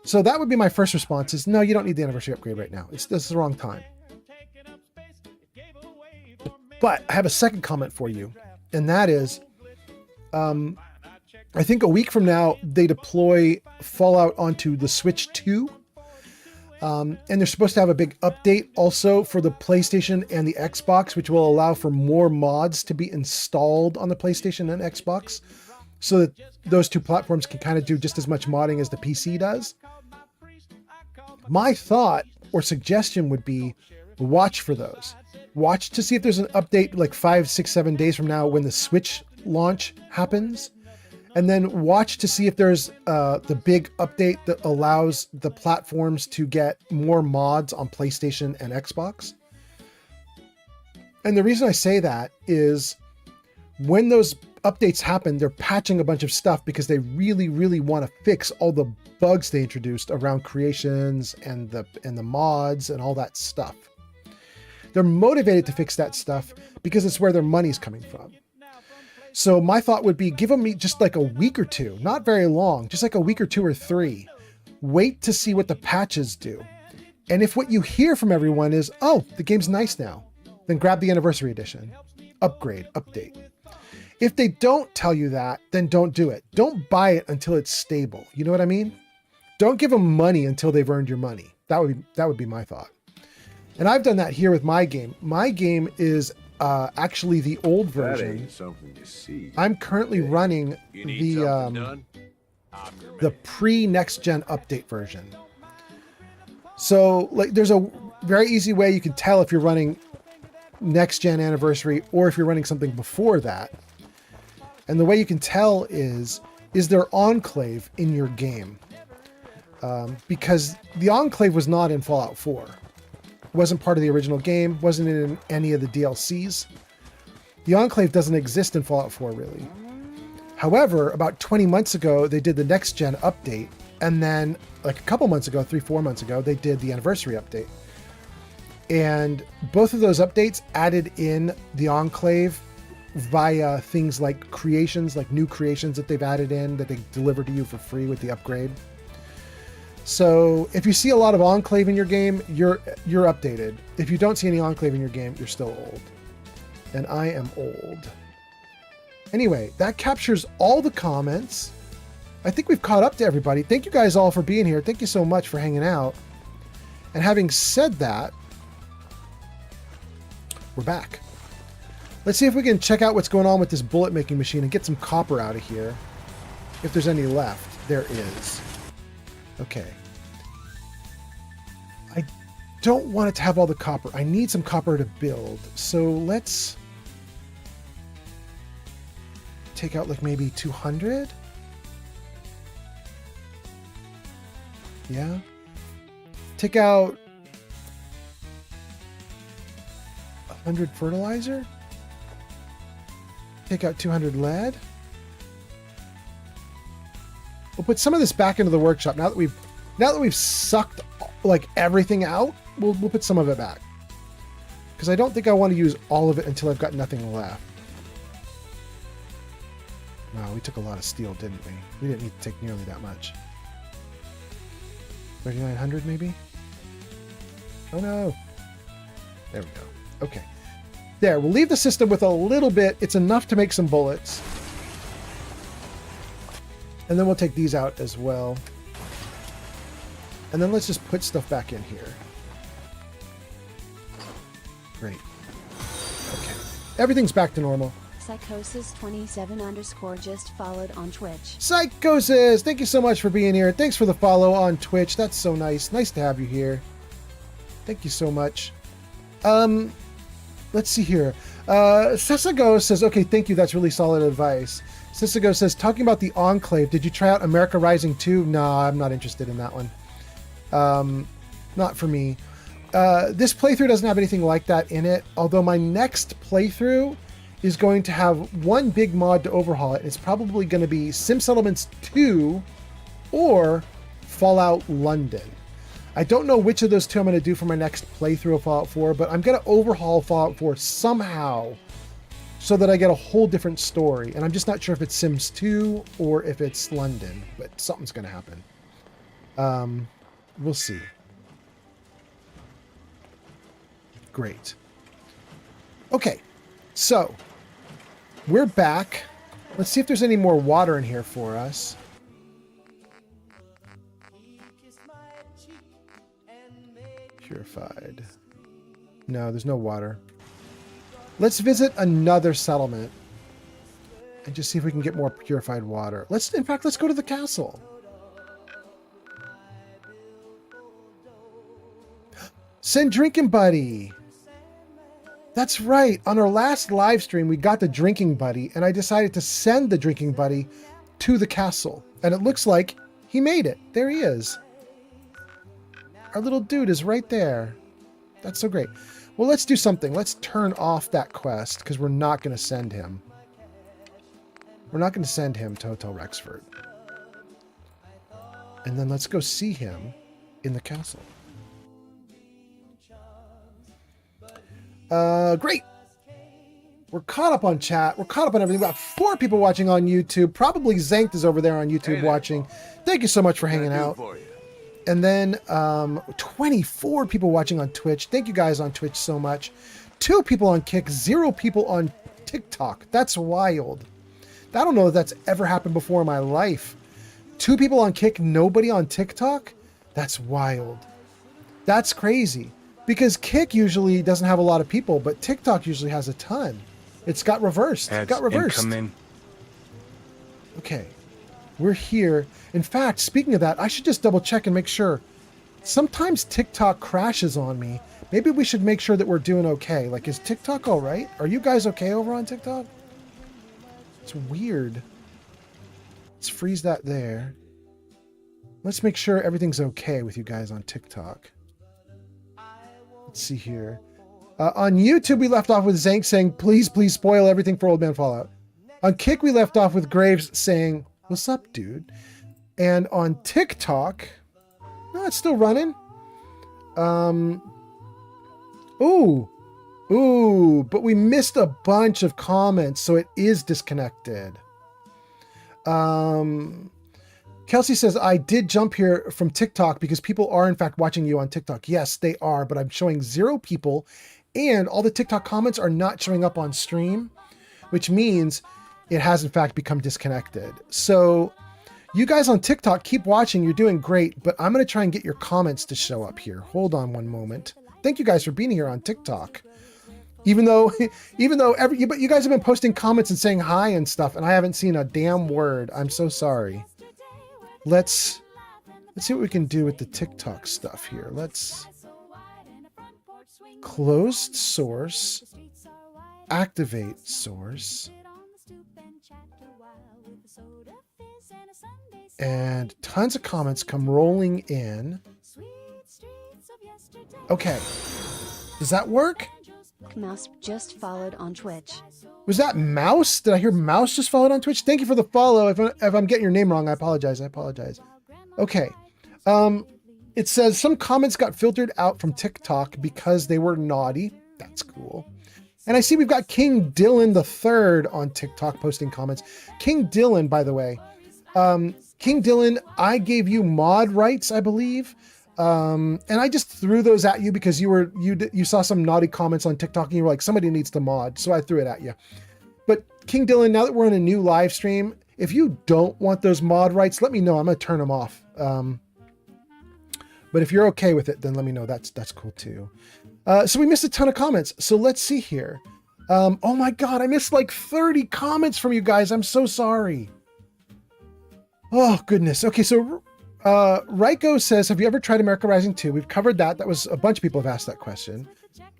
So that would be my first response is, no, you don't need the Anniversary upgrade right now. This is the wrong time. But I have a second comment for you, and that is, I think a week from now, they deploy Fallout onto the Switch 2, and they're supposed to have a big update also for the PlayStation and the Xbox, which will allow for more mods to be installed on the PlayStation and Xbox, so that those two platforms can kind of do just as much modding as the PC does. My thought or suggestion would be, watch for those. Watch to see if there's an update like 5, 6, 7 days from now when the Switch launch happens. And then watch to see if there's the big update that allows the platforms to get more mods on PlayStation and Xbox. And the reason I say that is when those updates happen, they're patching a bunch of stuff because they really, really want to fix all the bugs they introduced around creations and the mods and all that stuff. They're motivated to fix that stuff because it's where their money's coming from. So my thought would be, give them just like a week or two, not very long, just like a week or 2 or 3. Wait to see what the patches do. And if what you hear from everyone is, oh, the game's nice now, then grab the anniversary edition. Upgrade, update. If they don't tell you that, then don't do it. Don't buy it until it's stable. You know what I mean? Don't give them money until they've earned your money. That would be my thought. And I've done that here with my game. My game is actually the old version. That ain't something you see. I'm currently running the pre next gen update version. So like, there's a very easy way you can tell if you're running next gen anniversary or if you're running something before that. And the way you can tell is there Enclave in your game? Because the Enclave was not in Fallout 4. It wasn't part of the original game, wasn't in any of the DLCs. The Enclave doesn't exist in Fallout 4, really. However, about 20 months ago, they did the next gen update. And then like a couple months ago, 3-4 months ago, they did the anniversary update. And both of those updates added in the Enclave via things like creations, like new creations that they've added in that they deliver to you for free with the upgrade. So if you see a lot of Enclave in your game, you're updated. If you don't see any Enclave in your game, you're still old. And I am old. Anyway, that captures all the comments. I think we've caught up to everybody. Thank you guys all for being here. Thank you so much for hanging out. And having said that, we're back. Let's see if we can check out what's going on with this bullet making machine and get some copper out of here. If there's any left. There is. Okay. I don't want it to have all the copper. I need some copper to build. So let's take out like maybe 200. Yeah. Take out 100 fertilizer. Take out 200 lead. We'll put some of this back into the workshop now that we've sucked like everything out. We'll put some of it back because I don't think I want to use all of it until I've got nothing left. Wow, we took a lot of steel, didn't we? We didn't need to take nearly that much. 3,900 maybe? Oh no. There we go. Okay. There, we'll leave the system with a little bit. It's enough to make some bullets. And then we'll take these out as well. And then let's just put stuff back in here. Great. Okay. Everything's back to normal. Psychosis27_ just followed on Twitch. Psychosis! Thank you so much for being here. Thanks for the follow on Twitch. That's so nice. Nice to have you here. Thank you so much. Let's see here. Sessago says, okay, thank you. That's really solid advice. Sessago says, talking about the Enclave, did you try out America Rising 2? No, I'm not interested in that one. Not for me. This playthrough doesn't have anything like that in it, although my next playthrough is going to have one big mod to overhaul it. It's probably going to be Sim Settlements 2 or Fallout London. I don't know which of those two I'm going to do for my next playthrough of Fallout 4, but I'm going to overhaul Fallout 4 somehow so that I get a whole different story. And I'm just not sure if it's Sims 2 or if it's London, but something's going to happen. We'll see. Great. Okay, so we're back. Let's see if there's any more water in here for us. Purified. No, there's no water. Let's visit another settlement and just see if we can get more purified water. In fact, let's go to the castle. Send Drinking Buddy. That's right. On our last live stream, we got the Drinking Buddy, and I decided to send the Drinking Buddy to the castle. And it looks like he made it. There he is. Our little dude is right there. That's so great. Well, let's do something. Let's turn off that quest because we're not going to send him. We're not going to send him to Hotel Rexford. And then let's go see him in the castle. Great. We're caught up on chat. We're caught up on everything. We've got 4 people watching on YouTube. Probably Zankt is over there on YouTube watching. Thank you so much for hanging out. And then 24 people watching on Twitch. Thank you guys on Twitch so much. 2 people on Kick, 0 people on TikTok. That's wild. I don't know if that's ever happened before in my life. 2 people on Kick, nobody on TikTok? That's wild. That's crazy. Because Kick usually doesn't have a lot of people, but TikTok usually has a ton. It's got reversed. It got reversed. Incoming. Okay. We're here. In fact, speaking of that, I should just double check and make sure. Sometimes TikTok crashes on me. Maybe we should make sure that we're doing okay. Like, is TikTok all right? Are you guys okay over on TikTok? It's weird. Let's freeze that there. Let's make sure everything's okay with you guys on TikTok. Let's see here. On YouTube, we left off with Zank saying, please, please spoil everything for Old Man Fallout. On Kick, we left off with Graves saying, what's up, dude? And on TikTok, no, it's still running. Ooh, but we missed a bunch of comments, so it is disconnected. Kelsey says, I did jump here from TikTok because people are in fact watching you on TikTok. Yes, they are, but I'm showing 0 people and all the TikTok comments are not showing up on stream, which means it has in fact become disconnected. So you guys on TikTok, keep watching. You're doing great, but I'm going to try and get your comments to show up here. Hold on one moment. Thank you guys for being here on TikTok. Even though but you guys have been posting comments and saying hi and stuff, and I haven't seen a damn word. I'm so sorry. Let's see what we can do with the TikTok stuff here. Let's closed source, activate source, and tons of comments come rolling in. Okay, does that work? Mouse just followed on Twitch. Was that Mouse? Did I hear Mouse just followed on Twitch? Thank you for the follow. If I'm getting your name wrong, I apologize. Okay. It says some comments got filtered out from TikTok because they were naughty. That's cool. And I see we've got King Dylan the Third on TikTok posting comments. King Dylan, by the way. King Dylan, I gave you mod rights, I believe. And I just threw those at you because you saw some naughty comments on TikTok and you were like, somebody needs to mod. So I threw it at you. But King Dylan, now that we're in a new live stream, if you don't want those mod rights, let me know. I'm going to turn them off. But if you're okay with it, then let me know. That's cool too. So we missed a ton of comments. So let's see here. Oh my God, I missed like 30 comments from you guys. I'm so sorry. Oh goodness. Okay. So Raiko says, have you ever tried America Rising 2? We've covered that. That was a bunch of people have asked that question.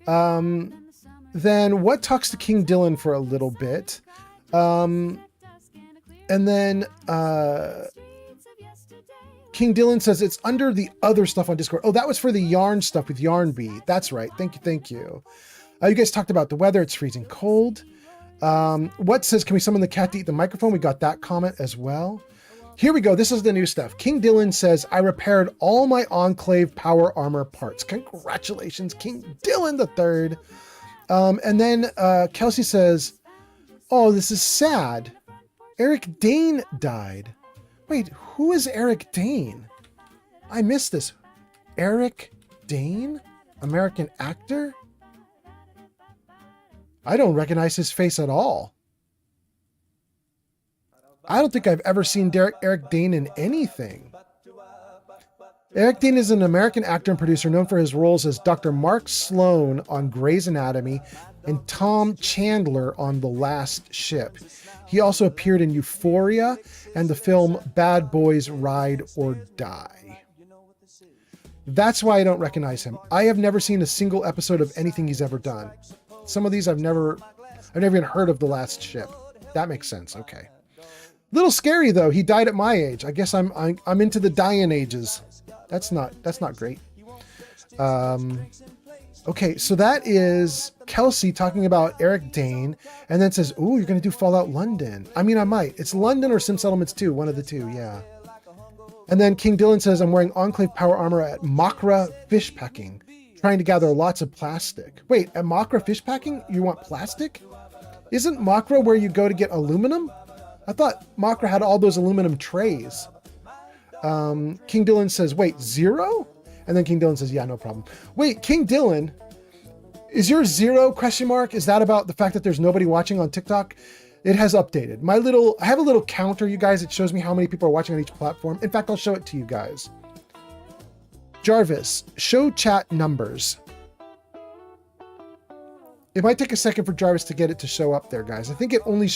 Then what talks to King Dylan for a little bit? And then King Dylan says it's under the other stuff on Discord. Oh, that was for the yarn stuff with Yarn Bee. That's right. Thank you. You guys talked about the weather. It's freezing cold. What says, can we summon the cat to eat the microphone? We got that comment as well. Here we go. This is the new stuff. King Dylan says, I repaired all my Enclave power armor parts. Congratulations, King Dylan the Third. And then Kelsey says, oh, this is sad. Eric Dane died. Wait, who is Eric Dane? I missed this. Eric Dane? American actor? I don't recognize his face at all. I don't think I've ever seen Eric Dane in anything. Eric Dane is an American actor and producer known for his roles as Dr. Mark Sloan on Grey's Anatomy and Tom Chandler on The Last Ship. He also appeared in Euphoria and the film Bad Boys Ride or Die. That's why I don't recognize him. I have never seen a single episode of anything he's ever done. Some of these I've never even heard of The Last Ship. That makes sense. Okay. Little scary though. He died at my age. I guess I'm into the dying ages. That's not great. Okay, so that is Kelsey talking about Eric Dane, and then says, "Ooh, you're gonna do Fallout London." I mean, I might. It's London or Sim Settlements 2, one of the two. Yeah. And then King Dylan says, "I'm wearing Enclave power armor at Makra Fish Packing, trying to gather lots of plastic." Wait, at Makra Fish Packing, you want plastic? Isn't Makra where you go to get aluminum? I thought Makra had all those aluminum trays. King Dylan says, wait, 0? And then King Dylan says, yeah, no problem. Wait, King Dylan, Is your 0 question mark? Is that about the fact that there's nobody watching on TikTok? It has updated. I have a little counter, you guys. It shows me how many people are watching on each platform. In fact, I'll show it to you guys. Jarvis, show chat numbers. It might take a second for Jarvis to get it to show up there, guys. I think it only,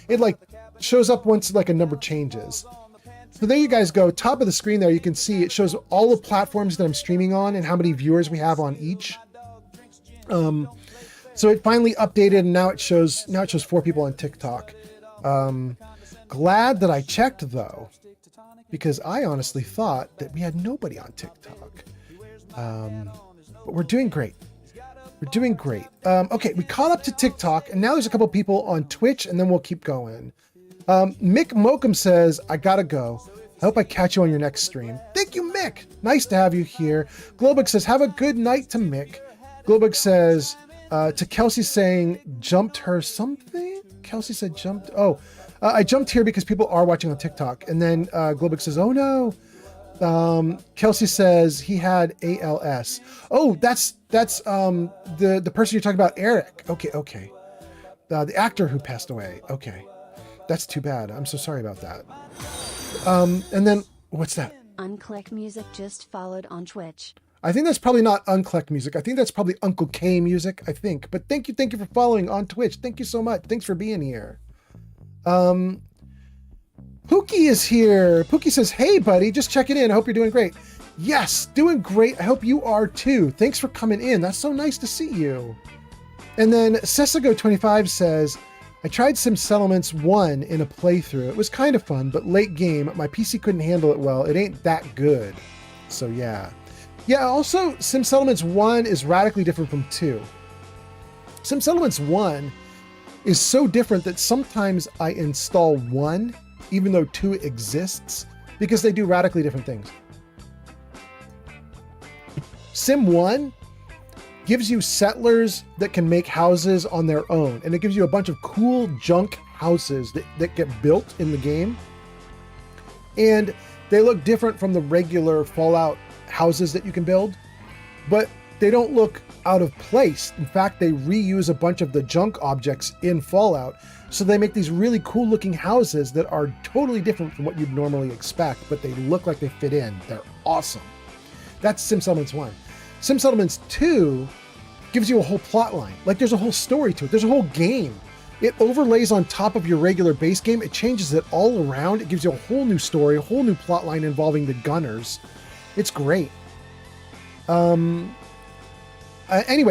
it like shows up once like a number changes. So there you guys go. Top of the screen there, you can see it shows all the platforms that I'm streaming on and how many viewers we have on each. So it finally updated, and now it shows 4 people on TikTok. Glad that I checked though, because I honestly thought that we had nobody on TikTok. But we're doing great. We're doing great. Okay, we caught up to TikTok, and now there's a couple people on Twitch, and then we'll keep going. Mick Mokum says, I gotta go. I hope I catch you on your next stream. Thank you, Mick. Nice to have you here. Globix says, have a good night to Mick. Globix says, to Kelsey saying, jumped her something? Kelsey said jumped. Oh, I jumped here because people are watching on TikTok. And then Globix says, oh no. Kelsey says he had ALS. Oh, that's the person you're talking about, Eric. Okay. The actor who passed away. Okay. That's too bad. I'm so sorry about that. And then what's that? Unclick Music just followed on Twitch. I think that's probably not Unclick Music. I think that's probably Uncle K Music, I think. But thank you for following on Twitch. Thank you so much. Thanks for being here. Pookie is here. Pookie says, hey buddy, just checking in. I hope you're doing great. Yes, doing great. I hope you are too. Thanks for coming in. That's so nice to see you. And then Sessago25 says, I tried Sim Settlements 1 in a playthrough. It was kind of fun, but late game, my PC couldn't handle it well. It ain't that good. So yeah. Yeah, also, Sim Settlements 1 is radically different from 2. Sim Settlements 1 is so different that sometimes I install 1, even though 2 exists, because they do radically different things. Sim 1 gives you settlers that can make houses on their own, and it gives you a bunch of cool junk houses that get built in the game. And they look different from the regular Fallout houses that you can build, but they don't look out of place. In fact, they reuse a bunch of the junk objects in Fallout, so they make these really cool looking houses that are totally different from what you'd normally expect, but they look like they fit in. They're awesome. That's Sim Settlements 1. Sim Settlements 2 gives you a whole plot line. Like there's a whole story to it. There's a whole game. It overlays on top of your regular base game. It changes it all around. It gives you a whole new story, a whole new plot line involving the gunners. It's great. Anyway,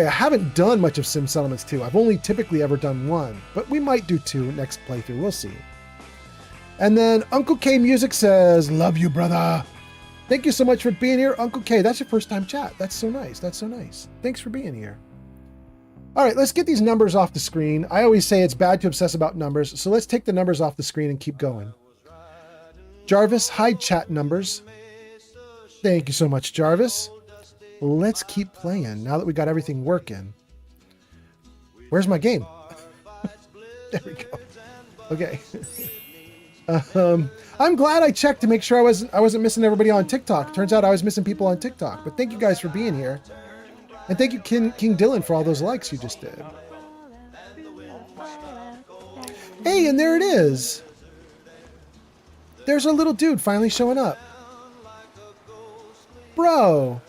I haven't done much of Sim Settlements 2. I've only typically ever done 1, but we might do 2 next playthrough. We'll see. And then Uncle K Music says, love you, brother. Thank you so much for being here, Uncle K. That's your first time chat. That's so nice. That's so nice. Thanks for being here. All right, let's get these numbers off the screen. I always say it's bad to obsess about numbers, so let's take the numbers off the screen and keep going. Jarvis, hide chat numbers. Thank you so much, Jarvis. Let's keep playing now that we got everything working. Where's my game? There we go. Okay. I'm glad I checked to make sure I wasn't missing everybody on TikTok. Turns out I was missing people on TikTok. But thank you guys for being here. And thank you, King Dylan, for all those likes you just did. Hey, and there it is. There's a little dude finally showing up. Bro.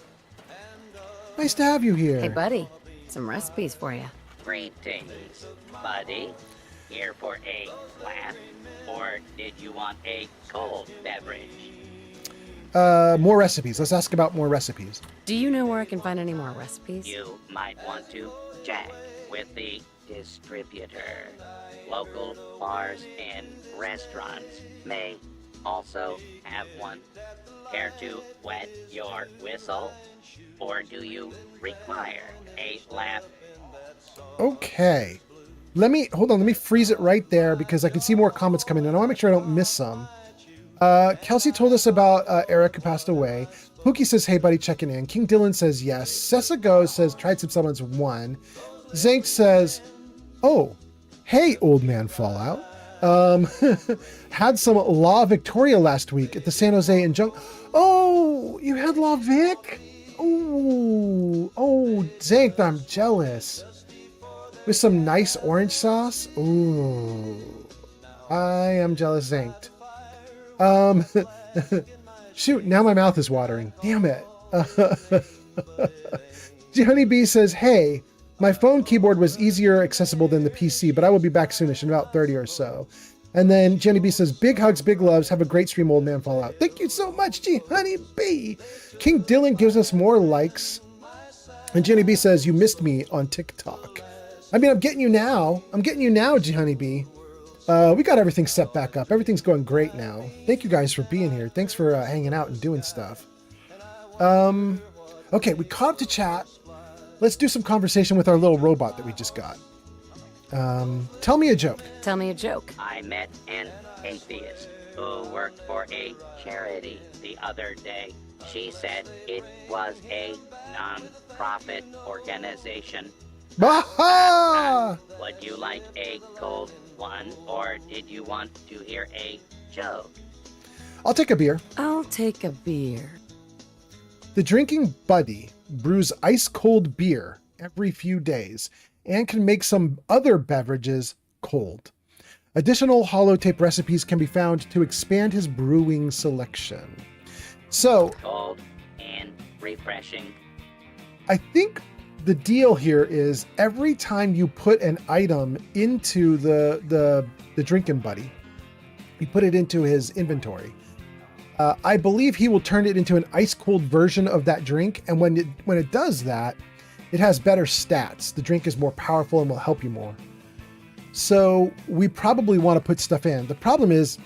Nice to have you here. Hey, buddy. Some recipes for you. Greetings, buddy. Here for a laugh, or did you want a cold beverage? More recipes. Let's ask about more recipes. Do you know where I can find any more recipes? You might want to check with the distributor. Local bars and restaurants may also have one. Care to wet your whistle? Or do you require a laugh? Okay. Let me freeze it right there because I can see more comments coming in. I want to make sure I don't miss some. Kelsey told us about Eric who passed away. Pookie says, hey buddy, checking in. King Dylan says yes. Sessa Goes says, tried Sim Settlements 1. Zank says, oh, hey old man Fallout. Had some La Victoria last week at the San Jose and Junk. Oh, you had La Vic? Ooh, oh, Zank, I'm jealous. With some nice orange sauce. Ooh, I am jealous, Zanked. Shoot, now my mouth is watering. Damn it. Honeybee says, hey, my phone keyboard was easier accessible than the PC, but I will be back soonish in about 30 or so. And then Jenny B says, big hugs, big loves. Have a great stream, old man Fallout. Thank you so much, G Honeybee. King Dylan gives us more likes. And Jenny B says, you missed me on TikTok. I mean, I'm getting you now. I'm getting you now, G Honeybee. We got everything set back up. Everything's going great now. Thank you guys for being here. Thanks for hanging out and doing stuff. Okay, we caught up to chat. Let's do some conversation with our little robot that we just got. Tell me a joke. Tell me a joke. I met an atheist who worked for a charity the other day. She said it was a non-profit organization. Baha! Would you like a cold one, or did you want to hear a joke? I'll take a beer. I'll take a beer. The drinking buddy brews ice-cold beer every few days and can make some other beverages cold. Additional holotape recipes can be found to expand his brewing selection. So, Cold and refreshing. I think the deal here is every time you put an item into the drinking buddy, you put it into his inventory. I believe he will turn it into an ice cold version of that drink, and when it does that, it has better stats. The drink is more powerful and will help you more. So we probably want to put stuff in. The problem is,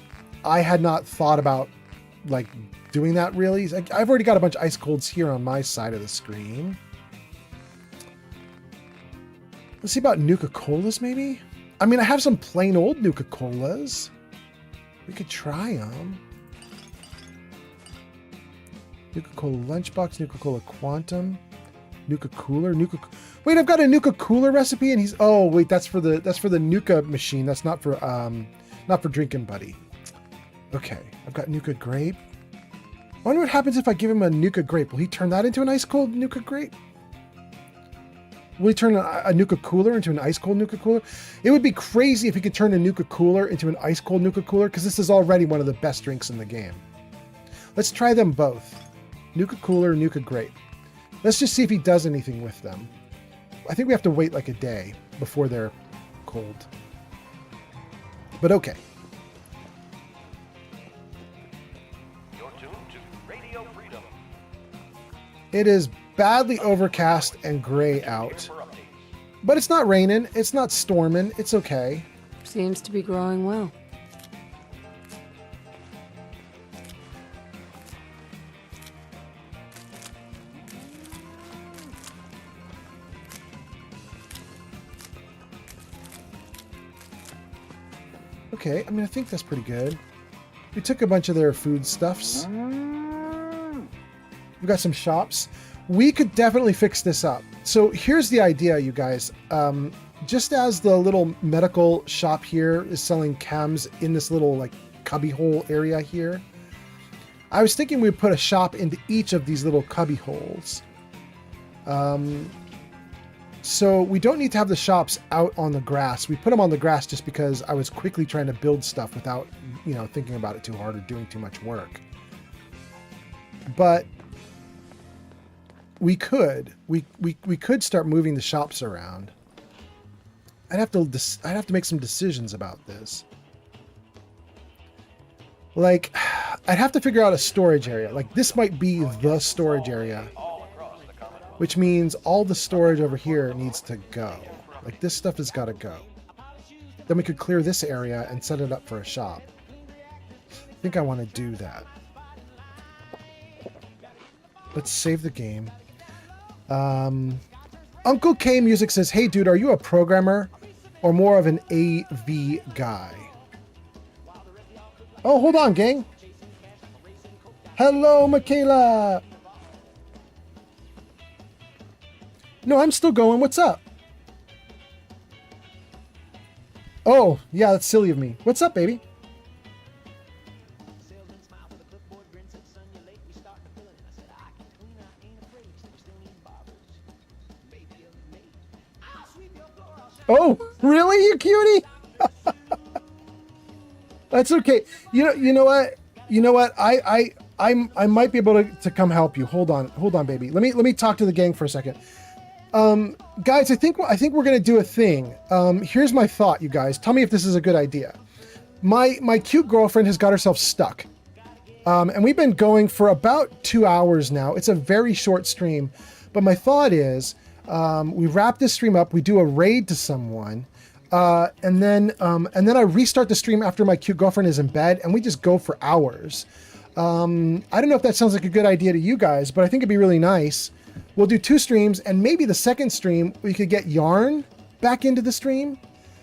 I had not thought about like doing that really. I've already got a bunch of ice colds here on my side of the screen. Let's see about Nuka-Colas maybe? I mean, I have some plain old Nuka-Colas. We could try them. Nuka-Cola Lunchbox, Nuka-Cola Quantum, Nuka-Cooler, Wait, I've got a Nuka-Cooler recipe and oh wait, that's for the Nuka machine. That's not for Drinking Buddy. Okay, I've got Nuka Grape. I wonder what happens if I give him a Nuka Grape. Will he turn that into an ice cold Nuka Grape? Will he turn a Nuka-Cooler into an ice cold Nuka-Cooler? It would be crazy if he could turn a Nuka-Cooler into an ice cold Nuka-Cooler, because this is already one of the best drinks in the game. Let's try them both. Nuka-Cooler, Nuka Grape. Let's just see if he does anything with them. I think we have to wait like a day before they're cold. But okay. You're tuned to Radio Freedom. It is badly overcast and gray out. But it's not raining. It's not storming. It's okay. Seems to be growing well. Okay, I mean, I think that's pretty good. We took a bunch of their foodstuffs. We've got some shops. We could definitely fix this up. So here's the idea, you guys. Just as the little medical shop here is selling chems in this little like cubbyhole area here, I was thinking we'd put a shop into each of these little cubbyholes. So we don't need to have the shops out on the grass. We put them on the grass just because I was quickly trying to build stuff without, thinking about it too hard or doing too much work. But we could start moving the shops around. I'd have to make some decisions about this. Like, I'd have to figure out a storage area. Like, this might be the storage area, which means all the storage over here needs to go. Like, this stuff has got to go. Then we could clear this area and set it up for a shop. I think I want to do that. Let's save the game. Uncle K Music says, hey dude, are you a programmer or more of an AV guy? Oh, hold on, gang. Hello, Michaela. No, I'm still going. What's up? Oh, yeah, that's silly of me. What's up, baby? Oh, really, you cutie? That's okay. You know what? I might be able to come help you. Hold on, baby. Let me talk to the gang for a second. Guys, I think we're gonna do a thing. Here's my thought, you guys. Tell me if this is a good idea. My cute girlfriend has got herself stuck. And we've been going for about 2 hours now. It's a very short stream, but my thought is, we wrap this stream up, we do a raid to someone, and then I restart the stream after my cute girlfriend is in bed, and we just go for hours. I don't know if that sounds like a good idea to you guys, but I think it'd be really nice. We'll do 2 streams, and maybe the second stream, we could get Yarn back into the stream.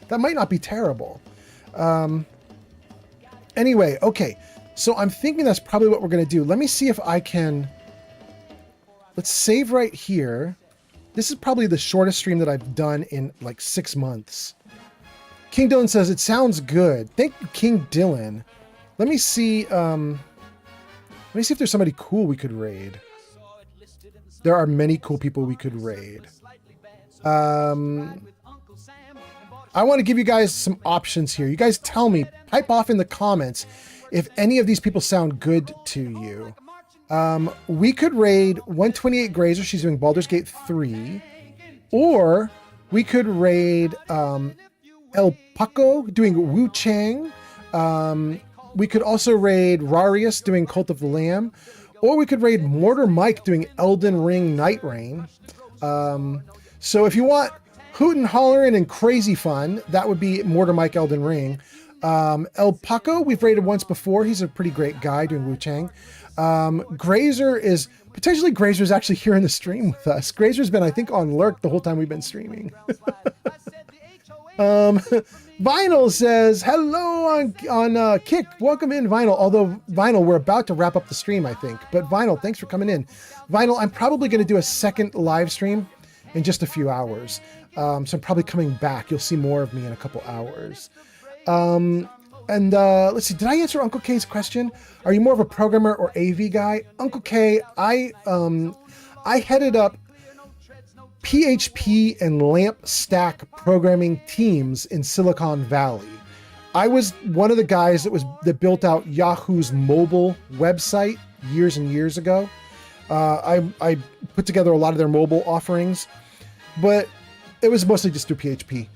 That might not be terrible. Anyway, okay. So I'm thinking that's probably what we're going to do. Let me see if I can... Let's save right here. This is probably the shortest stream that I've done in like 6 months. King Dylan says, it sounds good. Thank you, King Dylan. Let me see if there's somebody cool we could raid. There are many cool people we could raid. I want to give you guys some options here. You guys tell me, type off in the comments if any of these people sound good to you. We could raid 128 Grazer. She's doing Baldur's Gate 3. Or we could raid El Paco doing Wu Chang. We could also raid Rarius doing Cult of the Lamb. Or we could raid Mortar Mike doing Elden Ring Night Rain. So if you want hootin' hollerin' and crazy fun, that would be Mortar Mike Elden Ring. El Paco, we've raided once before. He's a pretty great guy doing Wu Chang. Grazer is actually here in the stream with us. Grazer's been, I think, on lurk the whole time we've been streaming. Vinyl says, hello on Kick. Welcome in, Vinyl. Although, Vinyl, we're about to wrap up the stream, I think. But Vinyl, thanks for coming in. Vinyl, I'm probably going to do a second live stream in just a few hours. So I'm probably coming back. You'll see more of me in a couple hours. Let's see, did I answer Uncle K's question? Are you more of a programmer or AV guy? Uncle K, I headed up PHP and LAMP stack programming teams in Silicon Valley. I was one of the guys that built out Yahoo's mobile website years and years ago. I put together a lot of their mobile offerings, but it was mostly just through PHP.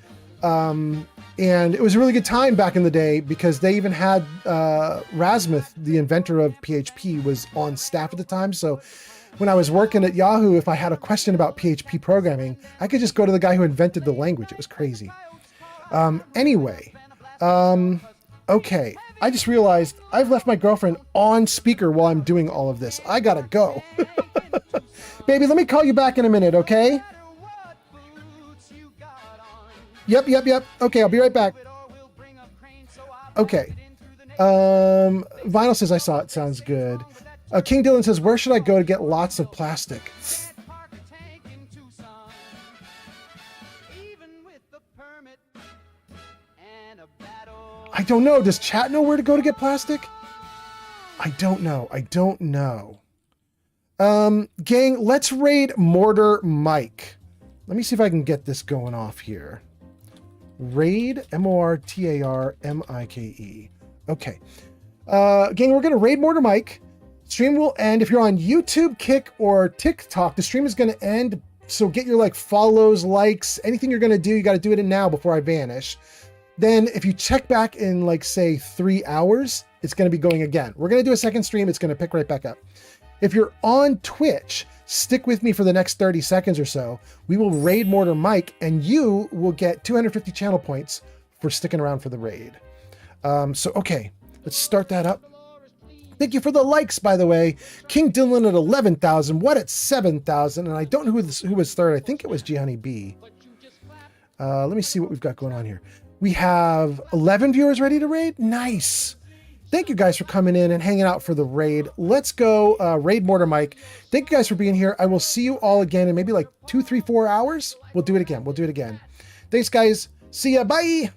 And it was a really good time back in the day because they even had Rasmuth, the inventor of PHP, was on staff at the time. So when I was working at Yahoo, if I had a question about PHP programming, I could just go to the guy who invented the language. It was crazy. Anyway, okay. I just realized I've left my girlfriend on speaker while I'm doing all of this. I gotta go. Baby, let me call you back in a minute, okay? Yep. Okay, I'll be right back. Okay. Vinyl says, I saw it. Sounds good. King Dylan says, where should I go to get lots of plastic? I don't know. Does chat know where to go to get plastic? I don't know. Gang, let's raid Mortar Mike. Let me see if I can get this going off here. Raid, M-O-R-T-A-R-M-I-K-E. Okay. Gang, we're going to raid Mortar Mike. Stream will end. If you're on YouTube, Kick, or TikTok, the stream is going to end. So get your follows, likes, anything you're going to do, you got to do it in now before I vanish. Then if you check back in say 3 hours, it's going to be going again. We're going to do a second stream. It's going to pick right back up. If you're on Twitch, stick with me for the next 30 seconds or so. We will raid Mortar Mike, and you will get 250 channel points for sticking around for the raid. So, okay, let's start that up. Thank you for the likes, by the way. King Dylan at 11,000. What at 7,000? And I don't know who was third. I think it was G Honey B. Let me see what we've got going on here. We have 11 viewers ready to raid. Nice. Thank you guys for coming in and hanging out for the raid. Let's go raid Mortar Mike. Thank you guys for being here. I will see you all again in maybe 2, 3, 4 hours. We'll do it again. Thanks, guys. See ya. Bye.